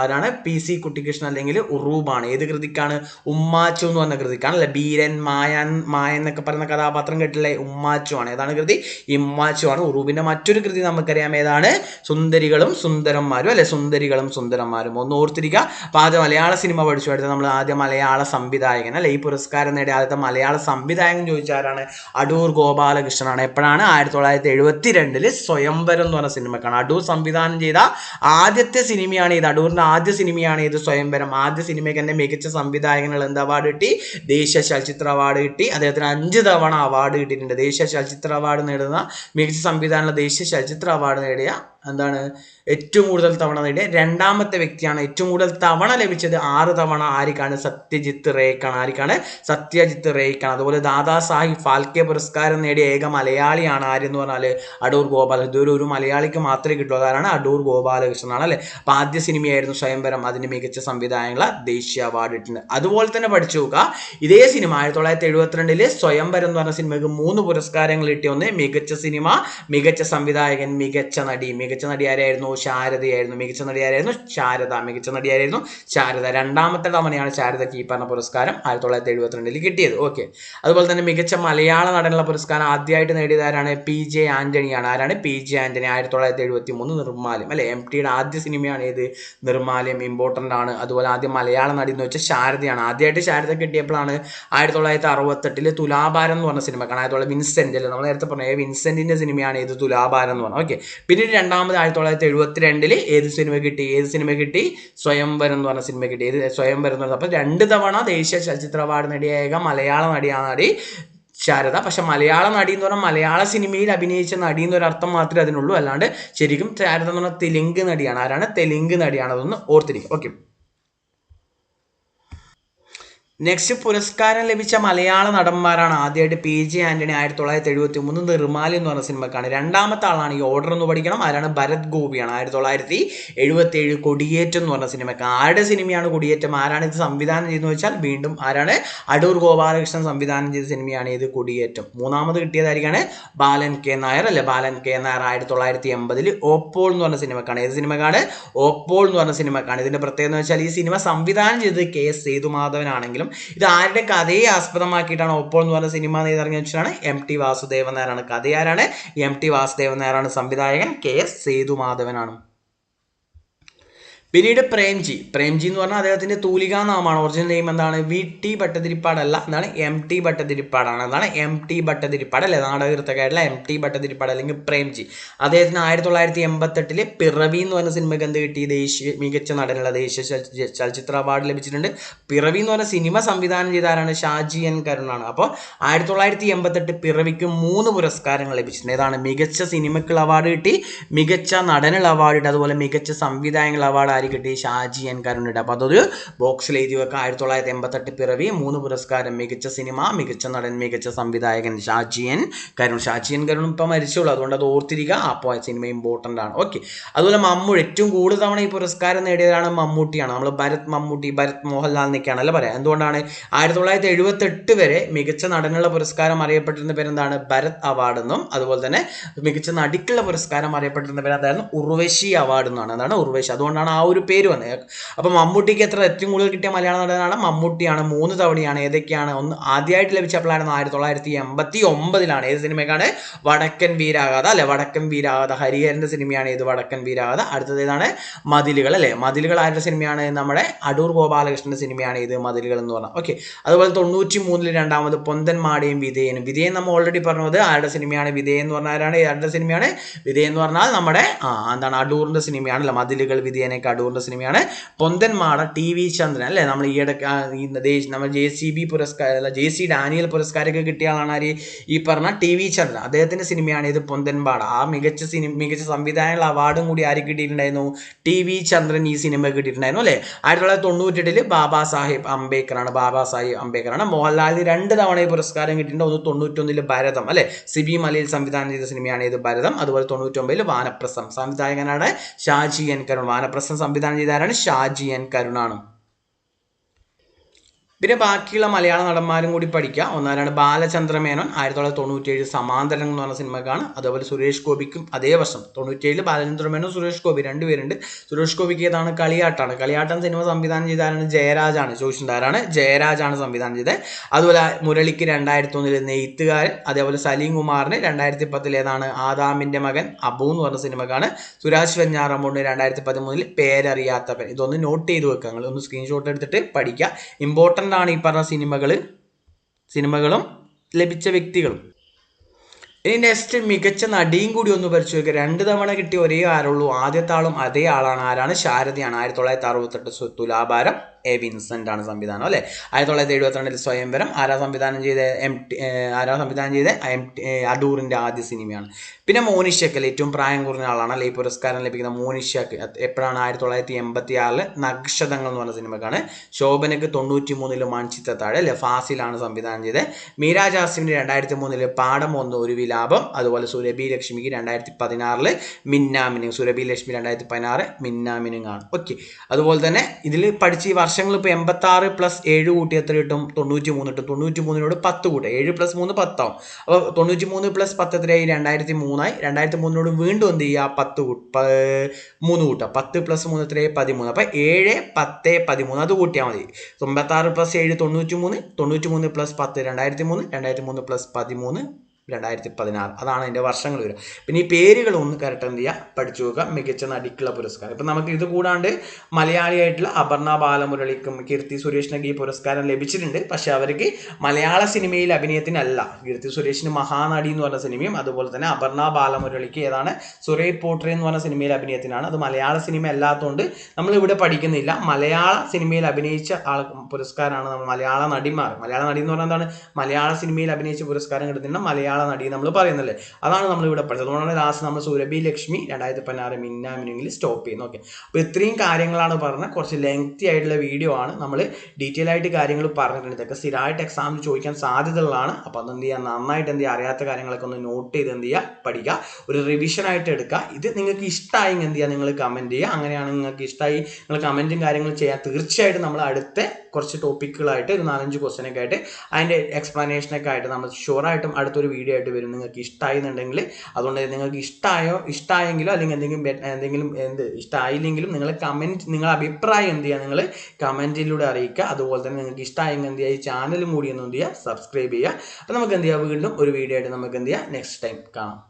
ആരാണ്? PC കുട്ടിക്കൃഷ്ണൻ അല്ലെങ്കിൽ ഉറൂബാണ്. ഏത് കൃതിക്കാണ്? ഉമ്മാച്ചു എന്ന് പറഞ്ഞ കൃതിക്കാണ് അല്ലെ. ബീരൻ, മായൻ എന്നൊക്കെ പറയുന്ന കഥാപാത്രം കേട്ടില്ലേ? ഉമ്മാച്ചു ആണ്. ഏതാണ് കൃതി? ഉമ്മാച്ചു ആണ്. ഉറൂബിന്റെ മറ്റൊരു കൃതി നമുക്കറിയാം. ഏതാണ്? സുന്ദരികളും സുന്ദരന്മാരും അല്ലെ. സുന്ദരികളും സുന്ദരന്മാരും. ഒന്ന് ഓർത്തിരിക്കുക. അപ്പൊ ആദ്യ മലയാള സിനിമ പഠിച്ചു. അടുത്ത നമ്മൾ ആദ്യ മലയാള സംവിധായകൻ അല്ലെ. ഈ പുരസ്കാരം നേടിയ ആദ്യത്തെ മലയാള സംവിധായകൻ ചോദിച്ചാരാണ്? അടൂർ ഗോപാലകൃഷ്ണനാണ്. എപ്പോഴാണ്? 1972 സ്വയംവരം എന്ന് പറഞ്ഞ സിനിമക്കാണ്. അടൂർ സംവിധാനം ചെയ്ത ആദ്യത്തെ സിനിമയാണ് ഇത്. അടൂറിന്റെ ആദ്യ സിനിമയാണ് ഇത്, സ്വയംവരം. ആദ്യ സിനിമയ്ക്ക് തന്നെ മികച്ച സംവിധായകനുള്ള എന്ത് അവാർഡ് കിട്ടി? ദേശീയ ചലച്ചിത്ര അവാർഡ് കിട്ടി. അദ്ദേഹത്തിന് 5 തവണ അവാർഡ് കിട്ടിയിട്ടുണ്ട്. ദേശീയ ചലച്ചിത്ര അവാർഡ് നേടുന്ന മികച്ച സംവിധാനമുള്ള ദേശീയ ചലച്ചിത്ര അവാർഡ് നേടിയ എന്താണ് ഏറ്റവും കൂടുതൽ തവണ നേടിയ രണ്ടാമത്തെ വ്യക്തിയാണ്. ഏറ്റവും കൂടുതൽ തവണ ലഭിച്ചത് 6 തവണ ആർക്കാണ്? സത്യജിത്ത് റേക്കാണ്. ആർക്കാണ്? സത്യജിത്ത് റേക്കാണ്. അതുപോലെ ദാദാ സാഹിബ് ഫാൽക്കെ പുരസ്കാരം നേടിയ ഏക മലയാളിയാണ് ആരെന്ന് പറഞ്ഞാൽ അടൂർ ഗോപാലകൃഷ്ണൻ. ഇതൊരു ഒരു മലയാളിക്ക് മാത്രമേ കിട്ടൂ. അതാണ് അടൂർ ഗോപാലകൃഷ്ണനാണ് അല്ലെ. അപ്പൊ ആദ്യ സിനിമയായിരുന്നു സ്വയംവരം. അതിന് മികച്ച സംവിധായകനുള്ള ദേശീയ അവാർഡ് കിട്ടുന്നത്. അതുപോലെ തന്നെ പഠിച്ചു നോക്കുക, ഇതേ സിനിമ 1972 സ്വയംവരം എന്ന് പറഞ്ഞ സിനിമയ്ക്ക് 3 പുരസ്കാരങ്ങൾ കിട്ടിയ ഒന്ന് മികച്ച സിനിമ, മികച്ച സംവിധായകൻ, മികച്ച നടി. മികച്ച നടി ആരായിരുന്നു? ശാരദയായിരുന്നു. മികച്ച നടി ആരായിരുന്നു? ശാരദ. രണ്ടാമത്തെ തവണയാണ് ശാരദയ്ക്ക് ഈ പറഞ്ഞ പുരസ്കാരം 1972 കിട്ടിയത്. ഓക്കെ. അതുപോലെ തന്നെ മികച്ച മലയാള നടനുള്ള പുരസ്കാരം ആദ്യമായിട്ട് നേടിയത് ആരാണ്? PJ ആന്റണിയാണ്. ആരാണ്? PJ ആന്റണി. 1973 നിർമ്മാല്യം അല്ലെ. MTയുടെ ആദ്യ സിനിമയാണ് ഏത്? നിർമ്മാല്യം. ഇമ്പോർട്ടന്റ് ആണ്. അതുപോലെ ആദ്യം മലയാള നടി എന്ന് വെച്ചാൽ ശാരദയാണ്. ആദ്യമായിട്ട് ശാരദ കിട്ടിയപ്പോഴാണ് 1968 തുലാഭാരം എന്ന് പറഞ്ഞ സിനിമ കാണാൻ. 1900 വിൻസെന്റ് അല്ലെ, നമ്മൾ നേരത്തെ പറഞ്ഞ വിൻസെന്റിന്റെ സിനിമയാണ് ഏത്? തുലാഭാരം എന്ന് പറഞ്ഞത്. ഓക്കെ. പിന്നീട് രണ്ടാമത് 1972 ഏത് സിനിമ കിട്ടി? സ്വയംവരം എന്ന് പറഞ്ഞ സിനിമ കിട്ടി. ഏത്? സ്വയംവരം എന്ന് പറഞ്ഞത്. അപ്പൊ 2 തവണ ദേശീയ ചലച്ചിത്ര അവാർഡ് നേടിയ ഏക മലയാള നടിയാണ് ശാരദ. പക്ഷെ മലയാള നടി എന്ന് പറഞ്ഞാൽ മലയാള സിനിമയിൽ അഭിനയിച്ച നടി എന്നൊരർത്ഥം മാത്രമേ അതിനുള്ളൂ. അല്ലാണ്ട് ശരിക്കും ശാരദ എന്ന് പറഞ്ഞാൽ തെലുങ്ക് നടിയാണ്. ആരാണ്? തെലുങ്ക് നടിയാണ്. അതൊന്ന് ഓർത്തിരിക്കും. ഓക്കെ. നെക്സ്റ്റ് പുരസ്കാരം ലഭിച്ച മലയാള നടന്മാരാണ്. ആദ്യമായിട്ട് PG ആന്റണി 1973 നിർമാലി എന്ന് പറഞ്ഞ സിനിമക്കാണ്. രണ്ടാമത്തെ ആളാണ് ഈ ഓർഡർ എന്ന് പഠിക്കണം. ആരാണ്? ഭരത് ഗോപിയാണ്. 1977 കൊടിയേറ്റം എന്ന് പറഞ്ഞ സിനിമക്ക്. ആരുടെ സിനിമയാണ് കൊടിയേറ്റം? ആരാണ് ഇത് സംവിധാനം ചെയ്തെന്ന് വെച്ചാൽ വീണ്ടും ആരാണ്? അടൂർ ഗോപാലകൃഷ്ണൻ സംവിധാനം ചെയ്ത സിനിമയാണ് ഇത് കൊടിയേറ്റം. മൂന്നാമത് കിട്ടിയതായിരിക്കാണ് ബാലൻ K നായർ അല്ലെ. ബാലൻ K നായർ 1980 ഓപ്പോൾ എന്ന് പറഞ്ഞ സിനിമക്കാണ്. ഏത് സിനിമക്കാണ്? ഓപ്പോൾ എന്ന് പറഞ്ഞ സിനിമക്കാണ്. ഇതിന്റെ പ്രത്യേകത എന്ന് വെച്ചാൽ ഈ സിനിമ സംവിധാനം ചെയ്തത് KS സേതുമാധവനാണെങ്കിലും ഇത് ആരുടെ കഥയെ ആസ്പദമാക്കിയിട്ടാണ് ഓപ്പോൾ എന്ന് പറഞ്ഞ സിനിമ ഇറങ്ങി വെച്ചിട്ടാണ്? MT വാസുദേവൻ നായരാണ്. കഥ ആരാണ്? MT വാസുദേവൻ നായരാണ്. സംവിധായകൻ KS സേതുമാധവനാണ്. പിന്നീട് പ്രേംജി എന്ന് പറഞ്ഞാൽ അദ്ദേഹത്തിന്റെ തൂലികാ നാമമാണ്. ഒറിജിനൽ നെയിം എന്താണ്? VT ഭട്ടതിരിപ്പാടല്ല, എന്താണ്? MT ഭട്ടതിരിപ്പാടാണ്. എന്താണ്? MT ഭട്ടതിരിപ്പാട് അല്ലെ. നാടകകൃത്തക്കായിട്ടുള്ള MT ഭട്ടതിരിപ്പാട് അല്ലെങ്കിൽ പ്രേംജി. അദ്ദേഹത്തിന് 1988 പിറവി എന്ന് പറഞ്ഞ സിനിമയ്ക്ക് എന്ത് കിട്ടി? മികച്ച നടനുള്ള ദേശീയ ചലച്ചിത്ര അവാർഡ് ലഭിച്ചിട്ടുണ്ട്. പിറവി എന്ന് പറഞ്ഞ സിനിമ സംവിധാനം ചെയ്ത ആരാണ്? ഷാജി N കരുണാണ്. അപ്പോൾ 1988 പിറവിക്ക് 3 പുരസ്കാരങ്ങൾ ലഭിച്ചിട്ടുണ്ട്. ഏതാണ്? മികച്ച സിനിമക്കുള്ള അവാർഡ് കിട്ടി, മികച്ച നടനുള്ള അവാർഡ് കിട്ടി, അതുപോലെ മികച്ച സംവിധായകനുള്ള അവാർഡ് കിട്ടി? ഷാജി N കരുണയുടെ. അപ്പൊ അതൊരു ബോക്സിൽ എഴുതി വെക്കുക. 1988 പിറവി 3 പുരസ്കാരം. മികച്ച സിനിമ, മികച്ച നടൻ, മികച്ച സംവിധായകൻ ഷാജി N കരുൺ. ഷാജി N കരുൺ ഇപ്പൊ മരിച്ചുള്ളൂ, അതുകൊണ്ട് അത് ഓർത്തിരിക്കുക. അപ്പോൾ സിനിമ ഇമ്പോർട്ടന്റ് ആണ്. ഓക്കെ. അതുപോലെ മമ്മൂട്ടി ഏറ്റവും കൂടുതൽ തവണ ഈ പുരസ്കാരം നേടിയതാണ് മമ്മൂട്ടിയാണ്. നമ്മൾ ഭരത് മമ്മൂട്ടി, ഭരത് മോഹൻലാൽ എന്നൊക്കെയാണല്ലോ പറയാം. എന്തുകൊണ്ടാണ്? 1978 വരെ മികച്ച നടനുള്ള പുരസ്കാരം അറിയപ്പെട്ടിരുന്ന പേരെന്താണ്? ഭരത് അവാർഡ് എന്നും, അതുപോലെ തന്നെ മികച്ച നടിക്കുള്ള പുരസ്കാരം അറിയപ്പെട്ടിരുന്ന പേര് എന്തായിരുന്നു? ഉർവശി അവാർഡ് എന്നാണ്. എന്താണ്? ഉർവശി. അതുകൊണ്ടാണ് ആ ഒരു പേര് വന്നത്. അപ്പൊ മമ്മൂട്ടിക്ക് ഏറ്റവും കൂടുതൽ കിട്ടിയ മലയാള നടനാണ്? മമ്മൂട്ടിയാണ്. 3 തവണയാണ്. ഏതൊക്കെയാണ്? ഒന്ന് ആദ്യമായിട്ട് ലഭിച്ചപ്പോഴാണ് 1989. ഏത് സിനിമയ്ക്കാണ്? വടക്കൻ വീരാഗാഥ അല്ലെ. വടക്കൻ വീരാഗാഥ ഹരിഹരന്റെ സിനിമയാണ്. ഇത് വടക്കൻ വീരാഗാഥ. അടുത്തത് ഏതാണ്? മതിലുകൾ അല്ലെ. മതിലുകൾ ആരുടെ സിനിമയാണ്? നമ്മുടെ അടൂർ ഗോപാലകൃഷ്ണന്റെ സിനിമയാണ് ഇത് മതിലുകൾ എന്ന് പറഞ്ഞാൽ. ഓക്കെ. അതുപോലെ 93 രണ്ടാമത് പൊന്തന്മാടയും വിധേയനും. വിധേയൻ നമ്മൾ ഓൾറെഡി പറഞ്ഞത് ആരുടെ സിനിമയാണ്? വിധേയൻ എന്ന് പറഞ്ഞാൽ ആരാണ്? ആരുടെ സിനിമയാണ്? വിധേയൻ എന്ന് പറഞ്ഞാൽ നമ്മുടെ എന്താണ്? അടൂറിന്റെ സിനിമയാണല്ലോ. മതിലുകൾ വിധേയനൊക്കെ അടൂറിന്റെ സിനിമയാണ്. പൊന്തന്മാട TV ചന്ദ്രൻ അല്ലെ. നമ്മൾ ഈയിടെ നമ്മൾ JCB പുരസ്കാരം, JC ഡാനിയൽ പുരസ്കാരമൊക്കെ കിട്ടിയ ആളാണ് ആര്? ഈ പറഞ്ഞ TV ചന്ദ്രൻ. അദ്ദേഹത്തിന്റെ സിനിമയാണ് ഇത് പൊന്തന്മാട. ആ മികച്ച സംവിധാനമുള്ള അവാർഡും കൂടി ആര് കിട്ടിയിട്ടുണ്ടായിരുന്നു? TV ചന്ദ്രൻ ഈ സിനിമ കിട്ടിയിട്ടുണ്ടായിരുന്നു അല്ലെ. 1998 ബാബാ സാഹിബ് അംബേദ്കറാണ്. മോഹൻലാലിന് 2 തവണ ഈ പുരസ്കാരം കിട്ടിയിട്ടുണ്ട്. ഒന്ന് 91 ഭരതം അല്ലെ. സിബി മലയിൽ സംവിധാനം ചെയ്ത സിനിമയാണ് ഇത് ഭരതം. അതുപോലെ 99 വാനപ്രസ്ഥം. സംവിധായകനാണ് ഷാജി N കരുൺ. വാനപ്രസ്ഥം സംവിധാനം ചെയ്ത ആരാണ്? ഷാജി N കരുണാണ്. പിന്നെ ബാക്കിയുള്ള മലയാള നടന്മാരും കൂടി പഠിക്കുക. ഒന്നാലാണ് ബാലചന്ദ്ര മേനോൻ. 1997 സമാന്തരം എന്ന് പറഞ്ഞ സിനിമക്കാണ്. അതേപോലെ സുരേഷ് ഗോപിക്കും അതേ വർഷം 97 ബാലചന്ദ്ര മേനോൻ, സുരേഷ് ഗോപി 2 പേരുണ്ട്. സുരേഷ് ഗോപിക്ക് ഏതാണ്? കളിയാട്ടാണ്. കളിയാട്ടം സിനിമ സംവിധാനം ചെയ്ത ആരാണ്? ജയരാജാണ്. ചോദിച്ചിട്ടുണ്ട് ആരാണ്? ജയരാജാണ് സംവിധാനം ചെയ്തത്. അതുപോലെ മുരളിക്ക് 2001 നെയ്ത്തുകാരൻ. അതേപോലെ സലീം കുമാറിന് 2010 ഏതാണ്? ആദാമിന്റെ മകൻ അബു എന്ന് പറഞ്ഞ സിനിമക്കാണ്. സുരാജ് വെഞ്ഞാറമ്മൂടിന് 2013 പേരറിയാത്തവൻ. ഇതൊന്ന് നോട്ട് ചെയ്ത് വെക്കുക. നിങ്ങൾ ഒന്ന് സ്ക്രീൻഷോട്ട് എടുത്തിട്ട് പഠിക്കുക. ഇമ്പോർട്ടൻ്റ് ആണ് ഈ പറഞ്ഞ സിനിമകളും ലഭിച്ച വ്യക്തികളും. ഇനി നെക്സ്റ്റ് മികച്ച നടിയും കൂടി ഒന്ന് പരിശോധിക്കുക. 2 തവണ കിട്ടിയ ഒരേ ആളുള്ളൂ. ആദ്യത്തെ ആളും അതേ ആളാണ്. ആരാണ്? ശാരദയാണ്. 1968 തുലാഭാരം വിൻസെന്റ് ആണ് സംവിധാനം അല്ലെ. 1972 സ്വയംവരം ആരാ സംവിധാനം ചെയ്ത? അടൂറിന്റെ ആദ്യ സിനിമയാണ്. പിന്നെ മോനിഷക്ക് ഏറ്റവും പ്രായം കുറഞ്ഞ ആളാണ് അല്ലെ ഈ പുരസ്കാരം ലഭിക്കുന്ന മോനിഷക്ക്. എപ്പോഴാണ്? 1986 നക്ഷതങ്ങൾ എന്ന് പറഞ്ഞ സിനിമക്കാണ്. ശോഭനക്ക് 93 മൺചിത്രത്താഴ് അല്ലെ. ഫാസിലാണ് സംവിധാനം ചെയ്തത്. മീരാ ജാസ്മിന് 2003 പാഠം 1 ഒരു വിലാപം. അതുപോലെ സുരഭി ലക്ഷ്മിക്ക് 2016 മിന്നാമിനുങ്. സുരഭി ലക്ഷ്മി 2016 മിന്നാമിനുങ് ആണ്. ഓക്കെ. അതുപോലെ തന്നെ ഇതിൽ പഠിച്ച് ഈ വർഷങ്ങൾ ഇപ്പോൾ 86 + 7 കൂട്ടി എത്ര കിട്ടും? 93 കിട്ടും. 93നോട് 10 കൂട്ടുക. 7 + 3 10 ആവും. അപ്പോൾ 93 + 10 എത്രയായി? 2003 ആയി. 2003നോട് വീണ്ടും എന്ത് ചെയ്യുക? 3 കൂട്ടുക. 10 + 3 എത്രയായി? 13. അപ്പോൾ 7, 10, 13 അത് കൂട്ടിയാൽ മതി. 96 + 7 93, 93 + 10 2003, 2003 + 13 2016. അതാണ് അതിൻ്റെ വർഷങ്ങൾ വരിക. പിന്നെ ഈ പേരുകൾ ഒന്ന് കറക്റ്റ് എന്ത് ചെയ്യുക, പഠിച്ചു നോക്കുക. മികച്ച നടിക്കുള്ള പുരസ്കാരം. ഇപ്പം നമുക്ക് ഇത് കൂടാണ്ട് മലയാളിയായിട്ടുള്ള അപർണ ബാലമുരളിക്കും കീർത്തി സുരേഷിനൊക്കെ ഈ പുരസ്കാരം ലഭിച്ചിട്ടുണ്ട്. പക്ഷെ അവർക്ക് മലയാള സിനിമയിൽ അഭിനയത്തിനല്ല. കീർത്തി സുരേഷിന് മഹാനടി എന്ന് പറഞ്ഞ സിനിമയും അതുപോലെ തന്നെ അപർണ ബാലമുരളിക്ക് ഏതാണ് സുരേഷ് പോട്രെ എന്ന് പറഞ്ഞ സിനിമയിൽ അഭിനയത്തിനാണ്. അത് മലയാള സിനിമ അല്ലാത്തതുകൊണ്ട് നമ്മളിവിടെ പഠിക്കുന്നില്ല. മലയാള സിനിമയിൽ അഭിനയിച്ച ആൾ പുരസ്കാരമാണ് നമ്മൾ മലയാള നടിമാർ. മലയാള നടി എന്ന് പറഞ്ഞാൽ എന്താണ്, മലയാള സിനിമയിൽ അഭിനയിച്ച പുരസ്കാരം കിട്ടുന്ന മലയാള നടി നമ്മൾ പറയുന്നല്ലേ, അതാണ് നമ്മളിവിടെ പഠിച്ചത്. അതുകൊണ്ടാണ് ലാസ്റ്റ് നമ്മൾ സുരഭി ലക്ഷ്മി 2016 മിന്നാമിനെങ്കിൽ സ്റ്റോപ്പ് ചെയ്യുന്നു. ഓക്കെ, അപ്പോൾ ഇത്രയും കാര്യങ്ങളാണ് പറഞ്ഞത്. കുറച്ച് ലെങ്തി ആയിട്ടുള്ള വീഡിയോ ആണ്. നമ്മൾ ഡീറ്റെയിൽ ആയിട്ട് കാര്യങ്ങൾ പറഞ്ഞിട്ടുണ്ട്. ഇതൊക്കെ സ്ഥിരമായിട്ട് എക്സാമിന് ചോദിക്കാൻ സാധ്യതകളാണ്. അപ്പോൾ അതെന്ത് ചെയ്യുക, നന്നായിട്ട് എന്ത് ചെയ്യുക, അറിയാത്ത കാര്യങ്ങളൊക്കെ ഒന്ന് നോട്ട് ചെയ്ത് എന്ത് ചെയ്യുക, പഠിക്കുക, ഒരു റിവിഷനായിട്ട് എടുക്കുക. ഇത് നിങ്ങൾക്ക് ഇഷ്ടമായെങ്കിൽ എന്ത് ചെയ്യുക, നിങ്ങൾ കമൻറ്റ് ചെയ്യുക. അങ്ങനെയാണ് നിങ്ങൾക്ക് ഇഷ്ടമായി നിങ്ങൾ കമൻറ്റും കാര്യങ്ങളും ചെയ്യാൻ തീർച്ചയായിട്ടും നമ്മൾ അടുത്ത കുറച്ച് ടോപ്പിക്കുകളായിട്ട് ഒരു 4-5 ക്വസ്റ്റ്യനൊക്കെ ആയിട്ട് അതിൻ്റെ എക്സ്പ്ലനേഷനൊക്കെ ആയിട്ട് നമ്മൾ ഷുവറായിട്ടും അടുത്തൊരു വീഡിയോ ആയിട്ട് വരും. നിങ്ങൾക്ക് ഇഷ്ടമായി എന്നുണ്ടെങ്കിൽ, അതുകൊണ്ട് നിങ്ങൾക്ക് ഇഷ്ടമായെങ്കിലോ അല്ലെങ്കിൽ എന്തെങ്കിലും ഇഷ്ടമായില്ലെങ്കിലും നിങ്ങൾ കമൻറ്റ്, നിങ്ങളുടെ അഭിപ്രായം എന്ത് ചെയ്യുക, നിങ്ങൾ കമൻറ്റിലൂടെ അറിയിക്കുക. അതുപോലെ തന്നെ നിങ്ങൾക്ക് ഇഷ്ടമായെങ്കിൽ എന്ത് ചെയ്യുക, ഈ ചാനലും കൂടി ഒന്ന് എന്ത് ചെയ്യുക, സബ്സ്ക്രൈബ് ചെയ്യുക. അപ്പോൾ നമുക്ക് എന്ത് ചെയ്യുക, വീണ്ടും ഒരു വീഡിയോ ആയിട്ട് നമുക്ക് എന്ത് ചെയ്യുക, നെക്സ്റ്റ് ടൈം കാണാം.